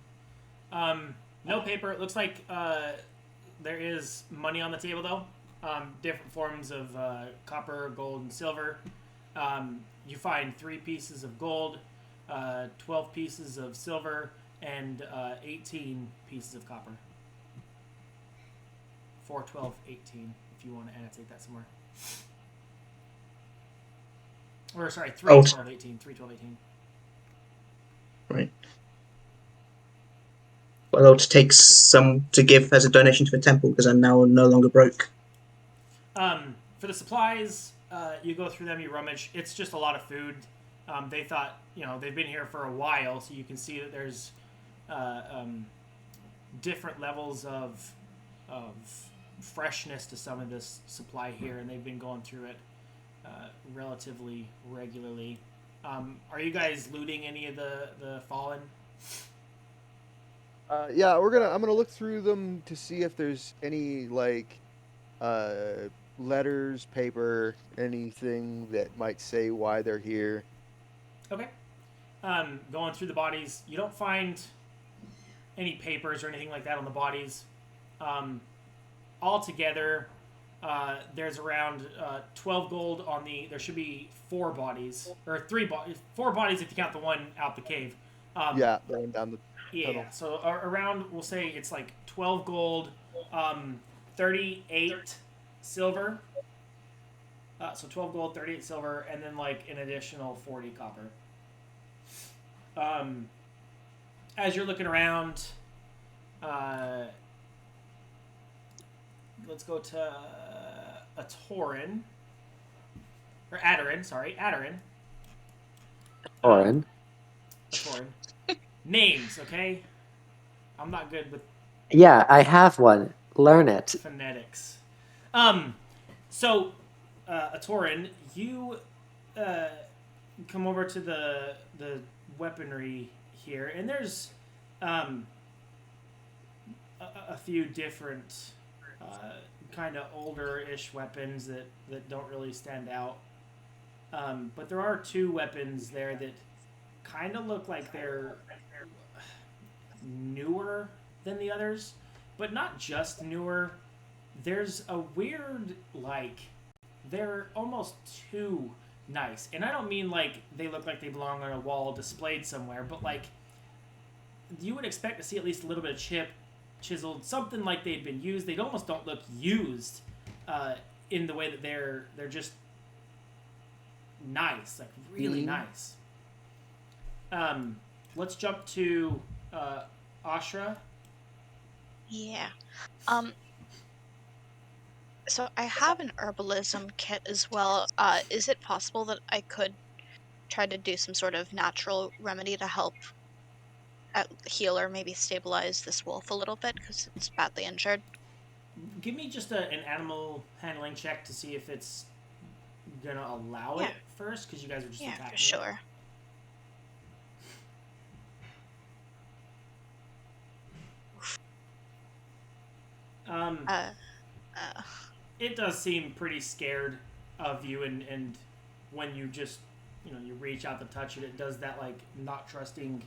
No paper. It looks like there is money on the table, though. Different forms of copper, gold, and silver. You find 3 pieces of gold, 12 pieces of silver, and 18 pieces of copper. 4, 12, 18, if you want to annotate that somewhere. Or, sorry, 3, Oh. 12, 18. 3, 12, 18. Right. Well, I'll just take some to give as a donation to the temple because I'm now no longer broke. For the supplies, you go through them, you rummage. It's just a lot of food. They thought, they've been here for a while, so you can see that there's different levels of freshness to some of this supply here, and they've been going through it relatively regularly. Are you guys looting any of the fallen? Yeah, I'm gonna look through them to see if there's any letters, paper, anything that might say why they're here. Okay. Going through the bodies, you don't find any papers or anything like that on the bodies. Altogether, there's around 12 gold on the. There should be 4 bodies or 4 bodies if you count the one out the cave. Yeah, the one down the Yeah. tunnel. So around, we'll say it's like 12 gold, 38 silver. So 12 gold, 38 silver, and then like an additional 40 copper. As you're looking around, let's go to Atorin. Or Adarin, sorry. Adarin. Oren. Atorin. Names, okay? I'm not good with Yeah, I have one. Learn it. phonetics. So, Atorin, you come over to the weaponry here, and there's a few different kind of older-ish weapons that don't really stand out. But there are 2 weapons there that kind of look like they're newer than the others, but not just newer. There's a weird, they're almost too nice. And I don't mean they look like they belong on a wall displayed somewhere, but you would expect to see at least a little bit of chiseled, something like they'd been used. They almost don't look used in the way that they're just nice, really nice. Let's jump to Ashra. Yeah. So I have an herbalism kit as well. Is it possible that I could try to do some sort of natural remedy to help heal or maybe stabilize this wolf a little bit because it's badly injured? Give me just an animal handling check to see if it's gonna allow it first, because you guys are just attacking for sure. It does seem pretty scared of you, and when you just you reach out to touch it, it does that not trusting,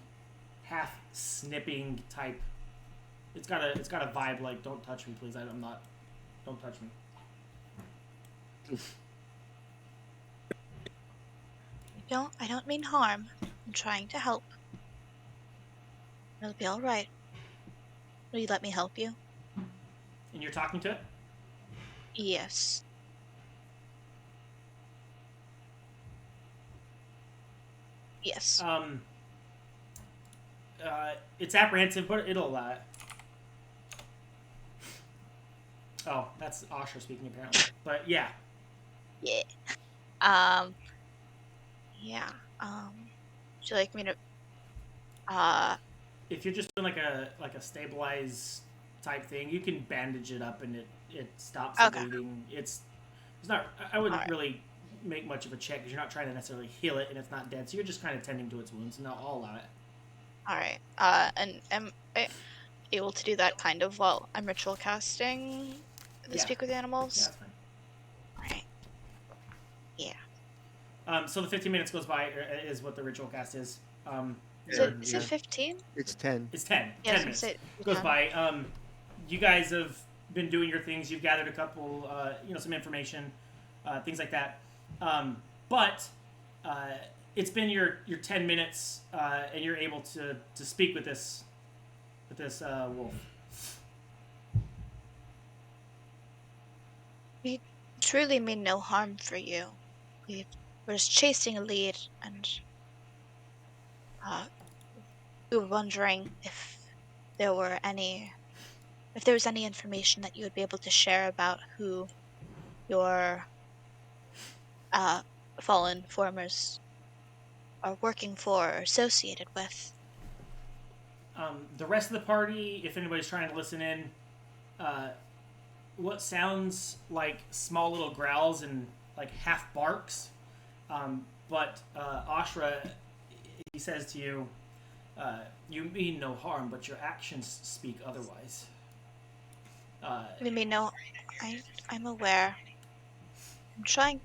half snipping type. It's got a vibe like, don't touch me, please. Don't touch me. I don't mean harm. I'm trying to help. It'll be all right. Will you let me help you? And you're talking to it? Yes. Yes. It's apprehensive, but it'll Oh, that's Osher speaking apparently. But yeah. Yeah. Yeah. Would you like me to? If you're just doing like a stabilize type thing, you can bandage it up and it stops the Okay. bleeding. It's not. I All wouldn't right. really make much of a check because you're not trying to necessarily heal it and it's not dead. So you're just kind of tending to its wounds. No, I'll allow it. All right. And am I able to do that kind of while I'm ritual casting the Yeah. speak with Yeah, animals? that's fine. All right. Yeah. So the 15 minutes goes by is what the ritual cast is. Is Yeah, it yeah. 15? It's 10. It's 10. Yeah, I 10 was gonna minutes say goes 10. by. You guys have been doing your things. You've gathered a couple, some information, things like that. But uh, it's been your 10 minutes, and you're able to speak with this wolf. We truly mean no harm for you. We're just chasing a lead, and uh, we were wondering there were any, if there was any information that you would be able to share about who your uh, fallen formers are working for or associated with. The rest of the party, if anybody's trying to listen in, uh, what sounds like small little growls and like half barks. But Ashra, he says to you, "You mean no harm, but your actions speak otherwise." We mean no. I'm aware. I'm trying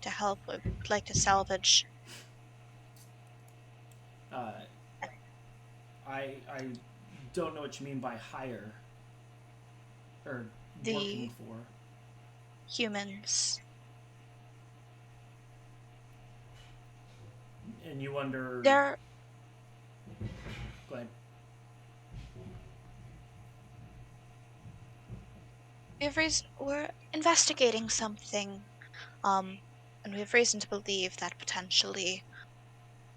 to help. I would like to salvage. Uh, I don't know what you mean by hire or The working for. humans. And you wonder. They're Go ahead. we're investigating something, and we have reason to believe that potentially,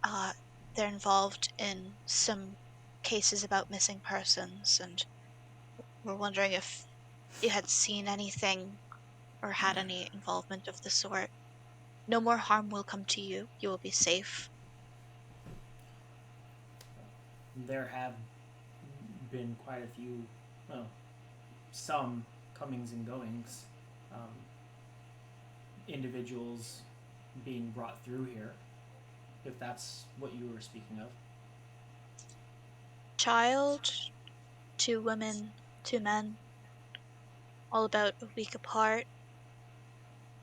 uh, they're involved in some cases about missing persons, and we're wondering if you had seen anything or had any involvement of the sort. No more harm will come to you. You will be safe. There have been quite a few, well, some comings and goings. Um, Individuals being brought through here, if that's what you were speaking of. Child, 2 women, 2 men, all about a week apart.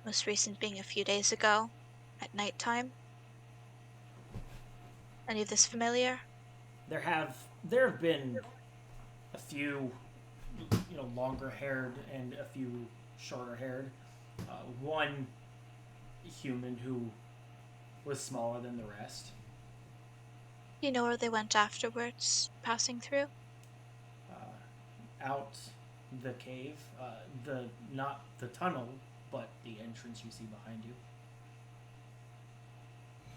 Most recent being a few days ago, at nighttime. Any of this familiar? There have been a few, longer haired and a few shorter haired. One human who was smaller than the rest. You know where they went afterwards, passing through? Out the cave, the not the tunnel, but the entrance you see behind you.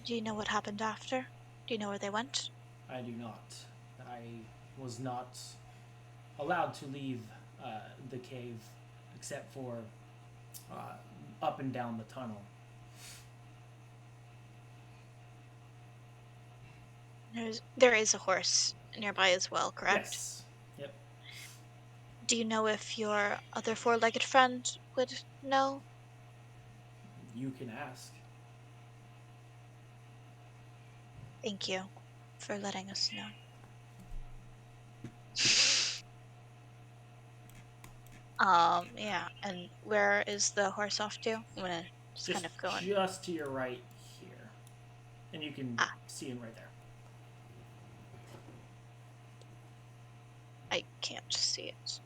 Do you know what happened after? Do you know where they went? I do not. I was not allowed to leave the cave except for up and down the tunnel. There is a horse nearby as well, correct? Yes. Yep. Do you know if your other 4-legged friend would know? You can ask. Thank you for letting us know. Yeah, and where is the horse off to? I'm gonna just kind of go in. Just to your right here. And you can see him right there. I can't see it.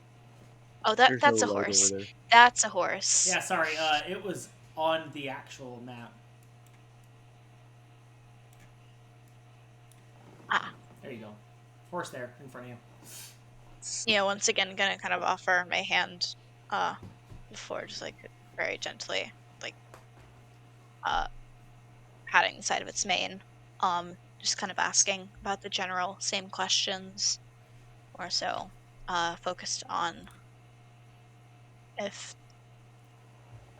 Oh, that's a horse. That's a horse. Yeah, sorry. It was on the actual map. There you go. Horse there in front of you. Yeah, once again, gonna kind of offer my hand before just like very gently, like patting the side of its mane. Just kind of asking about the general same questions, or so focused on if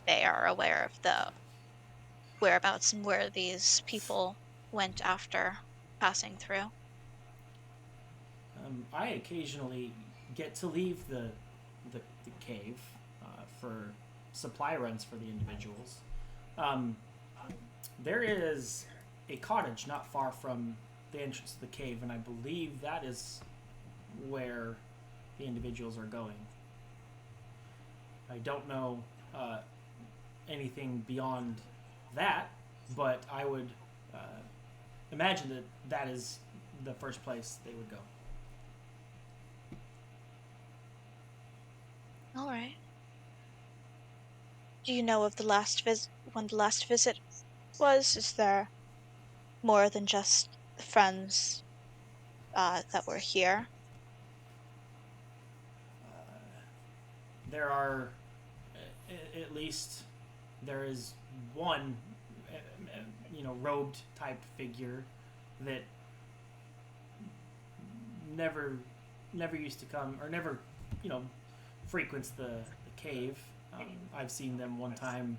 they are aware of the whereabouts and where these people went after passing through. I occasionally get to leave the cave for supply runs for the individuals. There is a cottage not far from the entrance to the cave, and I believe that is where the individuals are going. I don't know anything beyond that, but I would imagine that that is the first place they would go. All right. Do you know of the last when the last visit was? Is there more than just the friends that were here? There are, at least, there is one, robed type figure that never used to come, or never, frequents the cave. I've seen them one time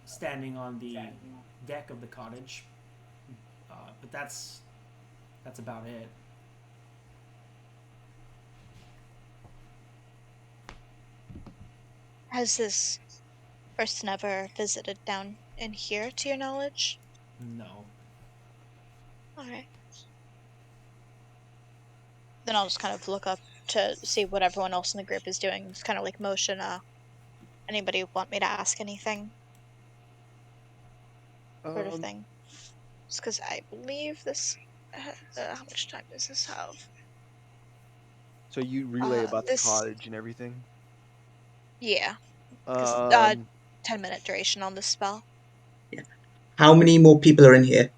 standing on the deck of the cottage, but that's about it. Has this person ever visited down in here, to your knowledge? No. All right. Then I'll just kind of look up to see what everyone else in the group is doing. Just kind of like motion. Anybody want me to ask anything? Sort of thing. Just because I believe this. How much time does this have? So you relay about the This. cottage and everything? Yeah. 'Cause, 10-minute duration on this spell. Yeah. How many more people are in here?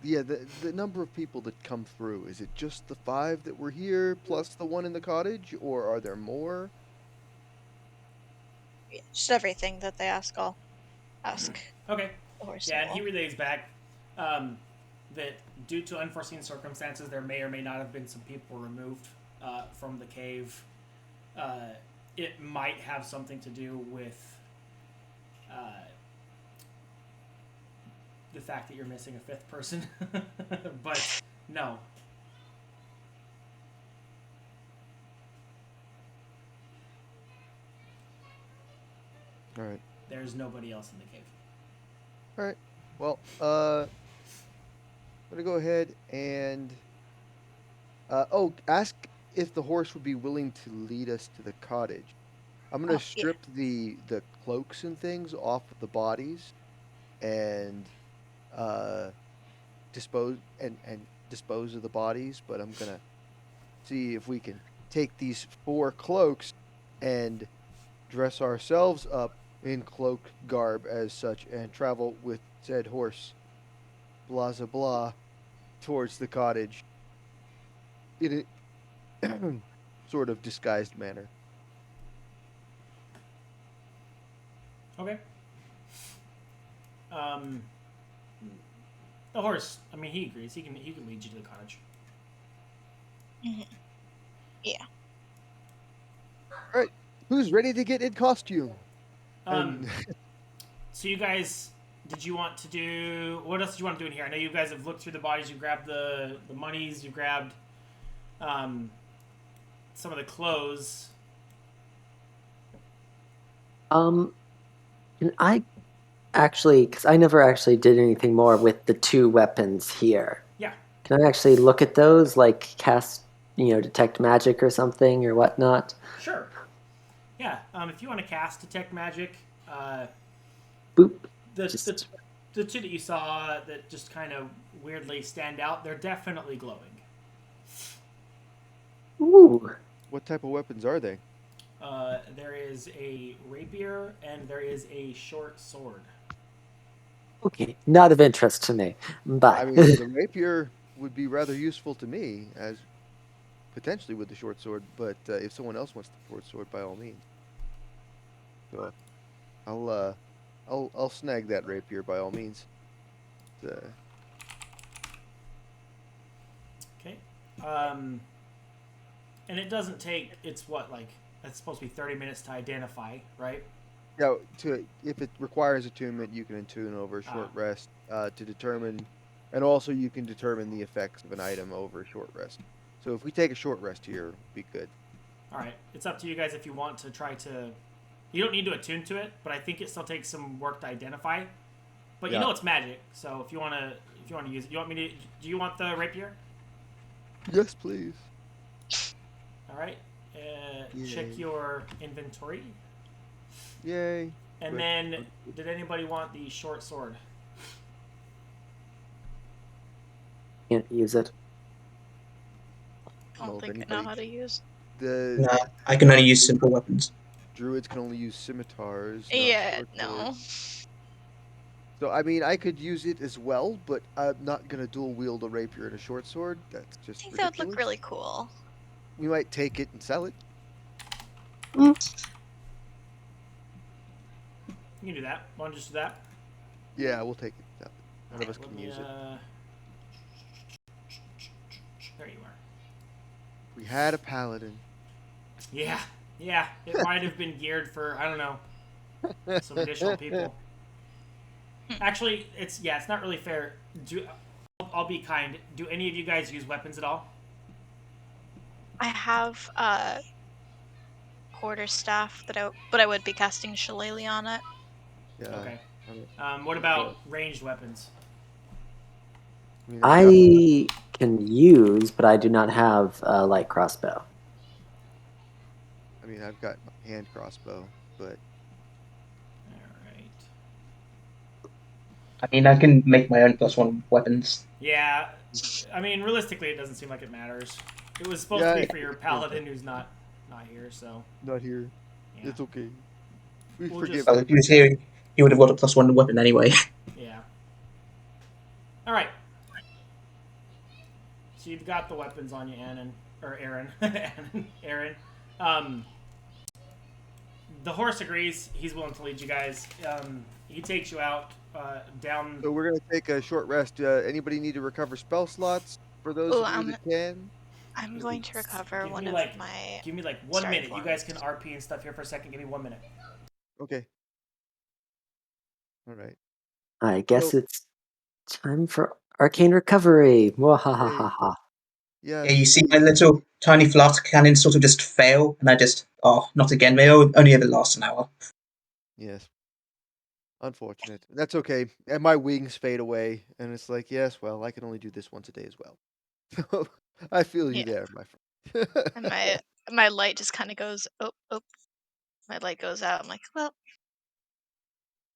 Yeah, the number of people that come through, is it just the 5 that were here plus the one in the cottage, or are there more? Yeah, just everything that they ask. I'll ask. Okay. Or Yeah, and he relays back that due to unforeseen circumstances, there may or may not have been some people removed from the cave. It might have something to do with the fact that you're missing a 5th person, but no. All right. There's nobody else in the cave. All right. Well, I'm gonna go ahead and ask if the horse would be willing to lead us to the cottage. I'm gonna Oh, yeah. strip the cloaks and things off of the bodies, and uh, dispose of the bodies. But I'm gonna see if we can take these 4 cloaks and dress ourselves up in cloak garb as such, and travel with said horse, blah blah blah, towards the cottage in a sort of disguised manner. Okay. The horse. I mean, he agrees. He can lead you to the cottage. Mm-hmm. Yeah. All right, who's ready to get in costume? Um, so you guys, did you want to do? What else did you want to do in here? I know you guys have looked through the bodies. You grabbed the monies. You grabbed some of the clothes. Can I actually, because I never actually did anything more with the 2 weapons here. Yeah. Can I actually look at those, like cast, detect magic or something or whatnot? Sure. Yeah. If you want to cast detect magic, Boop. the 2 that you saw that just kind of weirdly stand out, they're definitely glowing. Ooh. What type of weapons are they? There is a rapier and there is a short sword. Okay, not of interest to me, but I mean, the rapier would be rather useful to me, as potentially with the short sword. But if someone else wants the short sword, by all means. So I'll snag that rapier by all means. Okay. And it doesn't take. It's what like it's supposed to be 30 minutes to identify, right? Now, if it requires attunement, you can attune over a short rest to determine, and also you can determine the effects of an item over a short rest. So if we take a short rest here, we'll be good. All right, it's up to you guys if you want to try to. You don't need to attune to it, but I think it still takes some work to identify. But you Yeah. know it's magic, so if you wanna use it, you want me to? Do you want the rapier? Yes, please. All right. Yay. Check your inventory, Yay. and Good. then did anybody want the short sword? Can't use it. I Well, don't if think I know anybody, how to use. the Nah, I can only use simple weapons. druids can only use scimitars, not Yeah, short no. swords. So I mean, I could use it as well, but I'm not gonna dual wield a rapier and a short sword. That's I just think that would look ridiculous. really cool. We might take it and sell it. You can do that. Want to just do that? Yeah, we'll take it and sell it. None of us Let can me, use it. There you are. We had a paladin. Yeah, yeah. It might have been geared for I don't know some additional people. Actually, it's not really fair. I'll be kind. Do any of you guys use weapons at all? I have quarterstaff but I would be casting Shillelagh on it. Yeah. Okay. I don't- What about ranged weapons? I mean, I've got I can use, but I do not have a light crossbow. I've got my hand crossbow, but All right. I mean, I can make my own +1 weapons. Yeah, I mean, realistically, it doesn't seem like it matters. It was supposed to yeah, be for your paladin, who's not here. So not here. yeah, It's okay. We We'll forgive just- Well, him. if he was here, he would have got a +1 weapon anyway. yeah. All right. So you've got the weapons on you, Aaron, Aaron. The horse agrees. He's willing to lead you guys. He takes you out down. So we're gonna take a short rest. Anybody need to recover spell slots? For those Ooh, of you that can. I'm going to recover Give one me of like my give me like 1 Sorry, minute. You guys can Florence. RP and stuff here for a second. Give me 1 minute. Okay. All right. I guess So- it's time for arcane recovery. Mwahahaha. Yes. Yeah, you see my little tiny flask cannon sort of just fail, and I just, not again. They only ever last an hour. Yes. Unfortunate. That's okay. And my wings fade away, and it's like, yes, well, I can only do this once a day as well. So I feel you Yeah. there, my friend. And my light just kind of goes, oh. My light goes out. I'm like, well,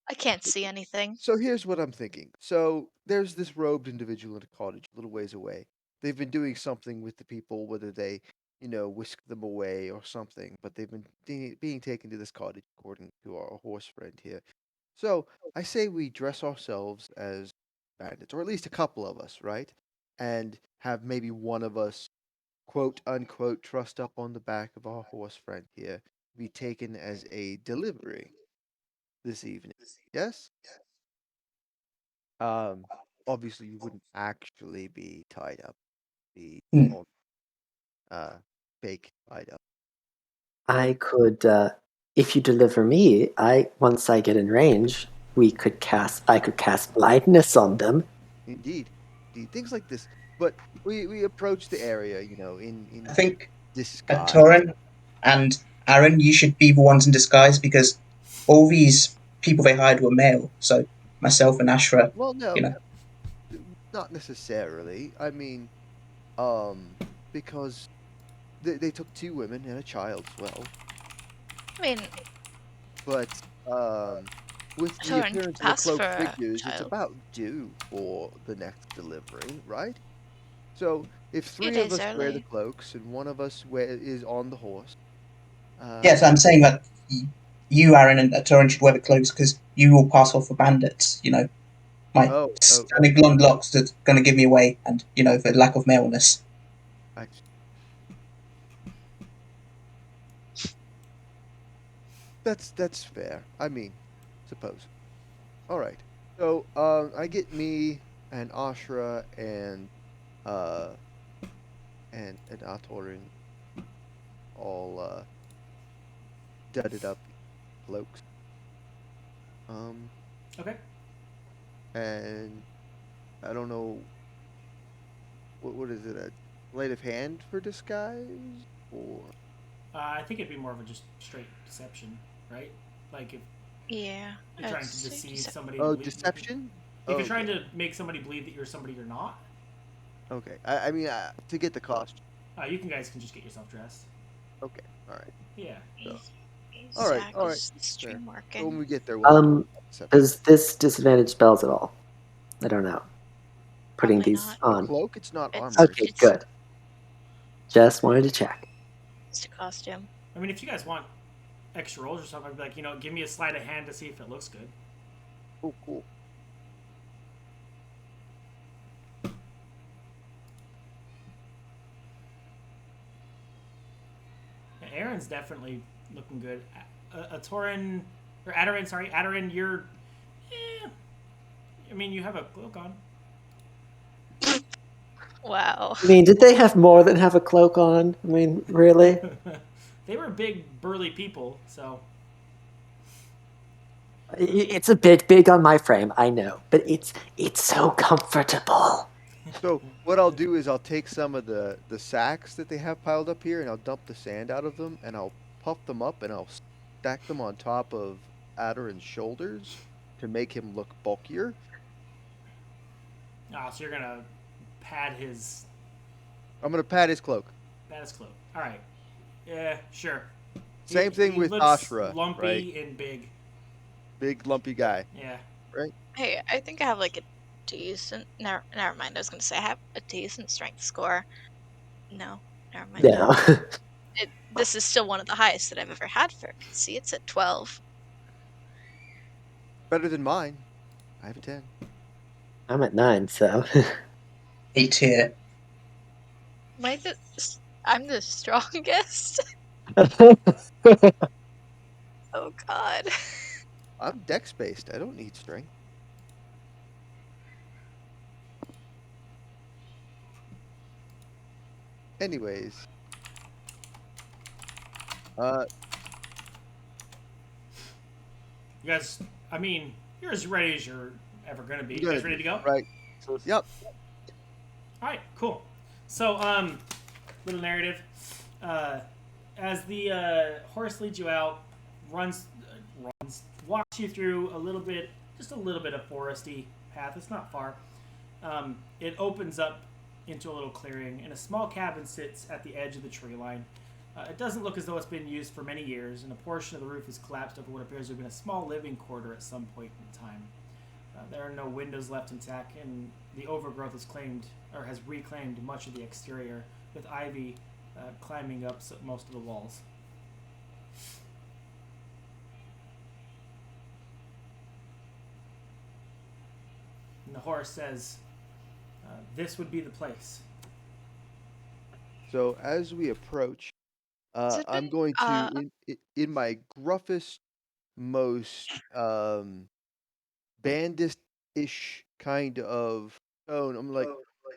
I can't see anything. So here's what I'm thinking. So there's this robed individual in a cottage a little ways away. They've been doing something with the people, whether they, whisk them away or something, but they've been being taken to this cottage, according to our horse friend here. So I say we dress ourselves as bandits, or at least a couple of us, right? And have maybe one of us, quote unquote, trussed up on the back of our horse friend here, be taken as a delivery this evening. Yes? Um, Obviously you wouldn't actually be tied up, be Hmm. on, fake tied up. I could, if you deliver me, once I get in range, I could cast blindness on them. Indeed, things like this. But we approach the area, in I think disguise. Torin and Aaron, you should be the ones in disguise because all these people they hired were male. So myself and Ashra, Well, no, you know, not necessarily. I mean, because they took two women and a child as well. I mean, But with the Torin appearance of the pass for cloaked a figures, it's child. about due for the next delivery, right? So if Few three of days us wear the early. cloaks and one of us is on the horse, yes, I'm saying that you, Aaron, and Torin should wear the clothes because you will pass off for bandits. You know, my oh, stunning blonde locks are going to give me away, and the lack of maleness. I, that's fair. I mean, suppose. All right. So I get me and Ashra and Atorin all dudded up cloaks. Okay. And I don't know what is it, a sleight of hand for disguise, or I think it'd be more of a just straight deception, right? Like if Yeah. you're I'd trying to say deceive just somebody to oh, believe. deception? If you're Oh trying yeah. to make somebody believe that you're somebody you're not, Okay. I mean to get the costume. you guys can just get yourself dressed. Okay. All right. Yeah. So all right. Zach, All right. is the Fair. stream So when working? we get there, we'll have to deception. Does this disadvantage spells at all? I don't know. Putting Probably these not. The on. cloak, it's not armor. Okay, good. Just wanted to check. Just a costume. I mean, if you guys want extra rolls or something, I'd be like, give me a sleight of hand to see if it looks good. Oh, cool. Yeah, Aaron's definitely looking good. Atorin, or Adarin, sorry, Adarin, you're. I mean, you have a cloak on. Wow. I mean, did they have more than have a cloak on? I mean, really? They were big, burly people, so. It's a bit big on my frame, I know, but it's so comfortable. So what I'll do is I'll take some of the sacks that they have piled up here, and I'll dump the sand out of them, and I'll puff them up, and I'll stack them on top of Adarin's shoulders to make him look bulkier. So you're gonna pad his I'm gonna pat his cloak. cloak. All right. Yeah, sure. Same thing he with looks Ashra, lumpy right? and big. Big lumpy guy, Yeah. right? Hey, I think I have like a decent. Never mind. I was gonna say I have a decent strength score. No, never mind. Yeah. This is still one of the highest that I've ever had for PC. It's at 12. Better than mine. I have a 10. I'm at 9, so. 8 here. I'm the strongest. Oh God. I'm dex based. I don't need strength. Anyways, You guys, I mean, you're as ready as you're ever gonna be. You guys ready to go? Right. Yep. All right, cool. So, little narrative. As the horse leads you out, walks you through just a little bit of foresty path. It's not far. It opens up into a little clearing, and a small cabin sits at the edge of the tree line. It doesn't look as though it's been used for many years, and a portion of the roof is collapsed over what appears to have been a small living quarter at some point in time. There are no windows left intact, and the overgrowth has reclaimed much of the exterior, with ivy climbing up most of the walls. And the horse says, "This would be the place." So as we approach, Has it I'm been, going to, in my gruffest, most bandit-ish kind of tone, I'm like,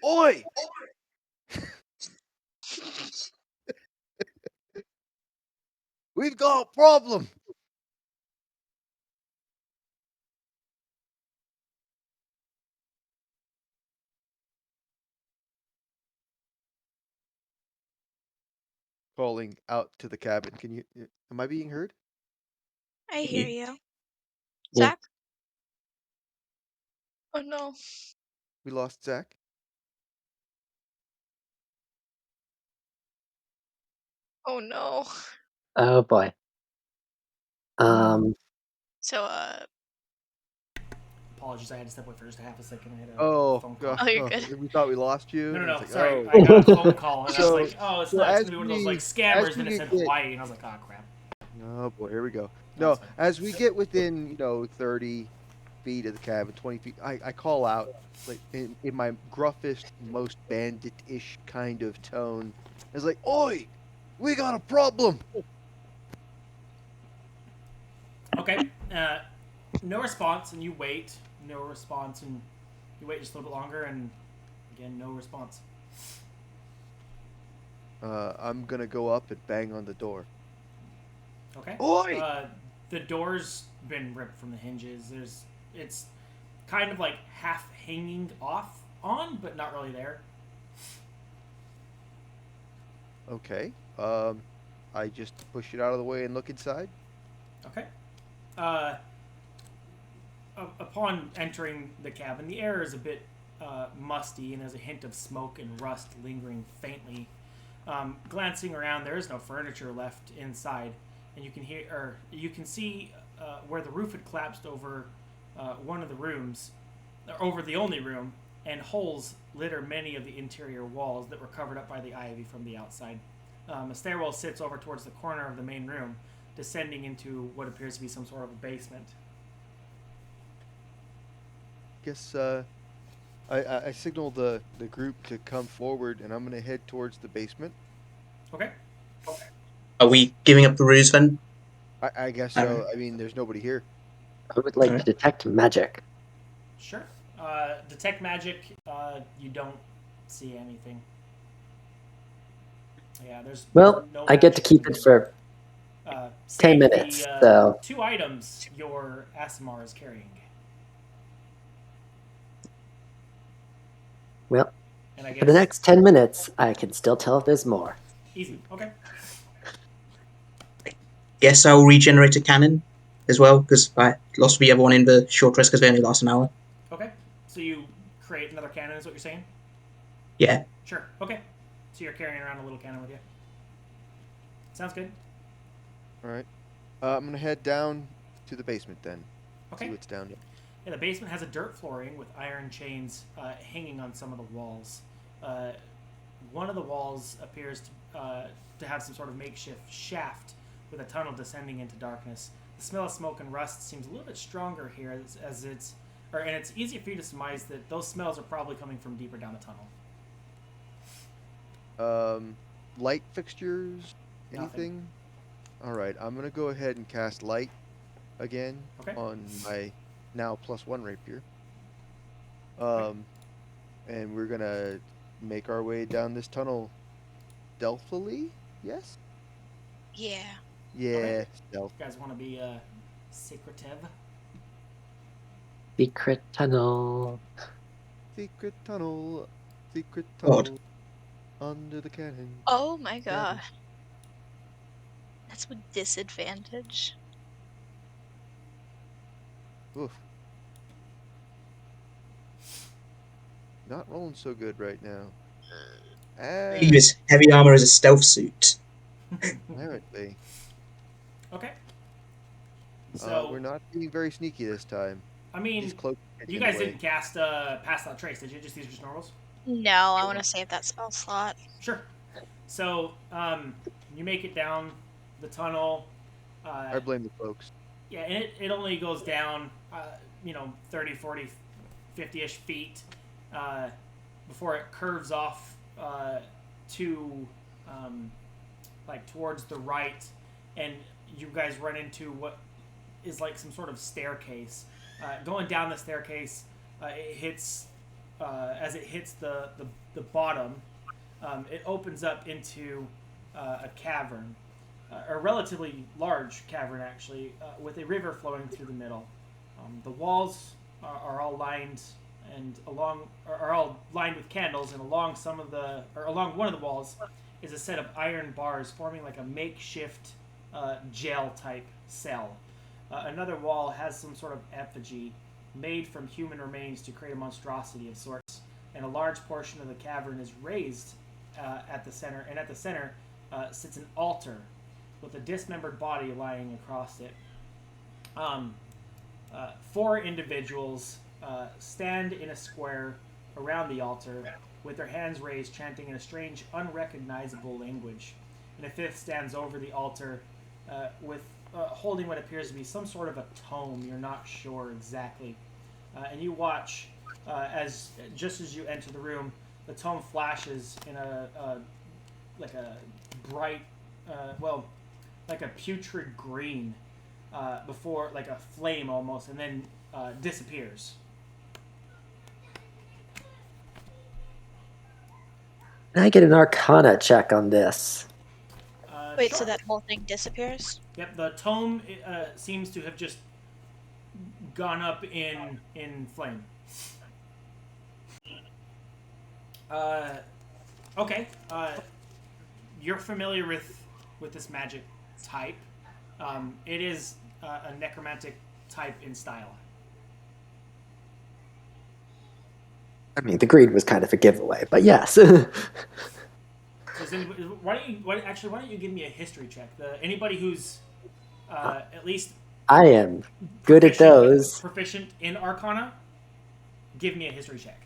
"Oi! We've got a problem!" Calling out to the cabin. Am I being heard? I hear you. Yeah. Zach? Oh no. We lost Zach. Oh no. Oh boy. So, Apologies, I had to step away for just a half a second. I had a Oh, phone call. God. oh, you're Oh, good. we thought we lost you. No, and it's like, sorry. oh. I got a phone call, and I was So- like, oh, it's so not. It's as going to be one of those, we- like, scammers, as and we it said get- Hawaii, and I was like, oh, crap. Oh boy, here we go. No, No, it's fine. as we get within, 30 feet of the cabin, 20 feet, I call out like in my gruffest, most bandit-ish kind of tone. It's like, "Oi, we got a problem!" Okay. No response, and you wait. No response, and you wait just a little bit longer, and again, no response. I'm gonna go up and bang on the door. Okay. Oi! The door's been ripped from the hinges. It's kind of like half hanging off on, but not really there. Okay. I just push it out of the way and look inside. Okay. Uh, upon entering the cabin, the air is a bit musty, and there's a hint of smoke and rust lingering faintly. Glancing around, there is no furniture left inside, and you can see where the roof had collapsed over one of the rooms, or over the only room, and holes litter many of the interior walls that were covered up by the ivy from the outside. A stairwell sits over towards the corner of the main room, descending into what appears to be some sort of a basement. Guess I signal the group to come forward, and I'm gonna head towards the basement. Okay. Are we giving up the ruse then? I guess All so. right. I mean, there's nobody here. I would like to Alright. detect magic. Sure. Detect magic. You don't see anything. Yeah, there's Well, no I get to magic keep in it here. for 10 Save minutes, the so 2 items your Asimar is carrying. well, And I for the guess next 10 minutes, I can still tell if there's more. easy. Okay. Guess I'll regenerate a cannon as well because I lost the other one in the short rest because they only last an hour. Okay. So you create another cannon, is what you're saying? Yeah. Sure. Okay. So you're carrying around a little cannon with you. Sounds good. All right. I'm gonna head down to the basement then. Okay. See what's down there. Yeah, the basement has a dirt flooring with iron chains hanging on some of the walls. One of the walls appears to have some sort of makeshift shaft with a tunnel descending into darkness. The smell of smoke and rust seems a little bit stronger here, and it's easy for you to surmise that those smells are probably coming from deeper down the tunnel. Light fixtures, Nothing. anything? All right. I'm gonna go ahead and cast light again Okay. on my now +1 rapier. Okay. And we're gonna make our way down this tunnel stealthily. Yes. Yeah. Yeah, stealth. You guys want to be secretive? Secret tunnel. Secret tunnel. Secret God. tunnel. Under the cannon. Oh my Cannon. god. That's with disadvantage. Oof. Not rolling so good right now. Maybe this heavy armor is a stealth suit. Apparently. Okay. So we're not being very sneaky this time. I mean, These cloaks you in guys the way. didn't cast Pass Without Trace, did you? These are just normals? No, I want to save that spell slot. Sure. So, you make it down the tunnel. I blame the cloaks. Yeah, and it only goes down, 30, 40, 50-ish feet before it curves off to, towards the right. And you guys run into what is like some sort of staircase. Going down the staircase, it hits, as it hits the bottom, it opens up into a cavern, a relatively large cavern actually, with a river flowing through the middle. The walls are all lined are all lined with candles, and along along one of the walls is a set of iron bars forming like a makeshift jail type cell. Another wall has some sort of effigy made from human remains to create a monstrosity of sorts, and a large portion of the cavern is raised at the center, and at the center sits an altar with a dismembered body lying across it. 4 individuals stand in a square around the altar with their hands raised, chanting in a strange, unrecognizable language. And a 5th stands over the altar with holding what appears to be some sort of a tome. You're not sure exactly. And you watch just as you enter the room, the tome flashes in a bright, like a putrid green, before like a flame almost, and then disappears. Can I get an Arcana check on this? Wait, Sure. so that whole thing disappears? Yep, the tome seems to have just gone up in flame. Okay. You're familiar with this magic type. It is a necromantic type in style. I mean, the greed was kind of a giveaway, but yes. Does anybody, why don't you give me a history check? Anybody who's at least I am good at those. proficient in Arcana, give me a history check.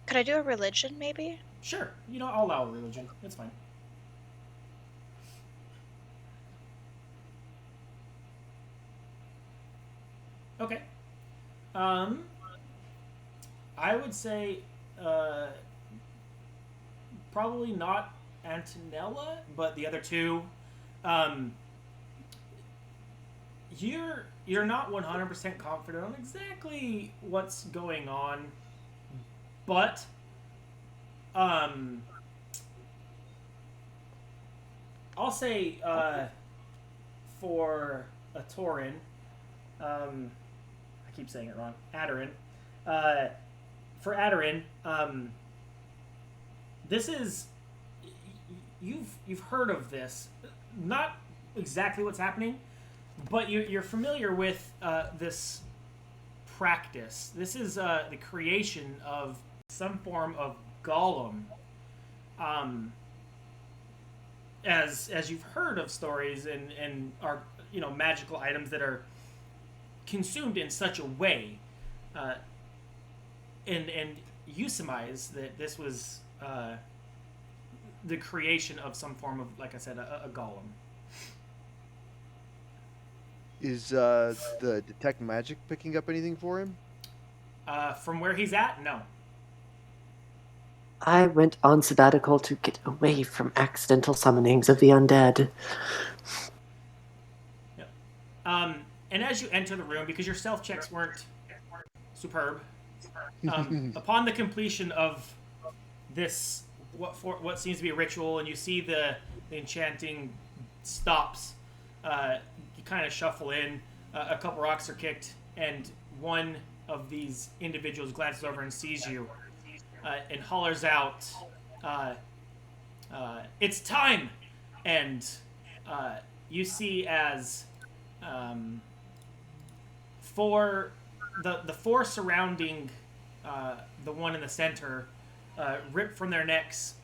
Could I do a religion, maybe? Sure, I'll allow religion. That's fine. Okay. I would say probably not Antonella, but the other two. You're not 100% confident on exactly what's going on, but I'll say for a Tauren, I keep saying it wrong, Adarin. For Adarin, this is you've heard of this, not exactly what's happening, but you're familiar with this practice. This is the creation of some form of golem. As you've heard of stories and are magical items that are consumed in such a way, and you surmise that this was the creation of some form of, like I said, a golem. Is the detect magic picking up anything for him? From where he's at, no. I went on sabbatical to get away from accidental summonings of the undead. Yep. And as you enter the room, because your stealth checks weren't superb, upon the completion of this, what seems to be a ritual, and you see the enchanting stops, you kind of shuffle in. A couple rocks are kicked, and one of these individuals glances over and sees you, and hollers out, "It's time!" And you see as for the four surrounding the one in the center rip from their necks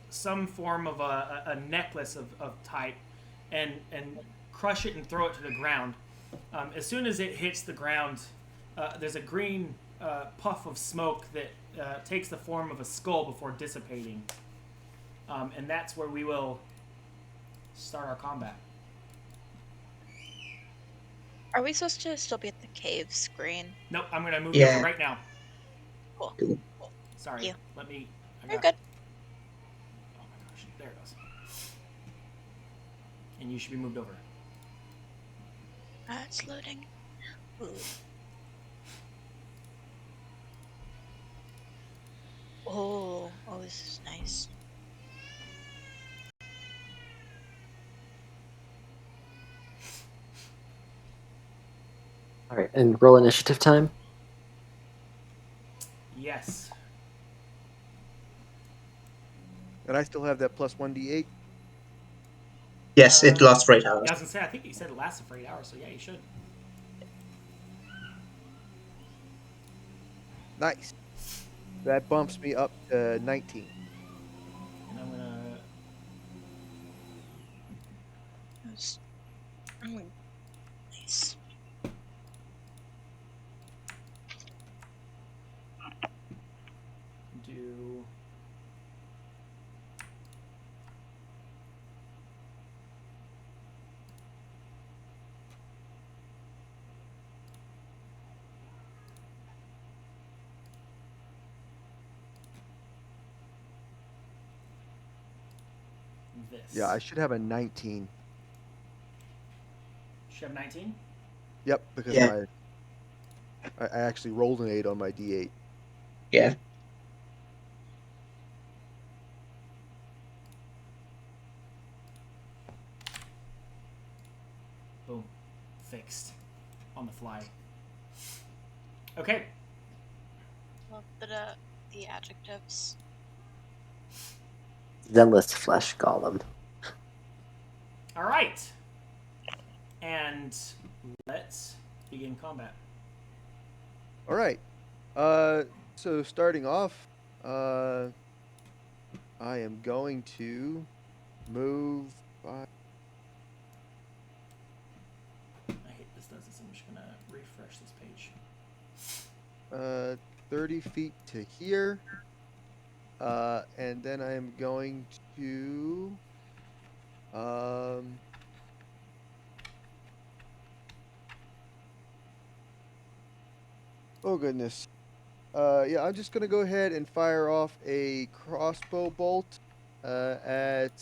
some form of a necklace of type and crush it and throw it to the ground. As soon as it hits the ground, there's a green puff of smoke that takes the form of a skull before dissipating. And that's where we will start our combat. Are we supposed to still be at the cave screen? Nope, I'm going to move you over right now. Cool. Sorry. You. Let me... You're good. Oh my gosh, there it goes. And you should be moved over. It's loading. Ooh. Oh, this is nice. All right, and roll initiative time. Yes. And I still have that plus 1d8. Yes, it lasts for 8 hours. Yeah, I was going to say, I think you said it lasted for 8 hours, so yeah, you should. Nice. That bumps me up to 19. And I'm going to... Nice. do... this. Yeah, I should have a 19. Should have 19? Yep, because Yeah. I actually rolled an 8 on my d8. Yeah. Boom. Fixed. On the fly. Okay. Love the adjectives. Zealous flesh golem. All right. And let's begin combat. All right. So starting off, I am going to move by. I hate this does this. I'm just gonna refresh this page. 30 feet to here. And then I am going to oh goodness. Yeah, I'm just gonna go ahead and fire off a crossbow bolt at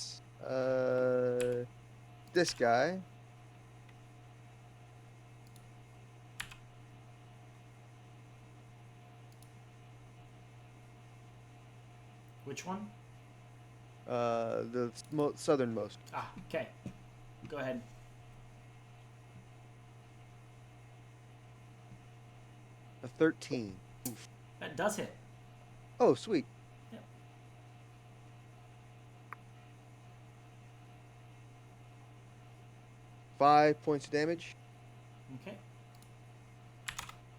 this guy. Which one? The southernmost. Ah, okay. Go ahead. A 13. Oof. That does hit. Oh, sweet. Yep. 5 points of damage. Okay.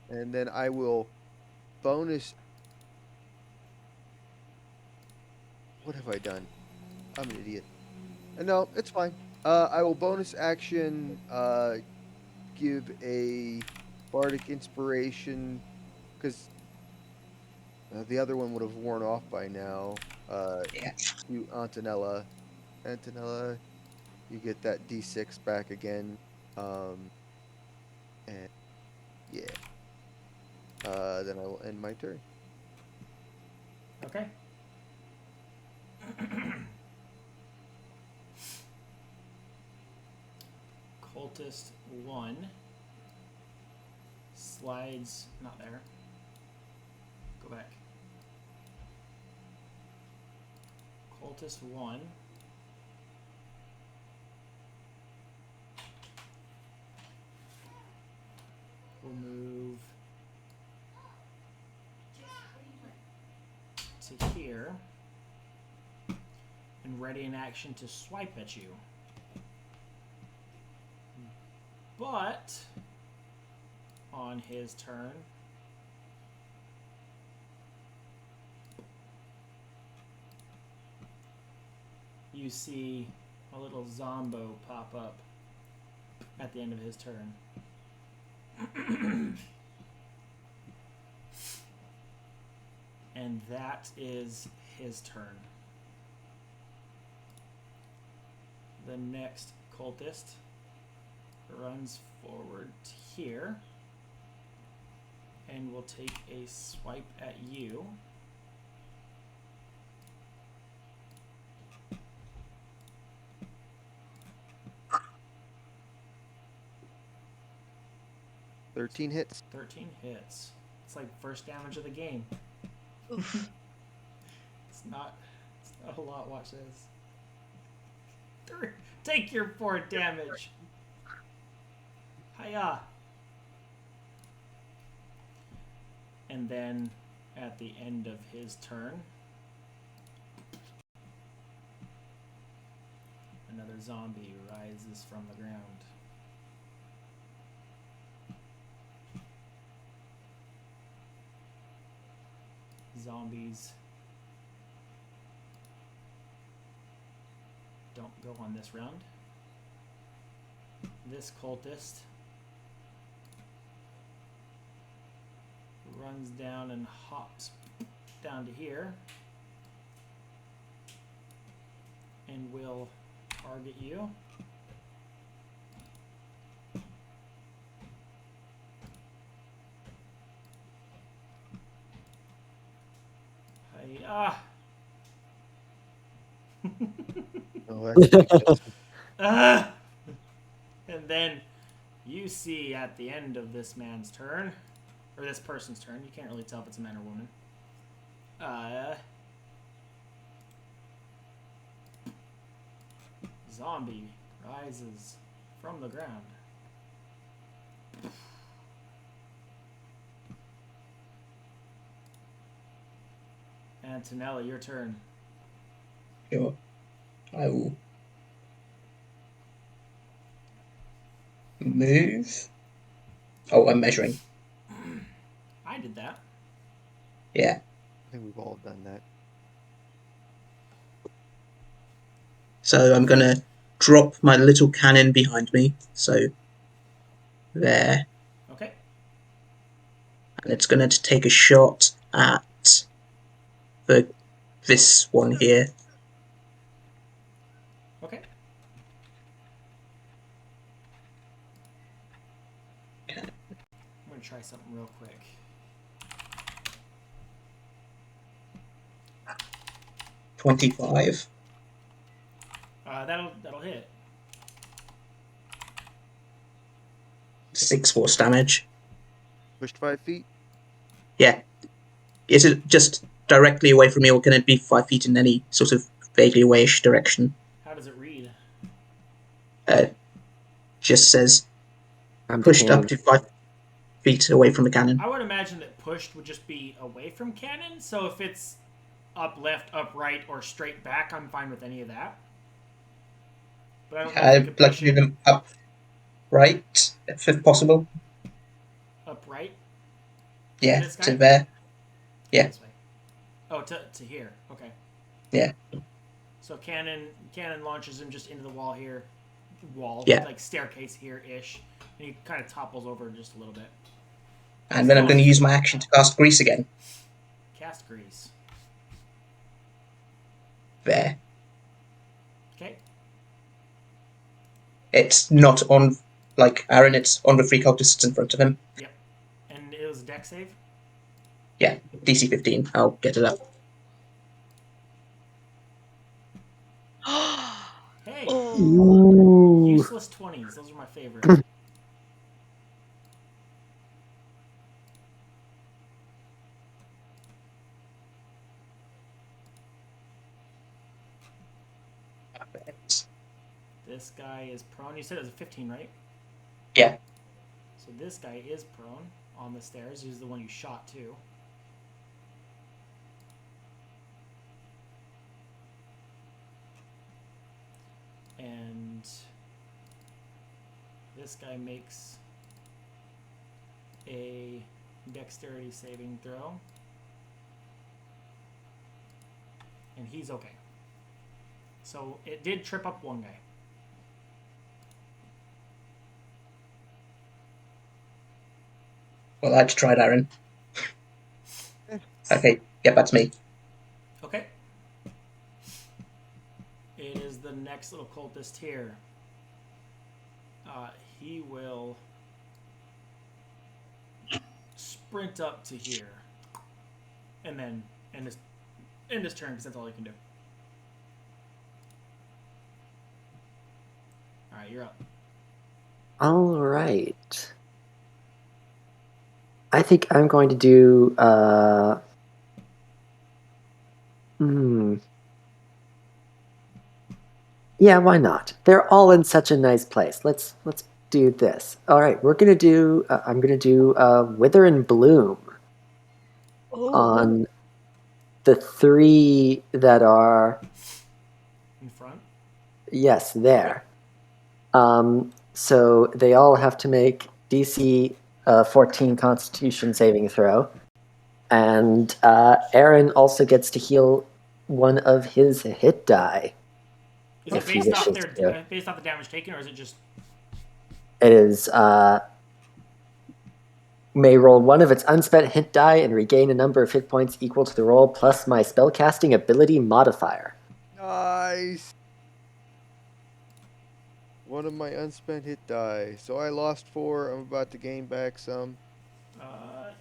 And then I will bonus. What have I done? I'm an idiot. No, it's fine. I will bonus action give a bardic inspiration because the other one would have worn off by now. Yeah. To Antonella. Antonella, you get that D6 back again. And yeah. Then I will end my turn. Okay. Cultist 1 slides, not there. Go back. Cultist 1 will move to here and ready in action to swipe at you. But on his turn, you see a little zombo pop up at the end of his turn. And that is his turn. The next cultist runs forward to here and will take a swipe at you. $13 hits. 13 hits. It's like first damage of the game. Oof. It's not a lot. Watch this. Take your 4 damage. Hiya. And then at the end of his turn, another zombie rises from the ground. Zombies don't go on this round. This cultist runs down and hops down to here and will target you. Oh, that's Ah! And then you see at the end of this man's turn, or this person's turn, you can't really tell if it's a man or woman. Zombie rises from the ground. Antonella, your turn. Sure. I will move. Oh, I'm measuring. I did that. Yeah. I think we've all done that. So I'm going to drop my little cannon behind me. So there. Okay. And it's going to take a shot at this one here. Okay. Okay. I'm going to try something real quick. $25. That'll hit. 6 force damage. Pushed 5 feet. Yeah. Is it just directly away from me, or can it be 5 feet in any sort of vaguely awayish direction? How does it read? Just says I'm pushed up to 5 feet away from the cannon. I would imagine that pushed would just be away from cannon, so if it's up left, up right, or straight back, I'm fine with any of that. But I don't know if you could Like push move it them up right, if possible. up right. Yeah, This guy? to there. Yeah. This way. Oh, to here. Okay. Yeah. So cannon launches him just into the wall here. Yeah. Like staircase here-ish. And he kind of topples over just a little bit. And then I'm going to use my action to cast Grease again. Cast Grease. There. Okay. It's not on, like Aaron, it's on the 3 cultists in front of him. Yep. And it was a dex save? Yeah, DC 15. I'll get it up. Hey! Ooh. Useless 20s. Those are my favorite. This guy is prone. You said it was a 15, right? Yeah. So this guy is prone on the stairs. He's the one you shot too. And this guy makes a dexterity saving throw. And he's okay. So it did trip up one guy. Well, I had to try it, Aaron. Okay, get back to me. Okay. It is the next little cultist here. He will sprint up to here. And then end his turn, because that's all he can do. Alright, you're up. All right. I think I'm going to do. Yeah, why not? They're all in such a nice place. Let's do this. All right, we're gonna do. I'm gonna do Wither and Bloom on the 3 that are. In front? Yes, there. So they all have to make DC 14 Constitution saving throw, and Aaron also gets to heal one of his hit die. Is it based off the damage taken, or is it just? It is may roll one of its unspent hit die and regain a number of hit points equal to the roll plus my spellcasting ability modifier. Nice. One of my unspent hit die. So I lost 4. I'm about to gain back some.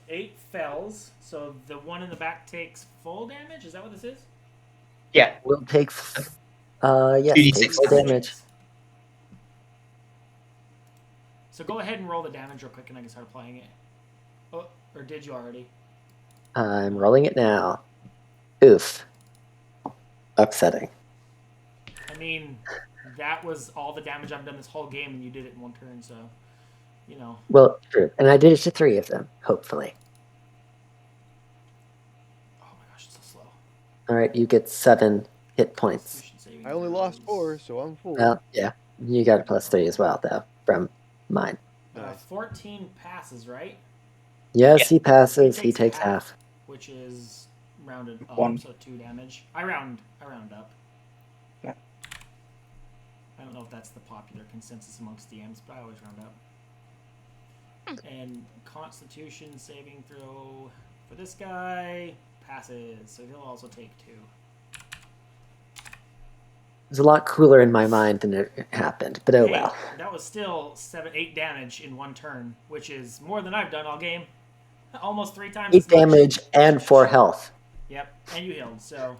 8 fells. So the one in the back takes full damage. Is that what this is? Yeah. We'll take. Yes, 2d6 take full damage. So go ahead and roll the damage real quick, and I can start applying it. Oh, or did you already? I'm rolling it now. Oof. Upsetting. I mean, that was all the damage I've done this whole game, and you did it in one turn, so. you know. Well, true. And I did it to 3 of them, hopefully. Oh my gosh, it's so slow. All right, you get 7 hit points. Constitution saving I only lost throws. 4, so I'm full. Well, yeah. You got a +3 as well, though, from mine. Nice. 14 passes, right? Yes, Yeah. he passes. He takes half. which is rounded up, 1. so 2 damage. I round up. Yeah. I don't know if that's the popular consensus amongst DMs, but I always round up. And Constitution saving throw for this guy passes, so he'll also take 2. It was a lot cooler in my mind than it happened, but oh Hey, well. that was still 8 damage in 1 turn, which is more than I've done all game. Almost 3 times 8 as much. damage and 4 health. Yep, and you healed, so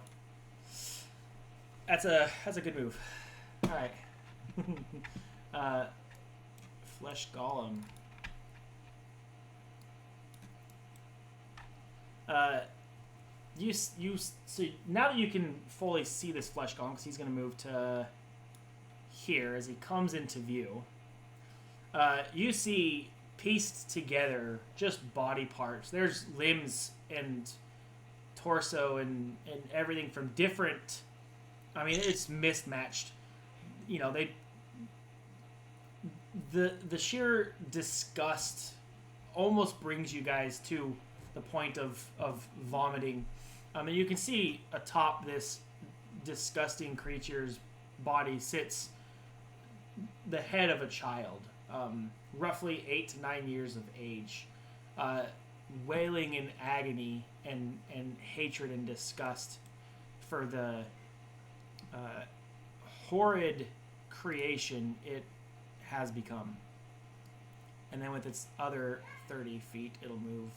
that's a good move. All right. Flesh Golem. So now that you can fully see this Flesh Golem, because he's going to move to here as he comes into view. You see pieced together just body parts. There's limbs and torso and everything from different. I mean, it's mismatched. You know, the sheer disgust almost brings you guys to the point of vomiting. I mean, you can see atop this disgusting creature's body sits the head of a child, roughly 8 to 9 years of age, wailing in agony and hatred and disgust for the horrid creation it has become. And then with its other 30 feet, it'll move.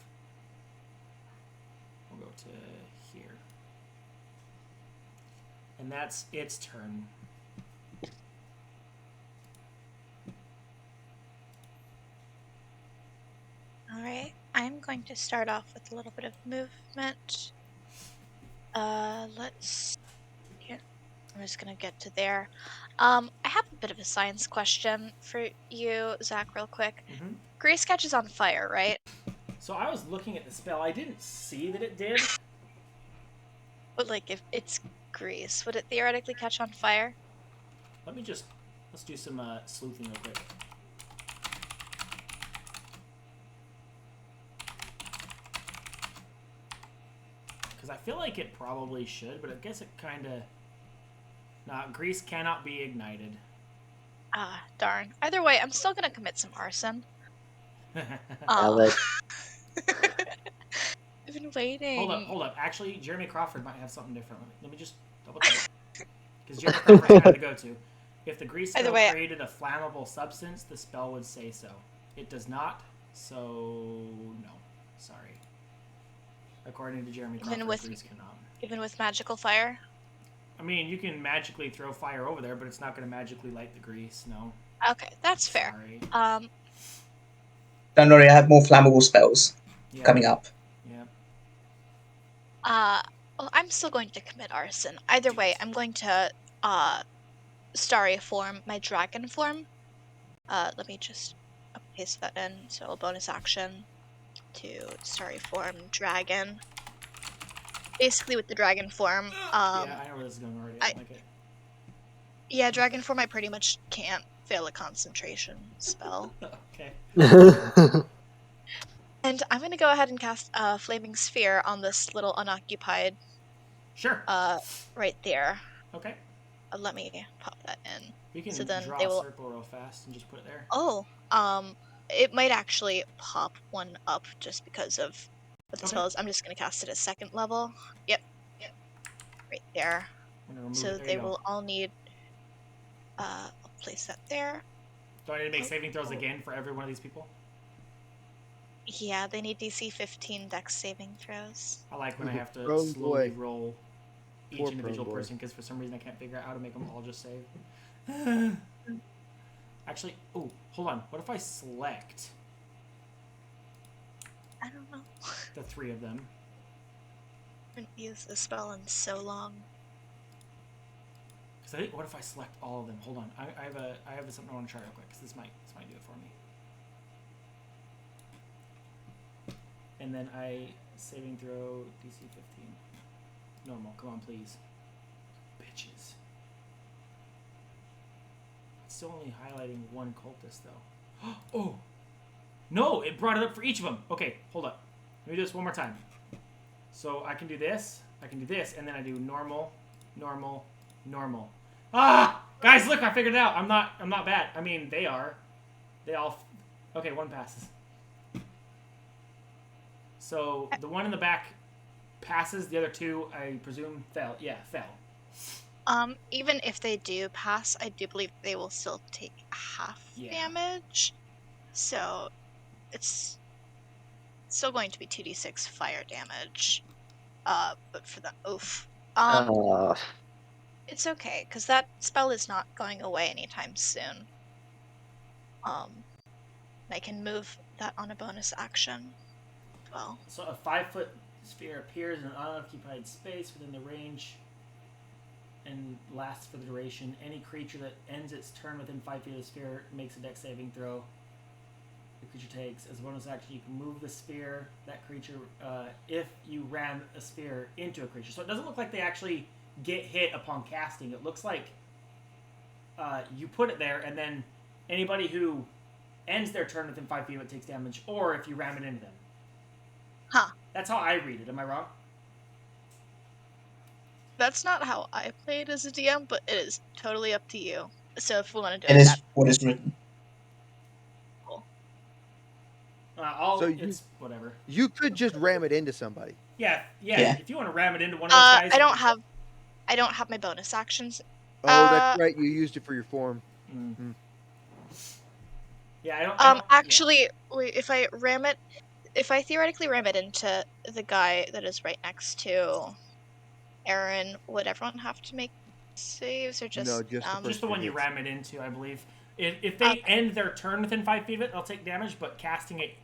We'll go to here. And that's its turn. Alright, I'm going to start off with a little bit of movement. Let's... Here. I'm just gonna get to there. I have a bit of a science question for you, Zach, real quick. Mm-hmm. Grease catches on fire, right? So I was looking at the spell. I didn't see that it did. But, like, if it's grease, would it theoretically catch on fire? Let's do some sleuthing real quick. Because I feel like it probably should, but I guess it kind of... Nah, grease cannot be ignited. Ah, darn. Either way, I'm still gonna commit some arson. Valid. I've been waiting. Hold up. Actually, Jeremy Crawford might have something different. Let me just double check. Because Jeremy Crawford's kind of the go-to. If the grease Either spell way- created a flammable substance, the spell would say so. It does not, so no. Sorry. According to Jeremy Crawford, grease cannot. Even with magical fire? I mean, you can magically throw fire over there, but it's not going to magically light the grease, no. Okay, that's fair. Sorry. Don't worry, I have more flammable spells Yeah. coming up. Yeah. Well, I'm still going to commit arson. Either way, I'm going to, starry form my dragon form. Let me just paste that in. So a bonus action to starry form dragon. Basically, with the dragon form, Yeah, I know where this is going already. I don't like it. yeah, dragon form, I pretty much can't fail a concentration spell. Okay. And I'm going to go ahead and cast a flaming sphere on this little unoccupied, Sure. right there. Okay. Let me pop that in. You can So then draw they a will- circle real fast and just put it there. Oh, it might actually pop one up just because of what the Okay. spell is. I'm just going to cast it at 2nd level. Yep. Right there. I'm gonna remove So it. There they you go. will all need, I'll place that there. Do I need to make saving throws again for every one of these people? Yeah, they need DC 15 Dex saving throws. I like when I have to Prone slowly boy. roll each Poor individual prone boy. person because for some reason I can't figure out how to make them all just save. Actually, oh, hold on. What if I select I don't know. the 3 of them? I haven't used this spell in so long. Because I think, what if I select all of them? Hold on. I have something I want to try real quick because this might do it for me. And then I saving throw DC 15. Normal. Come on, please. Bitches. It's still only highlighting one cultist, though. Oh! No! It brought it up for each of them. Okay, hold up. Let me do this one more time. So I can do this, and then I do normal, normal, normal. Ah! Guys, look, I figured it out. I'm not bad. I mean, they are. They all... Okay, one passes. So the one in the back passes. The other two, I presume, fell. Yeah, fell. Even if they do pass, I do believe they will still take half damage. So it's still going to be 2d6 fire damage. But for the oof. It's okay, because that spell is not going away anytime soon. I can move that on a bonus action. Well. So a 5-foot sphere appears in an unoccupied space within the range and lasts for the duration. Any creature that ends its turn within 5 feet of the sphere makes a dex saving throw. The creature takes. As a bonus action, you can move the sphere, that creature, if you ram a sphere into a creature. So it doesn't look like they actually get hit upon casting. It looks like you put it there, and then anybody who ends their turn within 5 feet of it takes damage, or if you ram it into them. Huh. That's how I read it. Am I wrong? That's not how I played as a DM, but it is totally up to you. So if we want to do It it is that what is written. cool. It's whatever. You could just ram it into somebody. Yeah. Yeah. If you want to ram it into one of those guys. I don't have my bonus actions. Oh, that's right. You used it for your form. Mm. Yeah, I don't. Actually, wait, if I theoretically ram it into the guy that is right next to Aaron, would everyone have to make saves or just No, just the one you ram it into, I believe. If they end their turn within 5 feet of it, they'll take damage, but casting it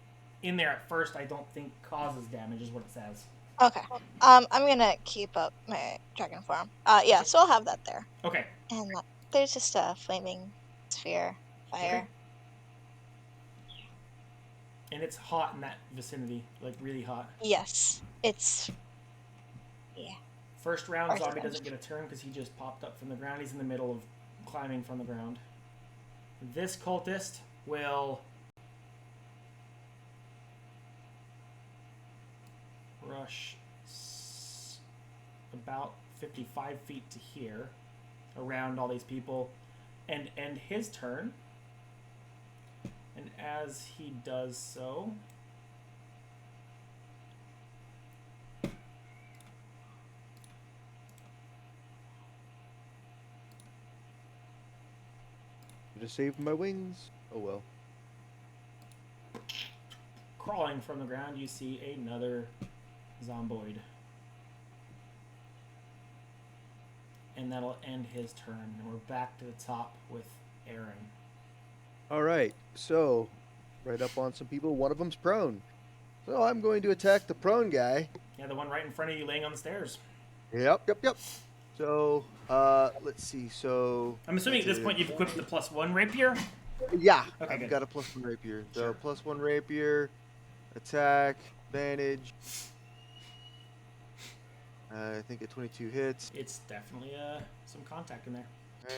in there at first, I don't think causes damage, is what it says. Okay. I'm gonna keep up my dragon form. Yeah, so I'll have that there. Okay. And there's just a flaming sphere fire. Okay. And it's hot in that vicinity, like really hot. Yes, it's. Yeah. First round, zombie doesn't get a turn because he just popped up from the ground. He's in the middle of climbing from the ground. This cultist will rush about 55 feet to here, around all these people, and end his turn. And as he does so, Just saved my wings. Oh well. crawling from the ground, you see another zomboid. And that'll end his turn. And we're back to the top with Aaron. All right. So, right up on some people. One of them's prone. So I'm going to attack the prone guy. Yeah, the one right in front of you laying on the stairs. Yep. So, let's see. So I'm assuming at this point you've equipped the +1 rapier? yeah, Okay, I've good. got a +1 rapier. So Sure. +1 rapier, attack, advantage. I think at 22 hits. It's definitely some contact in there.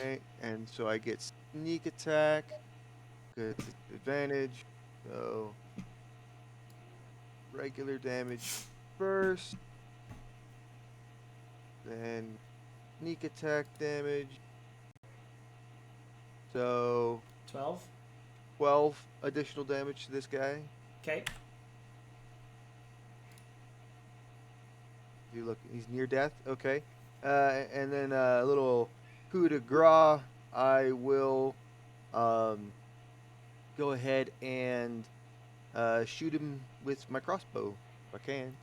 Right, and so I get sneak attack. Good advantage. So regular damage first, then sneak attack damage. So 12. 12 additional damage to this guy. Okay. You look, he's near death. Okay, and then a little coup de grace. I will go ahead and shoot him with my crossbow if I can.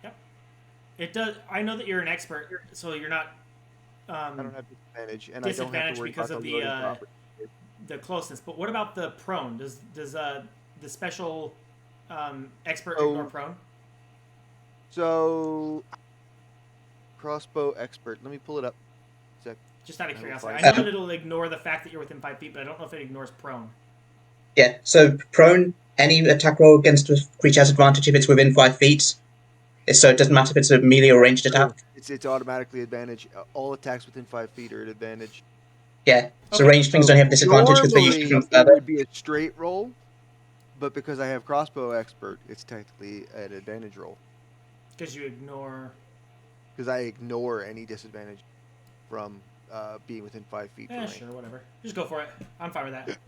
Yep. It does. I know that you're an expert, so you're not. I don't have disadvantage, and I don't have Disadvantage to worry because about of the the loading property. the closeness. But what about the prone? Does the special expert ignore prone? So crossbow expert. Let me pull it up. Sec. Just out of I will curiosity, I find know that it'll ignore the fact that you're within 5 feet, but I don't know if it ignores prone. Yeah, so prone any attack roll against a creature has advantage if it's within 5 feet. So it doesn't matter if it's a melee or ranged attack. It's automatically advantage. All attacks within 5 feet are at advantage. Yeah. So Okay. ranged things don't have disadvantage because they're usually Normally, from it further. would be a straight roll, but because I have crossbow expert, it's technically an advantage roll. Because you ignore. Because I ignore any disadvantage from being within 5 feet. Yeah, sure, whatever. Just go for it. I'm fine with that.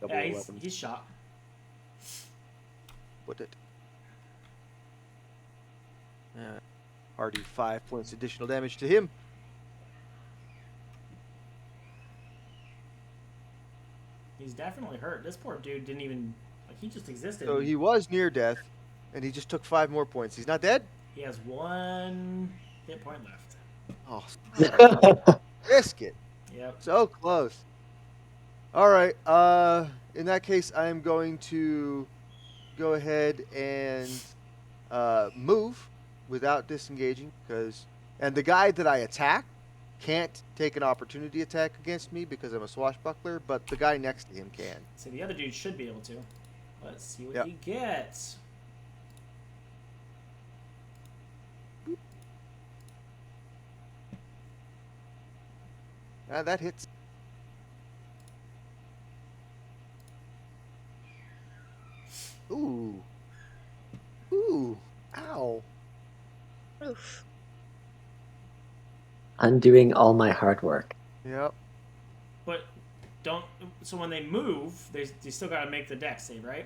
Double Yeah, 11. he's shot. Put it. Already 5 points additional damage to him. He's definitely hurt. This poor dude didn't even he just existed. So he was near death, and he just took 5 more points. He's not dead? He has 1 hit point left. Oh, biscuit. Yep. So close. All right. In that case, I am going to go ahead and move without disengaging and the guy that I attack can't take an opportunity attack against me because I'm a swashbuckler, but the guy next to him can. So the other dude should be able to. Let's see what Yep. he gets. That hits. Ooh. Ooh. Ow. Oof. Undoing all my hard work. Yep. But don't. So when they move, they still got to make the dex save, right?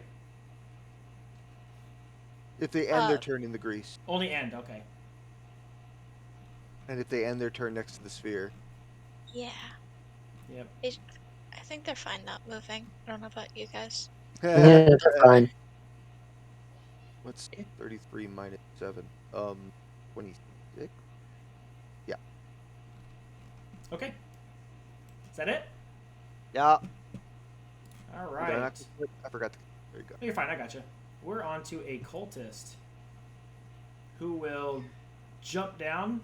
If they end their turn in the grease. Only end. Okay. And if they end their turn next to the sphere. Yeah. Yep. I think they're fine not moving. I don't know about you guys. Yeah, they're fine. What's 33 minus 7? 26? Yeah. Okay. Is that it? Yeah. All right. I forgot to. There you go. You're fine. I got you. We're on to a cultist who will jump down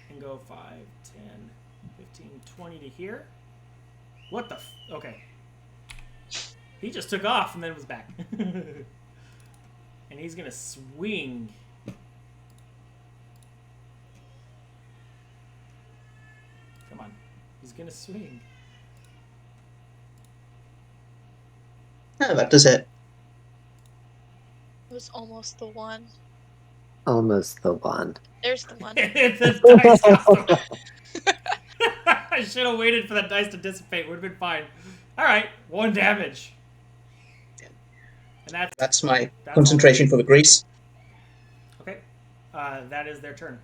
and go 5, 10, 15, 20 to here. What the okay. He just took off and then was back. And he's going to swing. Come on. He's going to swing. Oh, that does it. It was almost the one. Almost the one. There's the one. It's a dice costume. I should have waited for that dice to dissipate. Would have been fine. All right, 1 damage. And that's my concentration for the grease. Okay, that is their turn.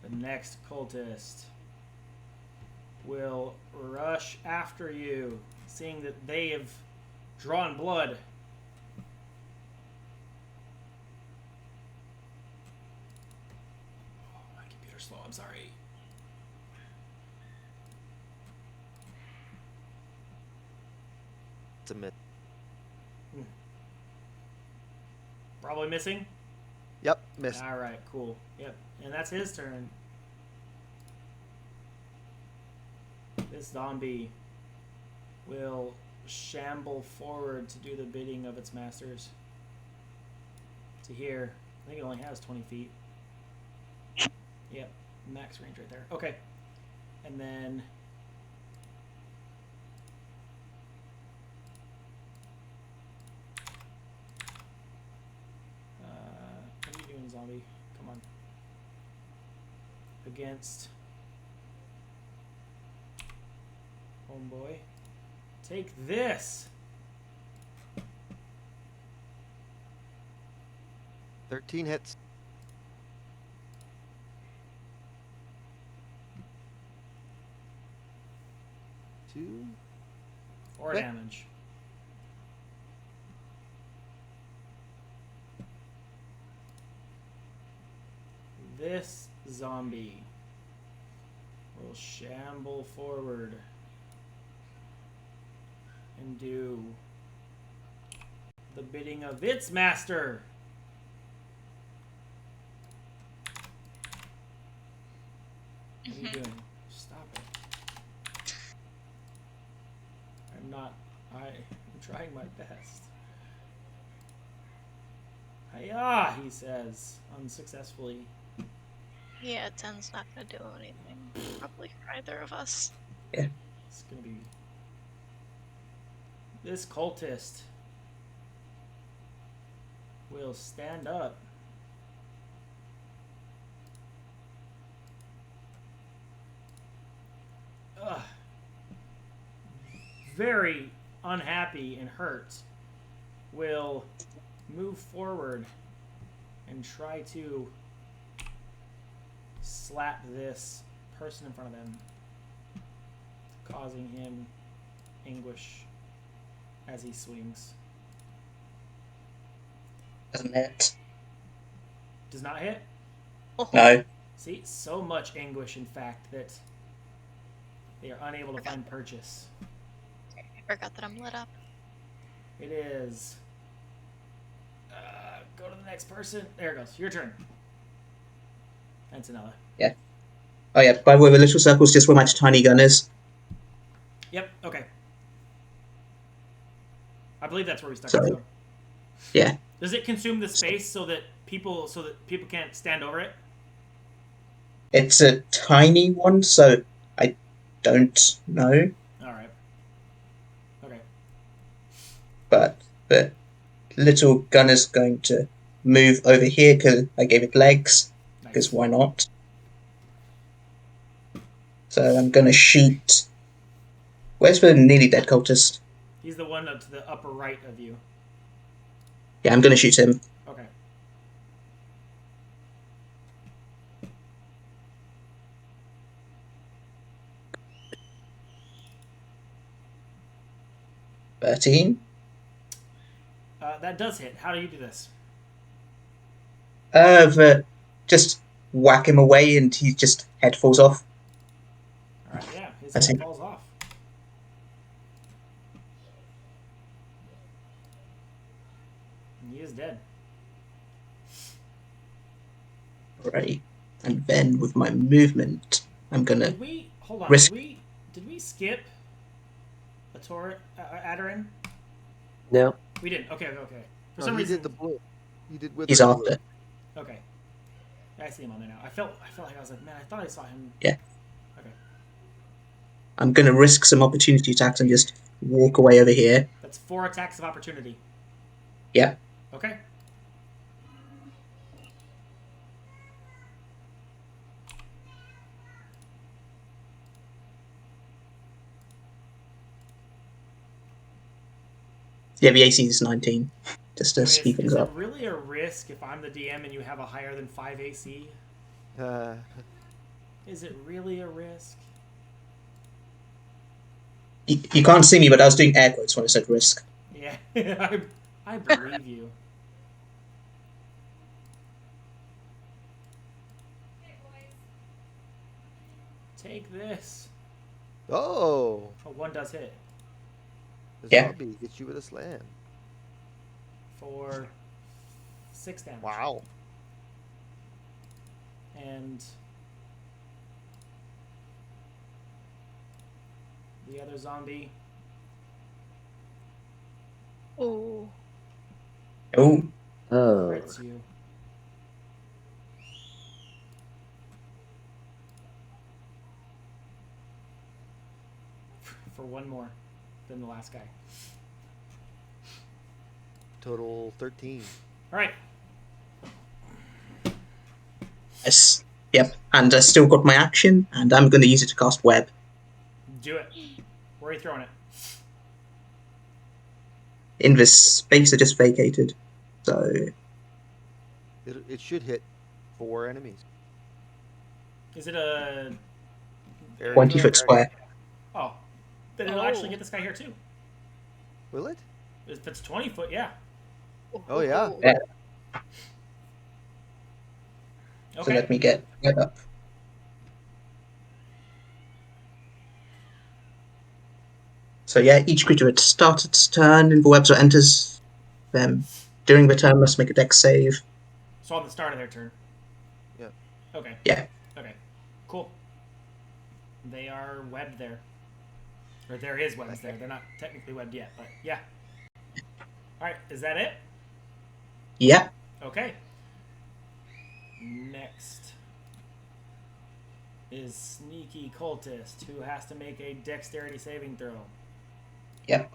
The next cultist will rush after you, seeing that they have drawn blood. Oh, my computer's slow. I'm sorry. It's a myth. Probably missing? Yep, missed. All right, cool. Yep, and that's his turn. This zombie will shamble forward to do the bidding of its masters. To here. I think it only has 20 feet. Yep, max range right there. Okay. And then... what are you doing, zombie? Come on. Against... homeboy. Take this! 13 hits. Two. 4 damage. This zombie will shamble forward and do the bidding of its master. What are you doing? Stop it. I'm trying my best. Hiya, he says, unsuccessfully. Yeah, 10's not gonna do anything. Probably for either of us. It's gonna be this cultist will stand up. Ugh. Very unhappy and hurt, will move forward and try to slap this person in front of them, causing him anguish as he swings. Doesn't hit. Does not hit? Oh, No. See, so much anguish, in fact, that they are unable to find purchase. I forgot that I'm lit up. It is. Go to the next person. There it goes. Your turn. Antonella. Oh yeah, by the way, the little circle's just where my tiny gun is. Yep. Okay. I believe that's where we stuck. Sorry. So. Yeah. Does it consume the space so that people can't stand over it? It's a tiny one, so I don't know. All right. Okay. But the little gun is going to move over here because I gave it legs. Because Nice. why not? So I'm going to shoot. Where's the nearly dead cultist? He's the one up to the upper right of you. Yeah, I'm going to shoot him. Okay. $13. That does hit. How do you do this? Just whack him away and he just head falls off. All right. Yeah, his That's head it. falls off. And he is dead. Alrighty. And then with my movement, I'm going to Did we hold on? risk. Did we skip a Adarin? No. We didn't. Okay. For No, some he reason. did the blue. He did with He's the after. Okay. I see him on there now. I felt like I was like, man, I thought I saw him. Yeah. Okay. I'm going to risk some opportunity attacks and just walk away over here. That's 4 attacks of opportunity. Yeah. Okay. Yeah, the AC is 19. Just to I mean, speed things is it up. really a risk if I'm the DM and you have a higher than 5 AC? Is it really a risk? You can't see me, but I was doing air quotes when I said risk. Yeah, I believe you. Take this. Oh, Oh, 1 does hit the Yeah. zombie hits you with a slam. for 6 damage. Wow. And the other zombie Oh. Oh, Oh. crits you. For 1 more than the last guy. Total 13. All right. yes. Yep. And I still got my action, and I'm going to use it to cast web. Do it. Where are you throwing it? In this space I just vacated. So, It should hit 4 enemies. Is it a... 20-foot square. Oh. Then it'll Oh. actually get this guy here too. Will it? If it's 20 foot, yeah. Oh, yeah. Yeah. So Okay. let me get web up. So yeah, each creature at start its turn in the webs or enters them during the turn must make a dex save. So on the start of their turn. Yeah. Okay. Yeah. Okay. Cool. They are webbed there. Or there is webs there. They're not technically webbed yet, but yeah. Alright, is that it? Yeah. Okay. Next is Sneaky Cultist, who has to make a dexterity saving throw. Yep.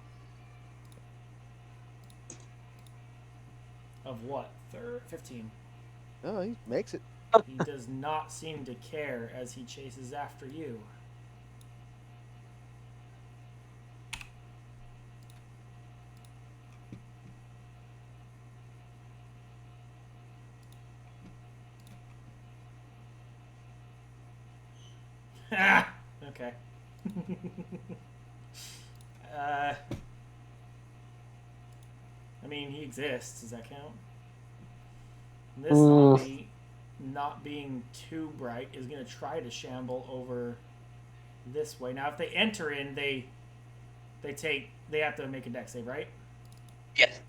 Of what? 15. Oh, he makes it. He does not seem to care as he chases after you. Ah! Okay. I mean, he exists. Does that count? This zombie, not being too bright, is going to try to shamble over this way. Now, if they enter in, they have to make a dex save, right? Yes.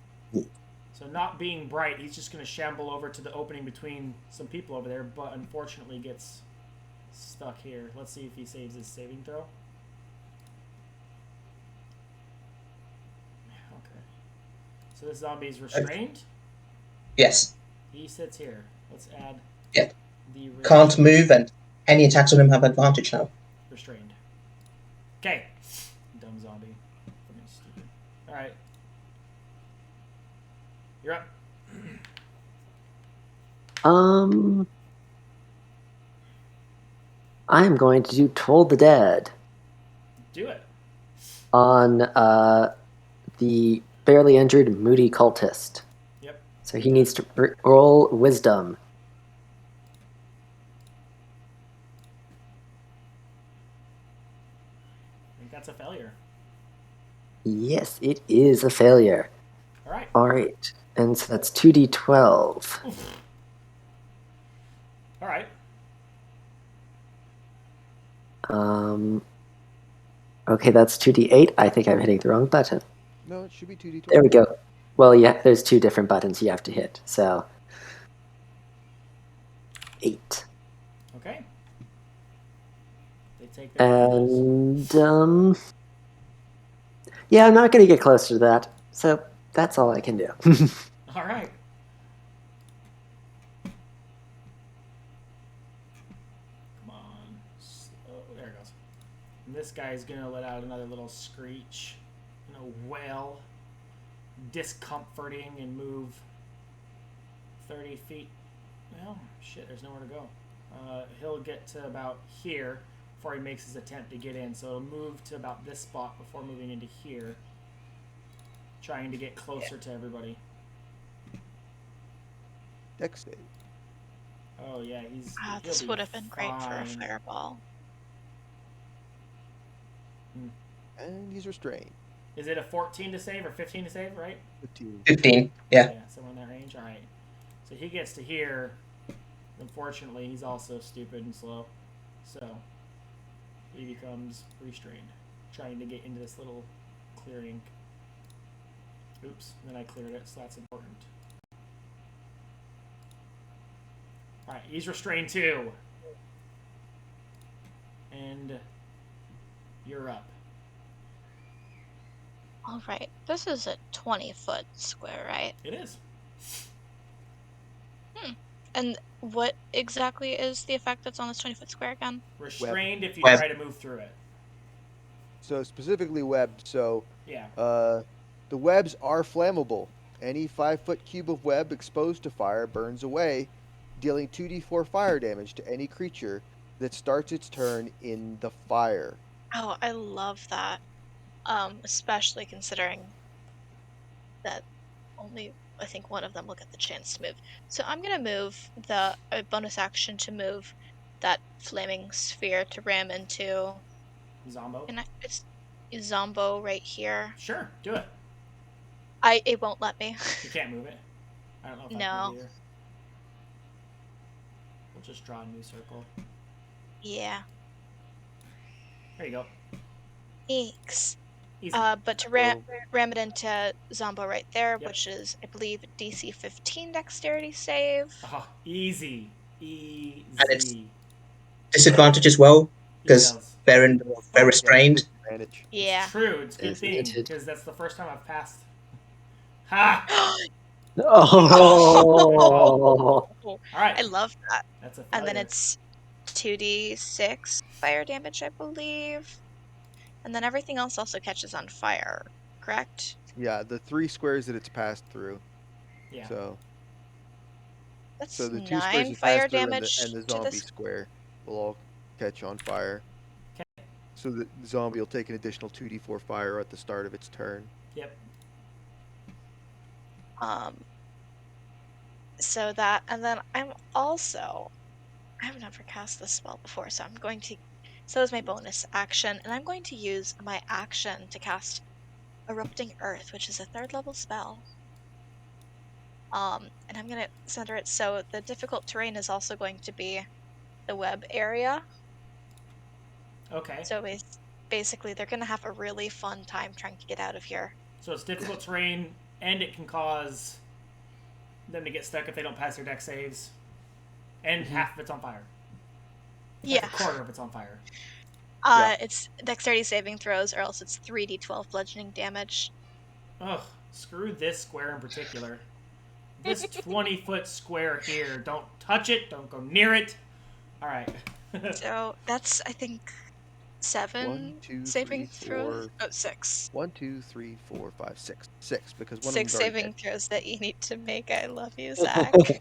So not being bright, he's just going to shamble over to the opening between some people over there, but unfortunately gets stuck here. Let's see if he saves his saving throw. Okay. So this zombie is restrained. Yes. He sits here. Let's add Yeah. the Can't move, and any attacks on him have advantage now. restrained. Okay. Dumb zombie. Fucking stupid. Alright. You're up. I'm going to do Toll the Dead Do it. on the barely injured Moody Cultist. Yep. So he needs to roll Wisdom. I think that's a failure. Yes, it is a failure. Alright. Alright, and so that's 2d12. Alright. Okay, that's 2d8. I think I'm hitting the wrong button. No, it should be 2d12. There we go. Well, yeah, there's two different buttons you have to hit, so 8. Okay. They take their damage. And yeah, I'm not going to get closer to that. So that's all I can do. Alright. Come on. Oh, there it goes. And this guy's gonna let out another little screech. Wail. Discomforting and move 30 feet. Well, shit, there's nowhere to go. He'll get to about here before he makes his attempt to get in. So he'll move to about this spot before moving into here. Trying to get closer to everybody. Dex save. Oh yeah, he'll This be would have been great for a fine. fireball. And he's restrained. Is it a 14 to save or 15 to save, right? 15. 15. Yeah. Yeah, somewhere in that range. All right. So he gets to here. Unfortunately, he's also stupid and slow. So he becomes restrained, trying to get into this little clearing. Oops, then I cleared it, so that's important. All right, he's restrained too. And you're up. All right, this is a 20-foot square, right? It is. And what exactly is the effect that's on this 20-foot square again? Restrained if you Web. try to move through it. So specifically webbed. So Yeah. the webs are flammable. Any 5-foot cube of web exposed to fire burns away, dealing 2d4 fire damage to any creature that starts its turn in the fire. Oh, I love that. Especially considering that only, I think, one of them will get the chance to move. So I'm gonna move the bonus action to move that flaming sphere to ram into. Zombo. And it's Zombo right here. Sure, do it. It won't let me. You can't move it. I don't know if I No. can either. We'll just draw a new circle. Yeah. There you go. Thanks. Easy. But to ram it into Zombo right there, Yep. which is, I believe, DC 15 dexterity save. Oh, easy. Easy. And it's disadvantage as well, because Details. they're restrained. disadvantage. Yeah. It's true. It's a good thing Designated. because that's the first time I've passed. Ha! Oh. All right. I love that. That's a failure. And then it's 2d6 fire damage, I believe. And then everything else also catches on fire, correct? Yeah, the 3 squares that it's passed through. Yeah. So That's the 2 squares 9 it fire passed through damage and the to zombie this. square will all catch on fire. Okay. So the zombie will take an additional 2d4 fire at the start of its turn. Yep. So that, and then I've never cast this spell before, so I'm going to, so is my bonus action, and I'm going to use my action to cast Erupting Earth, which is a 3rd level spell. And I'm gonna center it so the difficult terrain is also going to be the web area. Okay. So basically, they're gonna have a really fun time trying to get out of here. So it's difficult terrain, and it can cause them to get stuck if they don't pass their dex saves. And half of it's on fire. Yeah. A quarter of it's on fire. It's dexterity saving throws, or else it's 3d12 bludgeoning damage. Ugh, screw this square in particular. This 20-foot square here. Don't touch it. Don't go near it. All right. So that's, I think, 7 1, 2, saving 3, throws. 4. Oh, 6. 1, 2, 3, 4, 5, 6. 6 because one 6 of them's already saving dead. throws that you need to make. I love you, Zach. See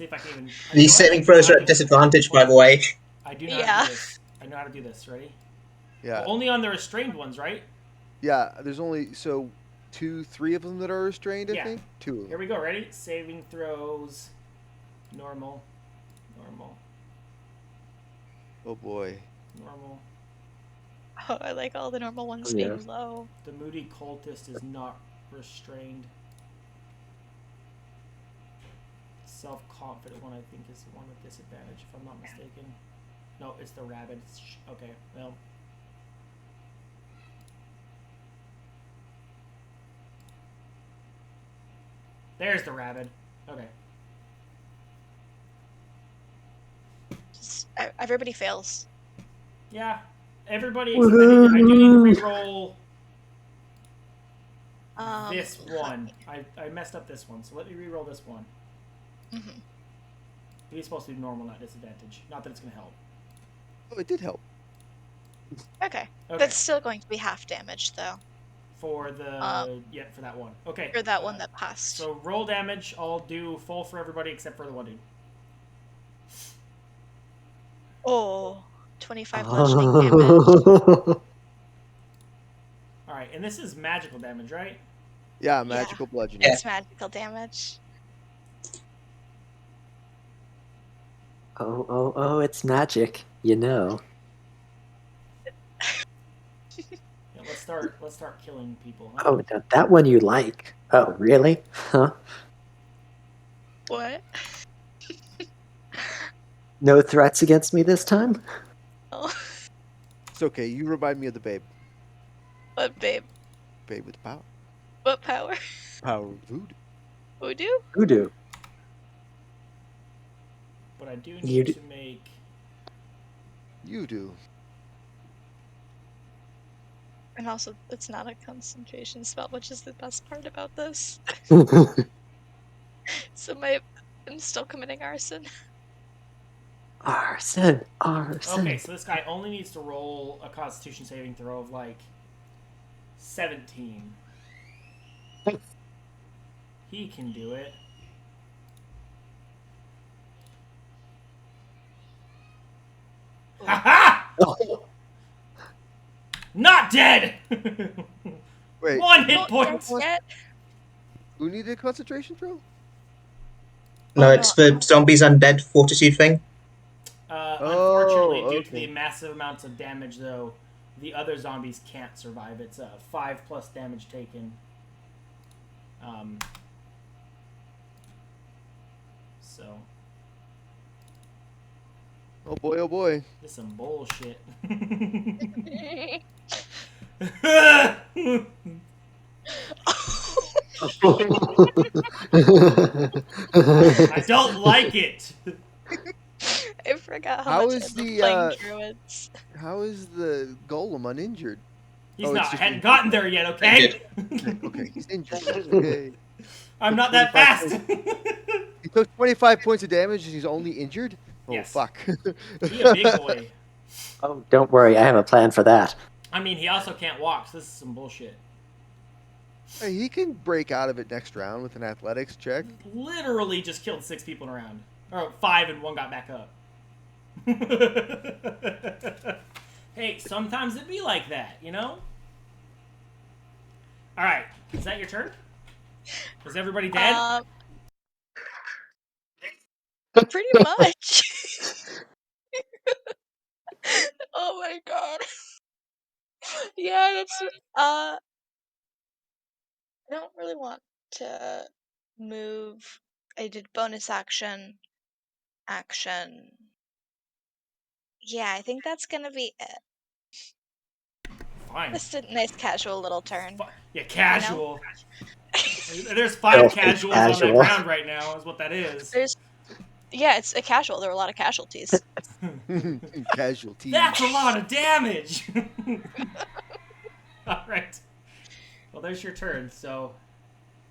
if I can even. These saving throws are at disadvantage, by the way. I do know how to do this. I know how to do this. Ready? Yeah. Well, only on the restrained ones, right? Yeah, there's only 2, 3 of them that are restrained, I Yeah. think. 2 of Here them. we go. Ready? Saving throws. Normal. Oh boy. Normal. Oh, I like all the normal ones Yeah. being low. The moody cultist is not restrained. Self-confident one, I think, is the one with disadvantage, if I'm not mistaken. No, it's the rabid. Okay, well. There's the rabid. Okay. Everybody fails. Yeah. Everybody except I do need to re-roll this one. I messed up this one, so let me re-roll this one. Mm-hmm. He's supposed to do normal, not disadvantage. Not that it's going to help. Oh, it did help. Okay. That's still going to be half damage, though. For the for that one. Okay. For that one that passed. So roll damage. I'll do full for everybody except for the one dude. Oh, 25 bludgeoning damage. All right, and this is magical damage, right? Yeah, magical bludgeoning. It's magical damage. Oh, it's magic, you know. Yeah, let's start killing people. Huh? Oh, now that one you like. Oh, really? Huh? What? No threats against me this time? Oh. It's okay. You remind me of the babe. What, babe? Babe with power. What power? Power of voodoo. Voodoo? Voodoo. But I do You need do- to make. You do. And also, it's not a concentration spell, which is the best part about this. So I'm still committing arson. Arson. Okay, so this guy only needs to roll a Constitution saving throw of like 17. He can do it. Ha Oh. Not dead! Wait, 1 hit Not point! dead yet. who needed a concentration throw? No, it's the zombies undead fortitude thing. Unfortunately, due to okay. the massive amounts of damage, though, the other zombies can't survive. It's 5+ damage taken. So, Oh boy, oh boy. this is some bullshit. I don't like it. I forgot how How much I is love the, playing druids. How is the golem uninjured? He's Oh, not. it's I just hadn't injured. gotten there yet, okay? Okay, he's injured. Okay. I'm Took not that 25 fast. points. He took 25 points of damage and he's only injured? Oh, Yes. fuck. He a big boy. Oh, don't worry, I have a plan for that. I mean, he also can't walk, so this is some bullshit. Hey, he can break out of it next round with an athletics check. Literally just killed 6 people in a round. Or 5 and 1 got back up. Hey, sometimes it be like that, you know? Alright, is that your turn? Is everybody dead? Pretty much. Oh my god. Yeah, that's I don't really want to move. I did bonus action. Yeah, I think that's gonna be it. Fine. Just a nice casual little turn. Yeah, casual. You know? There's 5 Filthy casuals on that casual. ground right now, is what that is. Yeah, it's a casual. There are a lot of casualties. Casualty. That's a lot of damage! Alright. Well, there's your turn, so...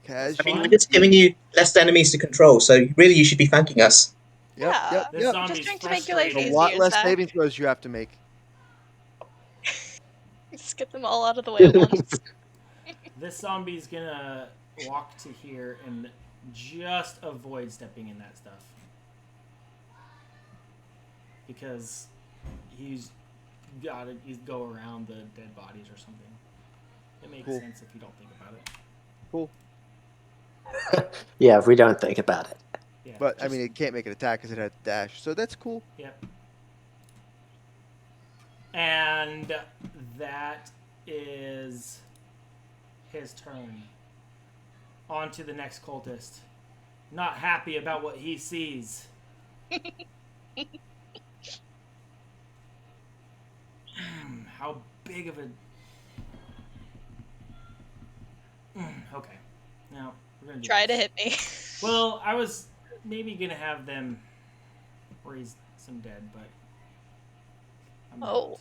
I Casualty. mean, we're just giving you less enemies to control, so really you should be thanking us. Yep, Yeah. This yep. zombie's Just trying to make your life frustrating. A lot easier, less Zach. saving throws you have to make. Just get them all out of the way at once. This zombie's gonna walk to here and just avoid stepping in that stuff. Because he's gotta go around the dead bodies or something. It makes Cool. sense if you don't think about it. Cool. Yeah, if we don't think about it. Yeah, But, I just- mean, it can't make an attack because it had dash, so that's cool. Yep. And that is his turn. On to the next cultist. Not happy about what he sees. How big of a... Okay. Now, we're going to Try to hit me. Well, I was maybe going to have them raise some dead, but... I'm Oh. not.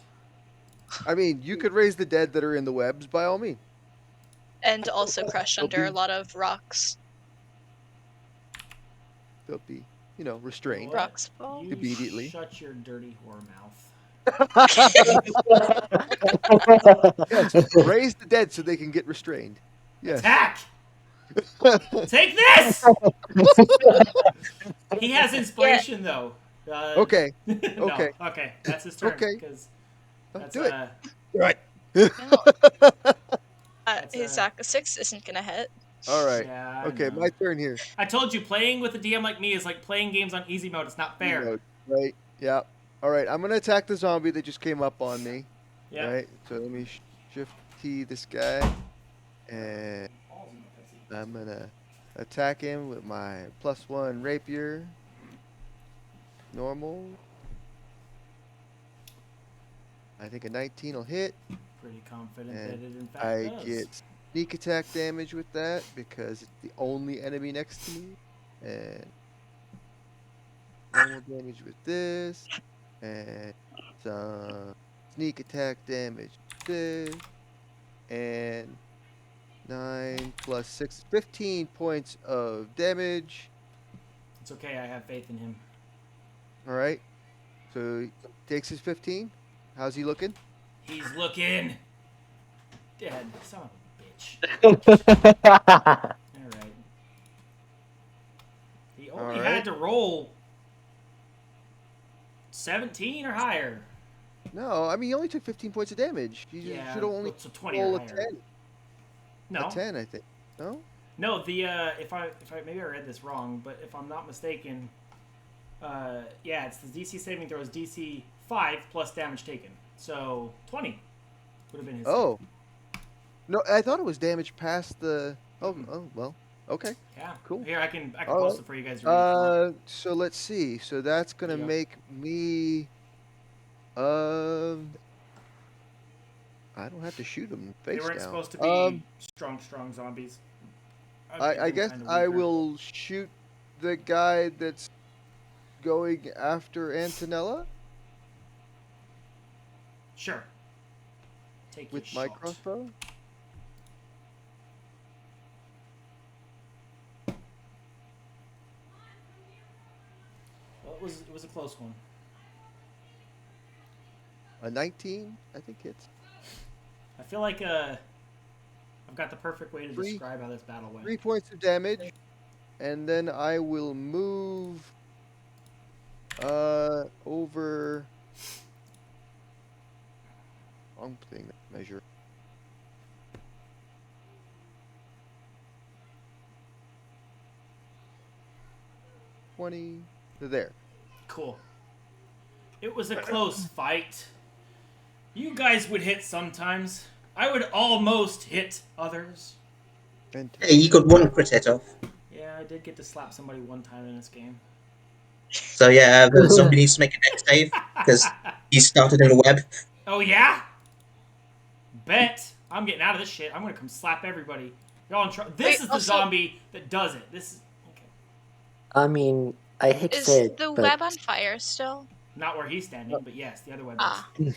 I mean, you could raise the dead that are in the webs by all means. And also crushed under a lot of rocks. They'll be, restrained. What? Rocks fall. You Immediately. shut your dirty whore mouth. Yes, raise the dead so they can get restrained. Yes. Attack! Take this! He has inspiration, though. Okay. No, Okay. okay. That's his turn. Okay. 'cause that's, Do it. uh, Right. His Zach 6 isn't gonna hit. All right. yeah, I Okay, know. my turn here. I told you, playing with a DM like me is like playing games on easy mode. It's not fair. Reload, right. Yeah. All right. I'm gonna attack the zombie that just came up on me. Yeah. Right. So let me shift T this guy, and I'm gonna attack him with my +1 rapier. Normal. I think a 19 will hit. Pretty confident And that it in fact I does. get sneak attack damage with that because it's the only enemy next to me. And normal damage with this. And some sneak attack damage with this. And 9 plus 6, 15 points of damage. It's okay. I have faith in him. Alright. So he takes his 15. How's he looking? He's looking dead. Son of a bitch. All right. He only All had right. to roll 17 or higher. No, I mean, he only took 15 points of damage. He Yeah, should only so 20 roll or a higher. 10. No, A 10, I think. No? no. The if I maybe I read this wrong, but if I'm not mistaken, yeah, it's the DC saving throw is DC 5 plus damage taken. So 20 would have been his. Oh. No, I thought it was damage past the... Oh, well. Okay. Yeah. Cool. Here I can All post right. it for you guys to read. if you want. So let's see. So that's going to There you go. make me... I don't have to shoot him They face weren't down. supposed to be strong zombies. I'd make I them guess kinda I weaker. will shoot the guy that's going after Antonella Sure. Take with your my shot. crossbow. Well, it was a close one. A 19, I think hits. I feel like I've got the perfect way to Three- describe how this battle went. 3 points of damage, and then I will move over. Wrong thing measure. There. Cool. It was a close fight. You guys would hit sometimes. I would almost hit others. Hey, you got one crit hit off. Yeah, I did get to slap somebody one time in this game. So yeah, the zombie needs to make a dex save because he started in a web. Oh yeah? Bet. I'm getting out of this shit. I'm gonna come slap everybody. Y'all in trouble. This Wait, is the also- zombie that does it. This is okay. I mean, I hate to Is say it, the but web on fire still? Not where he's standing, but yes, the other web Ah. is.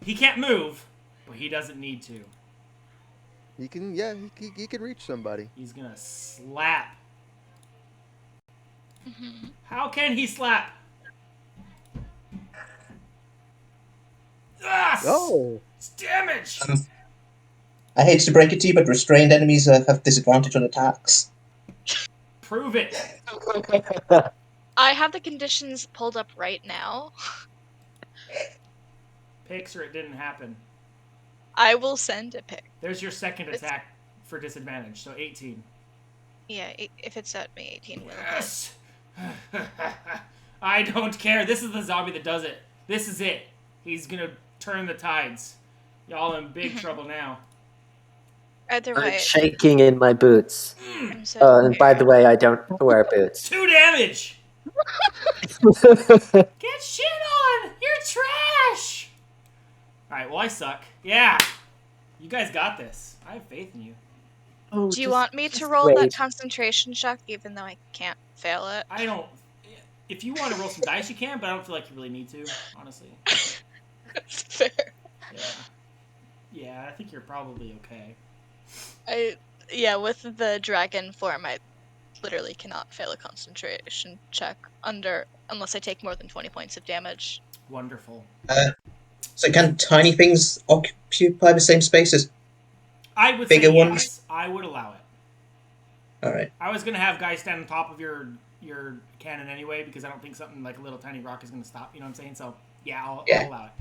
He can't move, but he doesn't need to. He can, yeah, he can reach somebody. He's gonna slap. Mm-hmm. How can he slap? Ah! Oh, It's damage! I hate to break it to you, but restrained enemies have disadvantage on attacks. Prove it. I have the conditions pulled up right now. Pics or it didn't happen. I will send a pic. There's your second attack for disadvantage, so 18. Yeah, if it's at me, 18 will. Yes! I don't care. This is the zombie that does it. This is it. He's gonna turn the tides. Y'all in big trouble now. Either I'm way, shaking in my boots. I'm so And by the way, I don't wear boots. 2 damage! Get shit on! You're trash! Alright, well, I suck. Yeah! You guys got this. I have faith in you. Oh, Do you just- want me to just roll that wait. concentration check, even though I can't fail it? I don't. If you want to roll some dice, you can, but I don't feel like you really need to, honestly. That's fair. Yeah. Yeah, I think you're probably okay. Yeah, with the dragon form, I literally cannot fail a concentration check unless I take more than 20 points of damage. Wonderful. So can tiny things occupy the same space as... I would Bigger say ones? yes. I would allow it. Alright. I was gonna have guys stand on top of your cannon anyway because I don't think something like a little tiny rock is gonna stop. You know what I'm saying? So yeah, I'll allow it.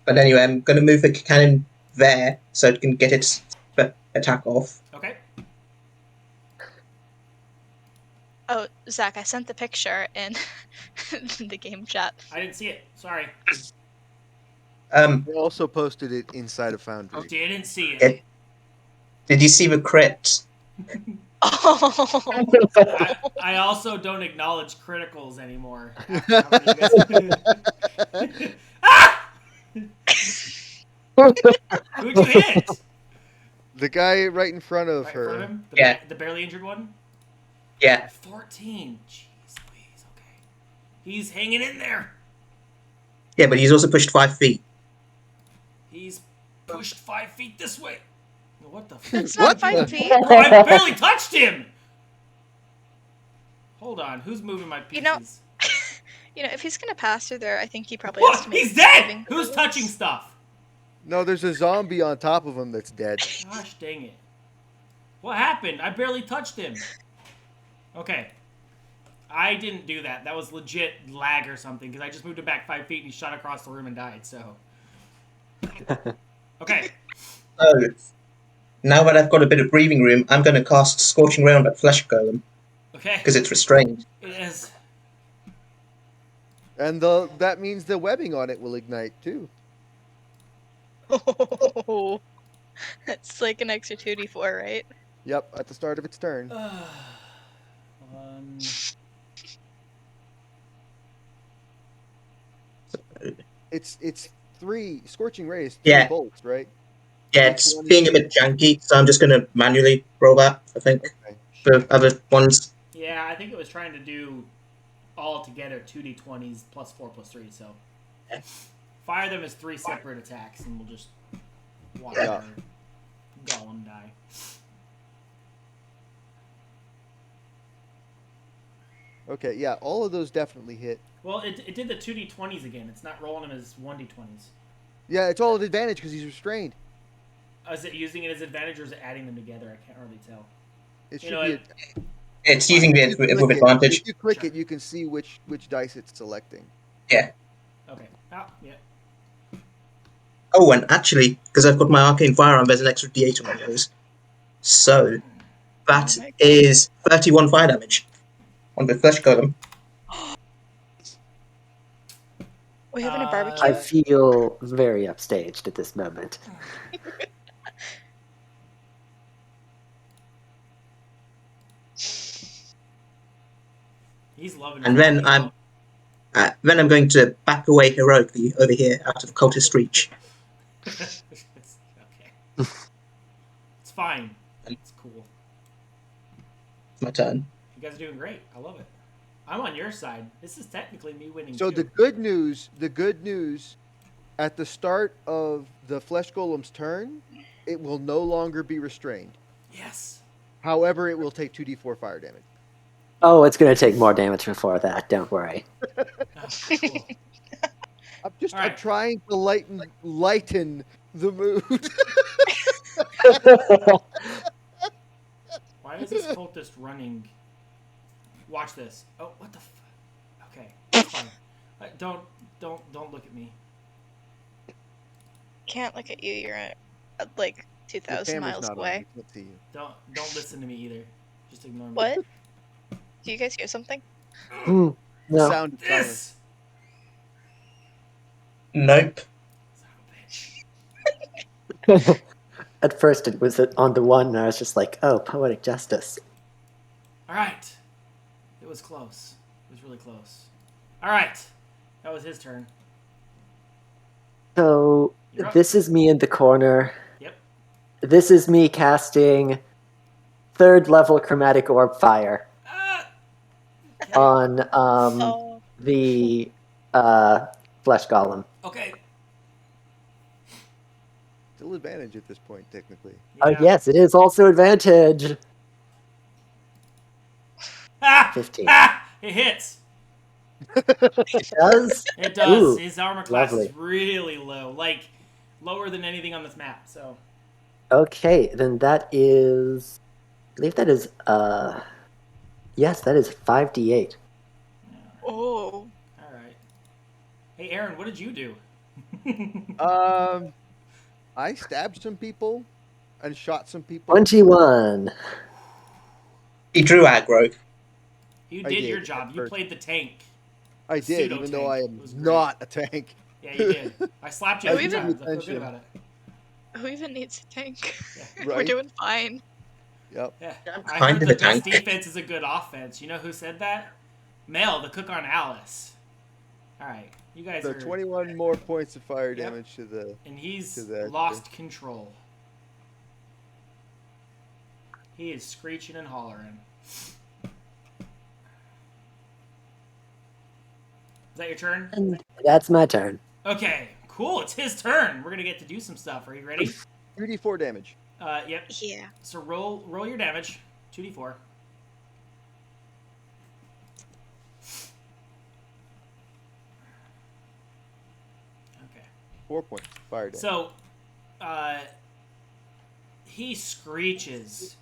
But anyway, I'm going to move the cannon there so it can get its attack off. Okay. Oh, Zach, I sent the picture in the game chat. I didn't see it. Sorry. I also posted it inside of Foundry. Didn't see it. It- Did you see the crit? Oh, I also don't acknowledge criticals anymore. After how many you guys- Ah! Who'd you hit? The guy right in front of Right in her. front of him? Yeah. The barely injured one? Yeah. 14. Jeez Louise, okay. He's hanging in there. Yeah, but he's also pushed 5 feet. He's pushed 5 feet this way. What the fuck? it's What not 5 the- feet. Bro, I barely touched him! Hold on, who's moving my pieces? You know, if he's gonna pass through there, I think he probably What? has to make He's dead! saving Who's throws. touching stuff? No, there's a zombie on top of him that's dead. Gosh dang it. What happened? I barely touched him. Okay. I didn't do that. That was legit lag or something, because I just moved him back 5 feet and he shot across the room and died, so. Okay. So, now that I've got a bit of breathing room, I'm going to cast Scorching Ray on that Flesh Golem, Okay. because it's restrained. It is. And that means the webbing on it will ignite too. Oh, it's like an extra 2d4, right? Yep, at the start of its turn. It's 3 scorching rays, 3 Yeah. bolts, right? Yeah, Which it's one is being a it? bit janky, so I'm just going to manually roll that, I think. Okay. The other ones. Yeah, I think it was trying to do all together 2d20s plus 4 plus 3. So Yeah. fire them as 3 separate attacks, and we'll just watch Yeah. our golem die. Okay, yeah, all of those definitely hit. Well, it did the 2d20s again. It's not rolling them as 1d20s. Yeah, it's all at advantage because he's restrained. Is it using it as advantage or is it adding them together? I can't really tell. It You should know be. what? It's using If it you with click advantage. If you click Sure. it, you can see which dice it's selecting. Yeah. Okay. Oh, yeah. Oh, and actually, because I've got my arcane firearm, there's an extra d8 on those. So that Oh my God. is 31 fire damage on the flesh golem. We having a I barbecue? feel very upstaged at this moment. He's loving it. And then I'm going to back away heroically over here out of cultist reach. Okay. It's fine. It's cool. It's my turn. You guys are doing great. I love it. I'm on your side. This is technically me winning So too. the good news, at the start of the flesh golem's turn, it will no longer be restrained. Yes. However, it will take 2d4 fire damage. Oh, it's going to take more damage before that. Don't worry. Oh, cool. I'm All right. trying to lighten the mood. Why is this cultist running? Watch this. Oh, what the? Okay, it's fine. Don't look at me. Can't look at you. You're at like The 2,000 camera's miles not on. away. We can't see you. Don't listen to me either. Just ignore me. What? Do you guys hear something? Hmm, The no. sound of silence. This. Nope. Son of a bitch. At first, it was on the one, and I was just like, "Oh, poetic justice." All right. It was close. It was really close. All right. That was his turn. So You're up. this is me in the corner. Yep. This is me casting 3rd level chromatic orb fire Ah! Okay. on Oh. the flesh golem. Okay. Still advantage at this point, technically. Yeah. Yes, it is also advantage. Ah! 15. Ah! It hits. It does? It does. Ooh, His armor class lovely. is really low, like lower than anything on this map. So Okay, then that is... I believe that is... Yes, that is 5d8. Oh. all right. Hey, Aaron, what did you do? I stabbed some people and shot some people. 21. He drew aggro. You I did did, your at job. You first. played the tank. I did, even though I Pseudo-tank. am It was great. not a tank. Yeah, you did. I slapped you Oh, a few even- times. I feel good Attention. about it. Who even needs a tank? Yeah. We're Right. doing fine. Yep. Yeah. I'm I kind heard of the a best tank. defense is a good offense. You know who said that? Mel, the cook on Alice. All right, you guys So are. 21 more points of fire Yep. damage to the. And he's to that, lost control. He is screeching and hollering. Is that your turn? And that's my turn. Okay, cool. It's his turn. We're gonna get to do some stuff. Are you ready? 3d4 damage. Yep. Yeah. So roll your damage. 2d4. Okay. 4 points of fire damage. So, he screeches,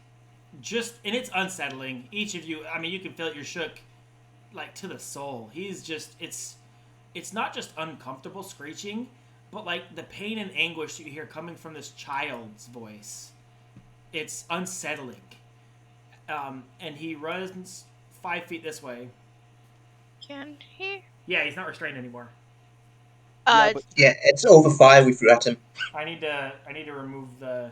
and it's unsettling. Each of you, I mean, you can feel it. You're shook, like to the soul. It's not just uncomfortable screeching, but like the pain and anguish that you hear coming from this child's voice. It's unsettling. And he runs 5 feet this way. Can he? Yeah, he's not restrained anymore. Yeah, but Yeah, it's all the fire we threw at him. I need to remove the.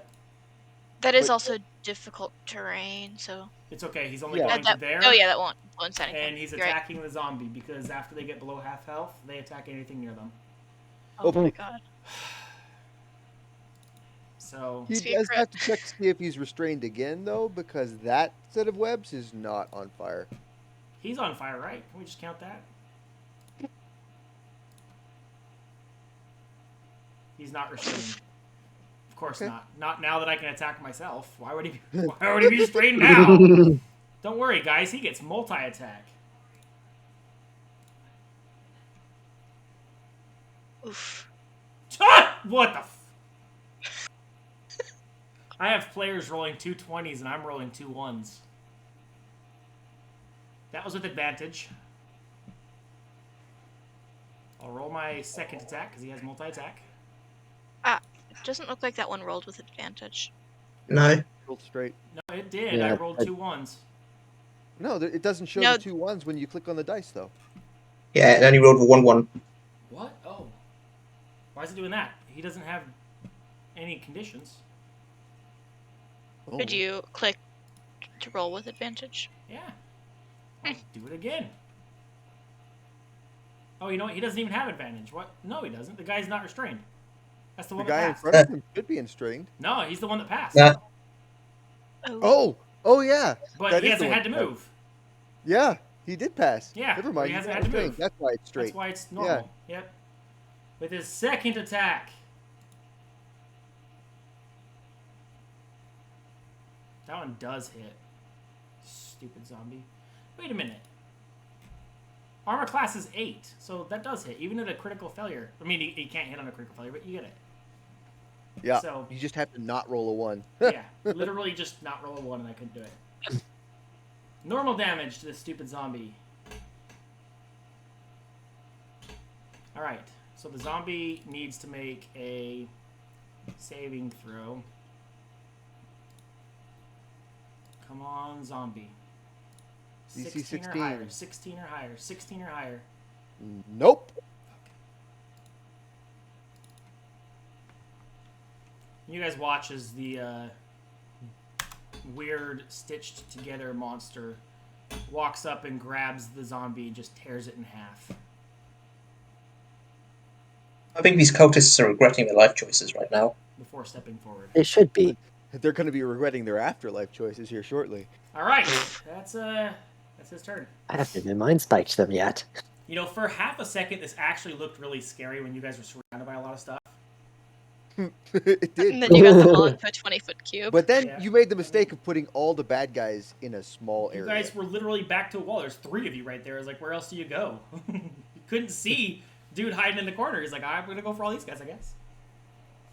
that is but- also difficult terrain, so. It's okay. He's only Yeah. going That- to there. oh yeah, that won't influence anything. And he's You're right. attacking the zombie because after they get below half health, they attack anything near them. Oh my Oh. god. So he Speak does for have it. to check to see if he's restrained again, though, because that set of webs is not on fire. He's on fire, right? Can we just count that? He's not restrained. Of course not. Not now that I can attack myself. Why would he be restrained now? Don't worry, guys. He gets multi-attack. Oof. Ah! What the I have players rolling 2 20s and I'm rolling 2 1s. That was with advantage. I'll roll my second attack because he has multi-attack. It doesn't look like that one rolled with advantage. No. Rolled straight. No, it did. Yeah, I rolled 2 1s. No, it doesn't show No. the 2 1s when you click on the dice, though. Yeah, it only rolled with 1-1. What? Oh. Why is it doing that? He doesn't have any conditions. Oh. Could you click to roll with advantage? Yeah. I'll do it again. Oh, you know what? He doesn't even have advantage. What? No, he doesn't. The guy's not restrained. That's the The one guy that in passed. front of him should be constrained. No, he's the one that passed. Oh, yeah. But that he is the hasn't one had to that passed. move. Yeah, he did pass. Yeah, Never but mind. he He's hasn't not had to restrained. move. That's why it's straight. That's why it's normal. Yep. With his second attack. That one does hit. Stupid zombie. Wait a minute. Armor class is 8, so that does hit, even at a critical failure. I mean, he can't hit on a critical failure, but you get it. Yeah. So- you just have to not roll a 1. Yeah, literally just not roll a 1 and I couldn't do it. Normal damage to this stupid zombie. Alright, so the zombie needs to make a saving throw. Come on, zombie. DC 16 or 16. higher, 16 or higher, 16 or higher. Nope. You guys watch as the weird stitched together monster walks up and grabs the zombie and just tears it in half. I think these cultists are regretting their life choices right now. Before stepping forward. It should be. They're going to be regretting their afterlife choices here shortly. All right, that's his turn. I haven't even mind spiked them yet. You know, for half a second, this actually looked really scary when you guys were surrounded by a lot of stuff. It did. And then you got them all into a 20-foot cube. But then Yeah. you made the mistake of putting all the bad guys in a small You area. guys were literally back to a wall. There's 3 of you right there. It's like, where else do you go? You couldn't see dude hiding in the corner. He's like, I'm gonna go for all these guys, I guess.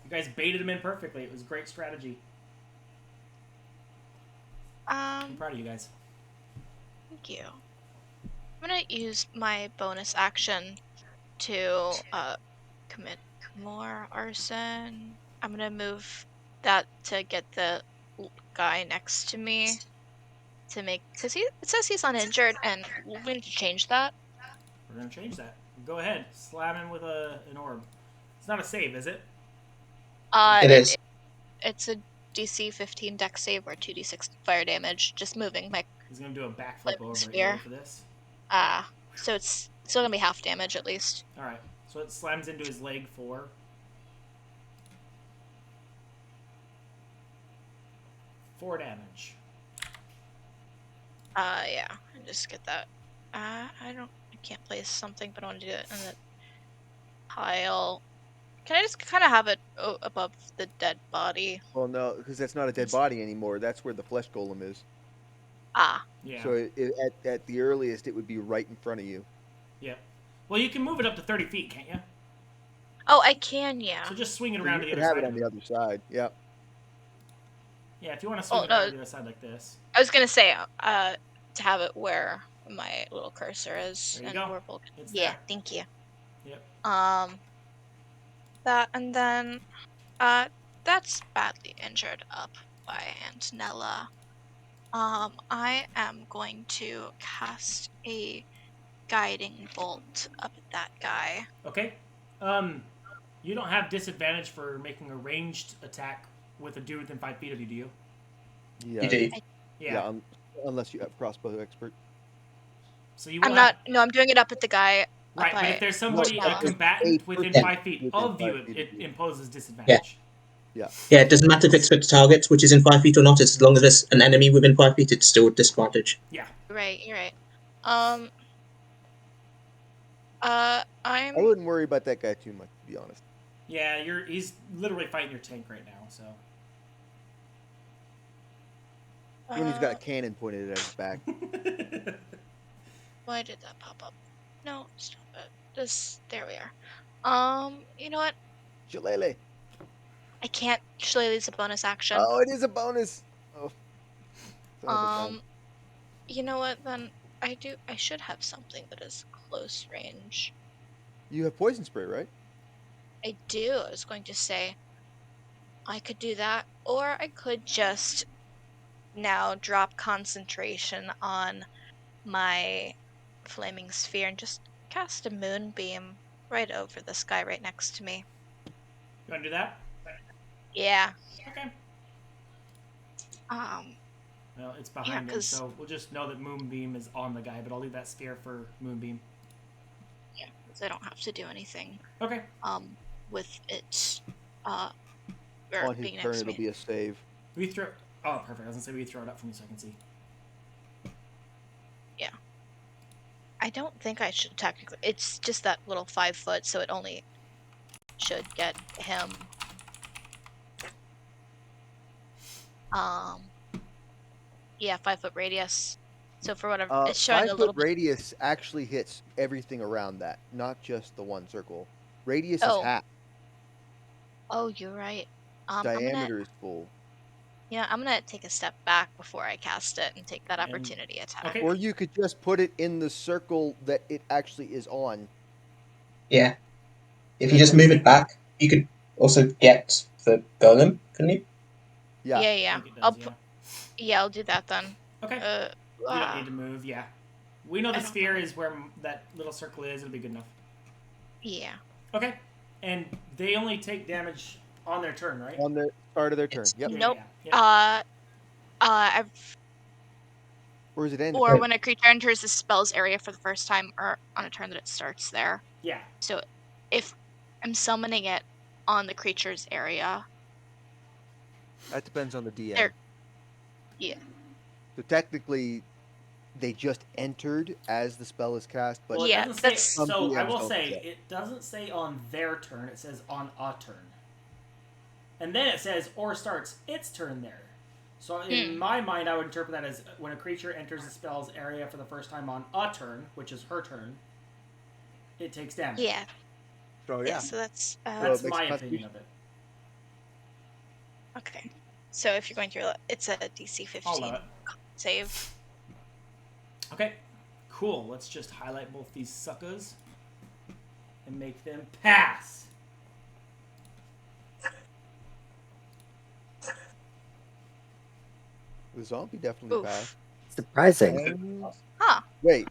You guys baited him in perfectly. It was great strategy. I'm proud of you guys. Thank you. I'm gonna use my bonus action to commit more arson. I'm gonna move that to get the guy next to me to make, because it says he's uninjured, and we need to change that. We're gonna change that. Go ahead, slam him with an orb. It's not a save, is it? It is. It's a DC 15 dex save or 2d6 fire damage. Just moving my He's gonna do a backflip Flip over spear. here for this. so it's still gonna be half damage at least. All right, so it slams into his leg 4. 4 damage. Yeah, and just get that. I can't place something, but I want to do it in the pile. Can I just kind of have it above the dead body? Well, no, because that's not a dead body anymore. That's where the flesh golem is. Yeah. So at the earliest, it would be right in front of you. Yep. Well, you can move it up to 30 feet, can't you? Oh, I can, yeah. So just swing it So around you to the could other have side. it on the other side. Yeah. Yeah, if you want to swing Oh, it around no. to the other side like this. I was gonna say, to have it where my little cursor is. There you and go. where Vulcan. It's Yeah, there. thank you. Yep. That, and then, that's badly injured up by Antonella. I am going to cast a guiding bolt up at that guy. Okay. You don't have disadvantage for making a ranged attack with a dude within 5 feet of you, do you? Yeah. You do. Yeah. Unless you have crossbow expert. So you I'm will not. have- No, I'm doing it up at the guy. Right, but if there's somebody, Well, a combatant within Yeah. 5 feet Within of you, 5 feet it of you. imposes disadvantage. Yeah. Yeah, it doesn't matter if it's for targets, which is in 5 feet or not. As long as there's an enemy within 5 feet, it's still a disadvantage. Yeah. Right, you're right. I I'm wouldn't worry about that guy too much, to be honest. Yeah, he's literally fighting your tank right now, so. When he's got a cannon pointed at his back. why did that pop up? No, stop it. There we are. You know what? Shillelagh. I can't. Shillelagh's a bonus action. Oh, it is a bonus. Oh. Son of a gun. You know what then? I should have something that is close range. You have poison spray, right? I do. I was going to say I could do that, or I could just now drop concentration on my flaming sphere and just cast a moonbeam right over this guy right next to me. You want to do that? Yeah. Okay. Well, it's Yeah, behind him, 'cause so we'll just know that Moonbeam is on the guy, but I'll leave that sphere for Moonbeam. yeah, 'cause I don't have to do anything. Okay. With it, On his being turn, next to it'll me. be a save. We throw. Oh, perfect. I was gonna say we throw it up for me so I can see. Yeah. I don't think I should technically. It's just that little 5 foot, so it only should get him. Yeah, 5 foot radius. So for whatever, it's showing a 5 little foot radius actually hits everything around that, not just the one circle. Radius is Oh. half. Oh, you're right. Diameter is full. I'm gonna take a step back before I cast it and take that And- opportunity attack. Okay. Or you could just put it in the circle that it actually is on. Yeah. If you just move it back, you could also get the golem, couldn't you? Yeah. I Yeah. think it does, I'll do that then. Okay. You don't need to move. Yeah. We know I the don't sphere is where that little circle is. It'll be good enough. Yeah. Okay. And they only take damage on their turn, right? On the start of their turn. Yep. Nope. Yeah. Or is it end? Or when a creature enters the spell's area for the first time, or on a turn that it starts there. Yeah. So, if I'm summoning it on the creature's area, That depends on the DM. Yeah. So technically, they just entered as the spell is cast, but Well, it Yeah, doesn't say. that's- Some So I DMs will don't say do that. it doesn't say on their turn. It says on a turn, and then it says or starts its turn there. So in my mind, I would interpret that as when a creature enters the spell's area for the first time on a turn, which is her turn, it takes damage. yeah. So Yeah. So that's That's makes my a opinion of it. okay. So if you're going through, it's a DC I'll allow 15 it. save. Okay, cool. Let's just highlight both these suckers and make them pass. the zombie definitely Oof. passed. Surprising. And- Huh. Wait,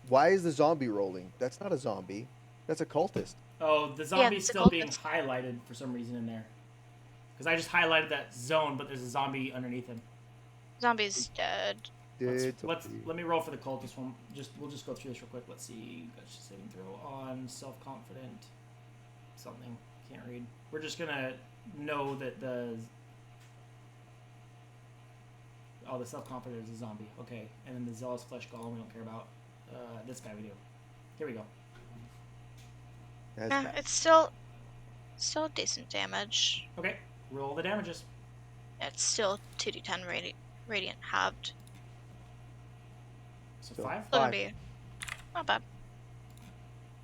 why is the zombie rolling? That's not a zombie. That's a cultist. Oh, the zombie's it's a still being cultist. highlighted for some reason in there. Because I just highlighted that zone, but there's a zombie underneath him. Zombie's dead. Let me roll for the cultist one. We'll just go through this real quick. Let's see. Gotcha, saving throw on self-confident. Something can't read. We're just gonna know that the self-confident is a zombie. Okay, and then the zealous flesh golem we don't care about. This guy we do. Here we go. That's Yeah, bad. it's still decent damage. Okay, roll the damages. It's still 2d10 radiant halved. So So- 5. Still gonna Five. be not bad.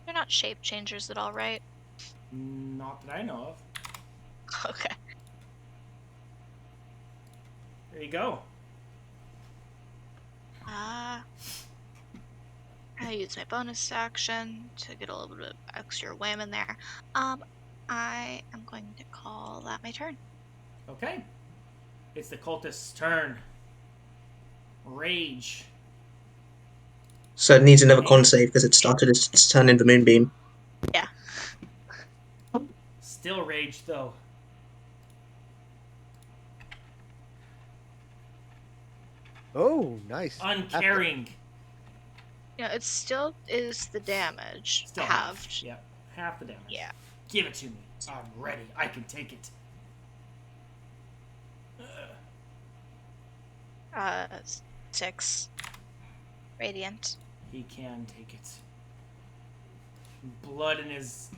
They're not shape changers at all, right? Not that I know of. Okay. There you go. I use my bonus action to get a little bit of extra wham in there. I am going to call that my turn. Okay. It's the cultist's turn. Rage. So it needs another con save because it started its turn in the moonbeam. Yeah. Still rage, though. Oh, nice. Uncaring. Yeah, it still is the damage. Still halved. Yeah, half the damage. Yeah. Give it to me. I'm ready. I can take it. 6 radiant. He can take it. Blood in his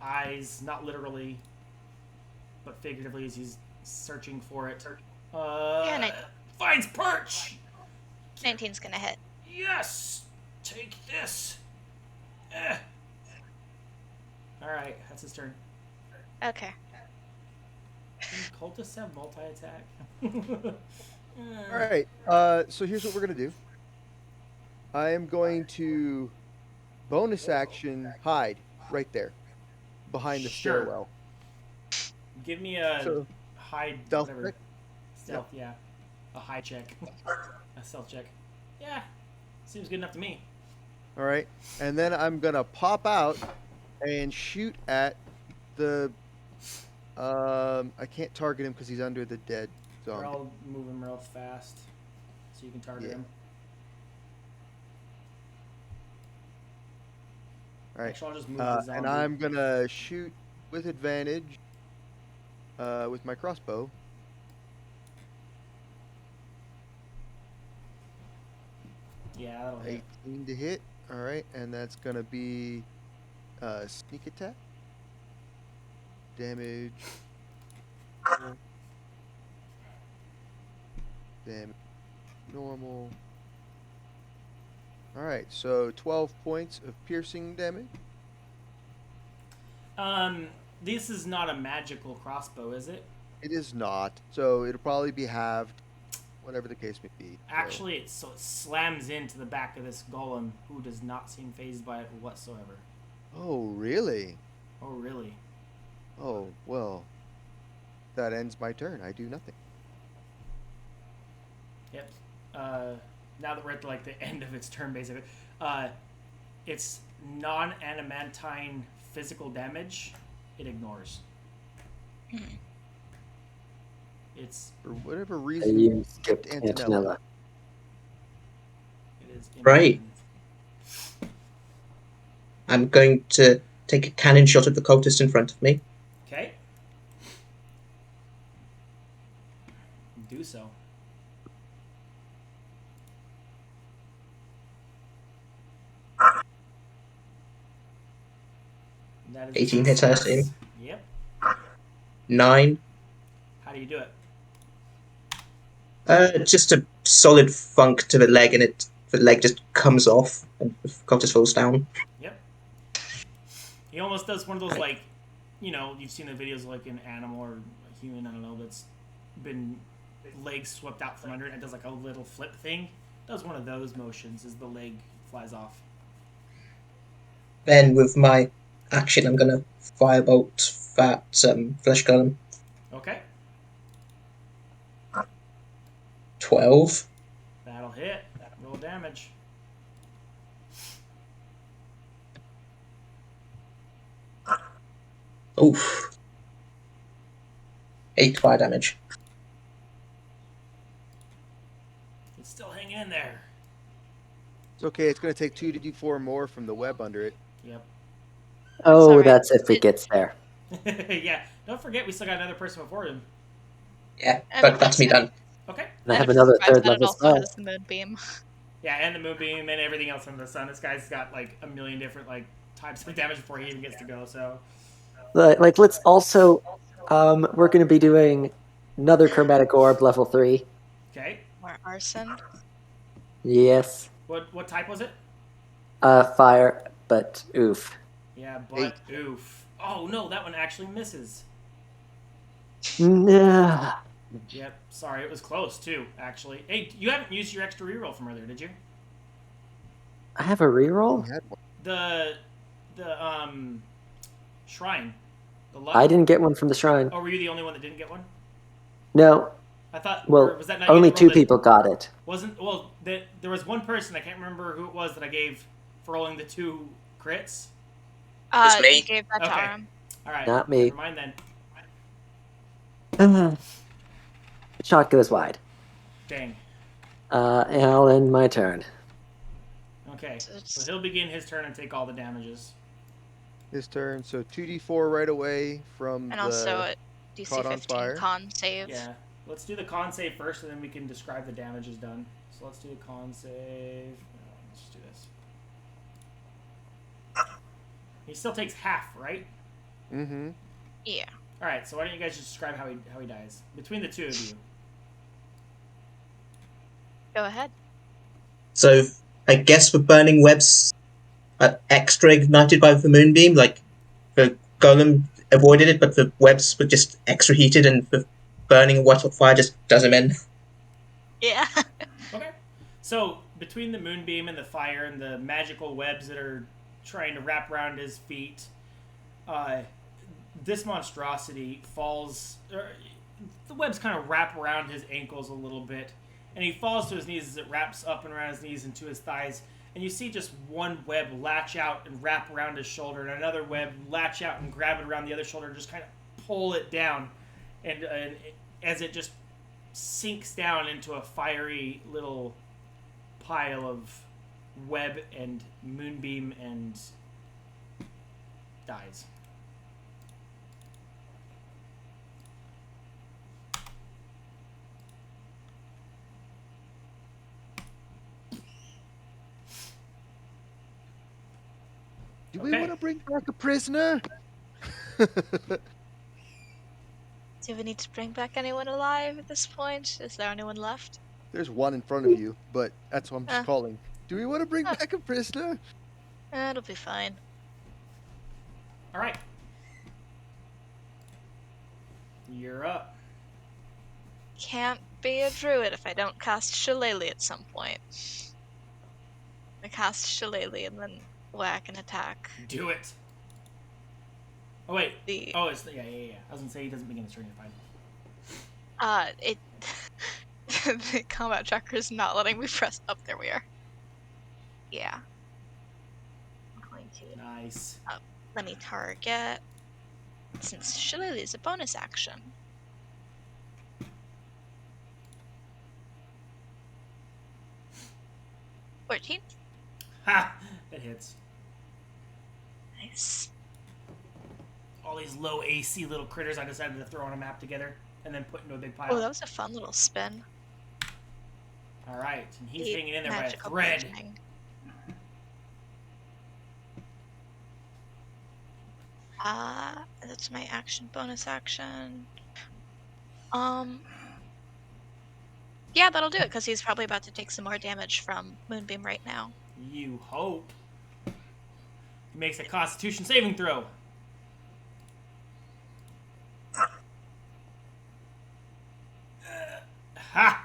eyes, not literally, but figuratively, as he's searching for it. Finds perch! 19's gonna hit. Yes! Take this! Alright, that's his turn. Okay. Can cultists have multi-attack? All right. So here's what we're gonna do. I am going to bonus action hide right there, behind the Sure. stairwell. Give me a So hide, stealth whatever. check? Stealth, yeah. A hide check. A stealth check. Yeah. Seems good enough to me. All right, and then I'm gonna pop out and shoot at the. I can't target him because he's under the dead Or zombie. I'll move him real fast so you can target Yeah. him. All right, Actually, I'll just move the zombie. and I'm gonna shoot with advantage with my crossbow. Yeah, that'll hit. 18 to hit. All right, and that's gonna be sneak attack. Damage. Damage. Normal. All right, so 12 points of piercing damage. This is not a magical crossbow, is it? It is not, so it'll probably be halved, whatever the case may be. So- Actually, it slams into the back of this golem, who does not seem phased by it whatsoever. Oh, really? Oh, really? Oh, well. That ends my turn. I do nothing. Yep. Now that we're at like the end of its turn, basically, its non-adamantine physical damage, it ignores. It's For whatever I reason, use skipped Antonella. it is Right. immune. I'm going to take a cannon shot at the cultist in front of me. Okay. Do so. That is 18 hits, I assume. Yep. 9. How do you do it? Just a solid thunk to the leg, and the leg just comes off, and the cultist falls down. Yep. He almost does one of those, like, you know, you've seen the videos of, like, an animal or a human, I don't know, that's been legs swept out from under it, and it does, like, a little flip thing. Does one of those motions as the leg flies off. Then with my action, I'm going to firebolt that flesh golem. Okay. 12. That'll hit. Roll damage. Oof. 8 fire damage. It's still hanging in there. It's okay. It's going to take 2d4 more from the web under it. Yep. Oh, Sorry. that's if it gets there. Yeah. Don't forget we still got another person before him. Yeah, but that's me done. Okay. And I have I'm another surprised third that it level also spell. has the moonbeam. Yeah, and the moonbeam and everything else under the sun. This guy's got like a million different like types of damage before he even gets to go. So Like, let's also, we're going to be doing another Chromatic Orb, level 3. okay. More arson. Yes. What type was it? Fire, but oof. Yeah, but oof. Oh no, that one actually misses. Nah. Yep. Sorry, it was close too. Actually, hey, you haven't used your extra reroll from earlier, did you? I have a reroll? He had one. The shrine. The luck. I didn't get one from the shrine. Oh, were you the only one that didn't get one? No. I thought. Well, or was that not you only that 2 rolled it? people got it. Wasn't well. There was one person, I can't remember who it was, that I gave for rolling the 2 crits. It's me. You gave that to Okay. Aram. All right. Not me. Never mind then. Shot goes wide. Dang. I'll end my turn. Okay. So it's- So he'll begin his turn and take all the damages. His turn, so 2d4 right away from And the... also a DC caught on 15 fire. con save. Yeah. Let's do the con save first, and then we can describe the damages done. So let's do the con save. let's just do this. He still takes half, right? Mm-hmm. Yeah. All right. So why don't you guys just describe how he dies between the two of you? Go ahead. So I guess for burning webs, extra ignited by the moonbeam, like the golem avoided it, but the webs were just extra heated, and the burning white hot fire just does him in. Yeah. Okay. So between the moonbeam and the fire and the magical webs that are trying to wrap around his feet, this monstrosity falls. The webs kind of wrap around his ankles a little bit, and he falls to his knees as it wraps up and around his knees and to his thighs. And you see just one web latch out and wrap around his shoulder, and another web latch out and grab it around the other shoulder and just kind of pull it down. And as it just sinks down into a fiery little pile of web and moonbeam and dies. Do we Okay. want to bring back a prisoner? Do we need to bring back anyone alive at this point? Is there anyone left? There's one in front of you, but that's what I'm just Uh. calling. Do we want to bring Uh. back a prisoner? It'll be fine. All right. You're up. Can't be a druid if I don't cast Shillelagh at some point. I cast Shillelagh and then whack and attack. Do it. Oh wait. The Oh, it's yeah. I was gonna say he doesn't begin his turn. You're fine. it the combat tracker is not letting me press up. There we are. Yeah. I'm going to Nice. let me target, since Shillelagh is a bonus action. $14. Ha! That hits. Nice. All these low AC little critters I decided to throw on a map together and then put into a big pile. Oh, that was a fun little spin. All right, and he's The hanging in there by a magical thread. bludgeoning. That's my action, bonus action. Yeah, that'll do it, because he's probably about to take some more damage from Moonbeam right now. You hope. He makes a Constitution saving throw. Ha! I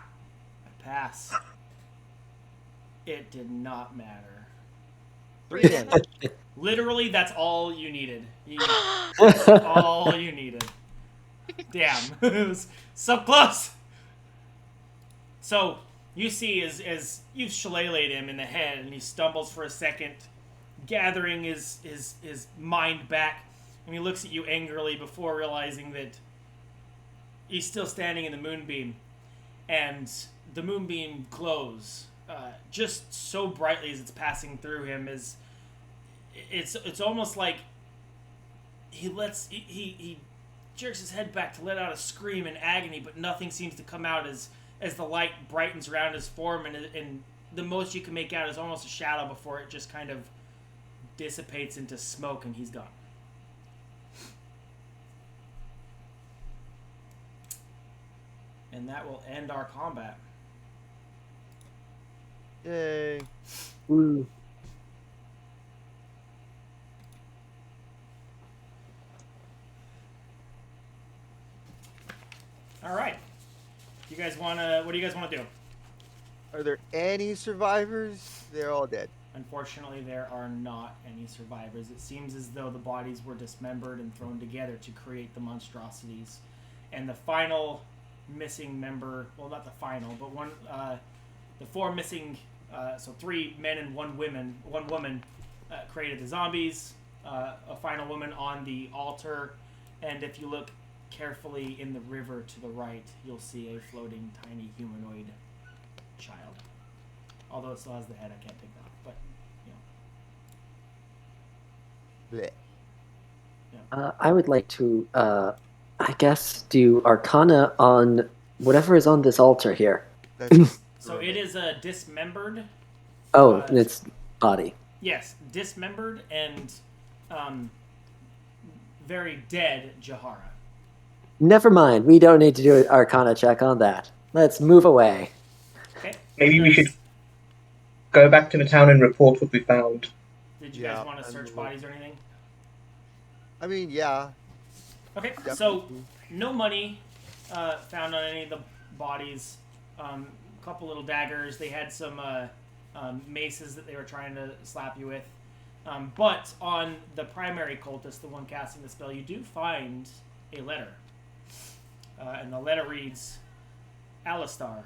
pass. It did not matter. 3 damage. Literally, that's all you needed. That's all you needed. Damn. It was so close. So, you see as you've shillelagh'd him in the head and he stumbles for a second, gathering his mind back, and he looks at you angrily before realizing that he's still standing in the moonbeam. And the moonbeam glows just so brightly as it's passing through him. It's almost like he jerks his head back to let out a scream in agony, but nothing seems to come out as the light brightens around his form, and the most you can make out is almost a shadow before it just kind of dissipates into smoke and he's gone. And that will end our combat. Yay. Woo. All right. What do you guys want to do? Are there any survivors? They're all dead. Unfortunately, there are not any survivors. It seems as though the bodies were dismembered and thrown together to create the monstrosities. And the final missing member, well, not the final, but one, the four missing, so 3 men and 1 woman created the zombies, a final woman on the altar, and if you look carefully in the river to the right, you'll see a floating tiny humanoid child. Although it still has the head, I can't take that off, but, you know. Blech. I would like to, I guess, do Arcana on whatever is on this altar here. That's So it is dismembered. Oh, it's body. Yes, dismembered and very dead Jahara. Never mind. We don't need to do an Arcana check on that. Let's move away. Okay. Maybe we should go back to the town and report what we found. Did you guys want to search bodies or anything? I mean, yeah. Okay, Definitely. so no money found on any of the bodies. A couple little daggers. They had some maces that they were trying to slap you with. But on the primary cultist, the one casting the spell, you do find a letter. And the letter reads, Alistar,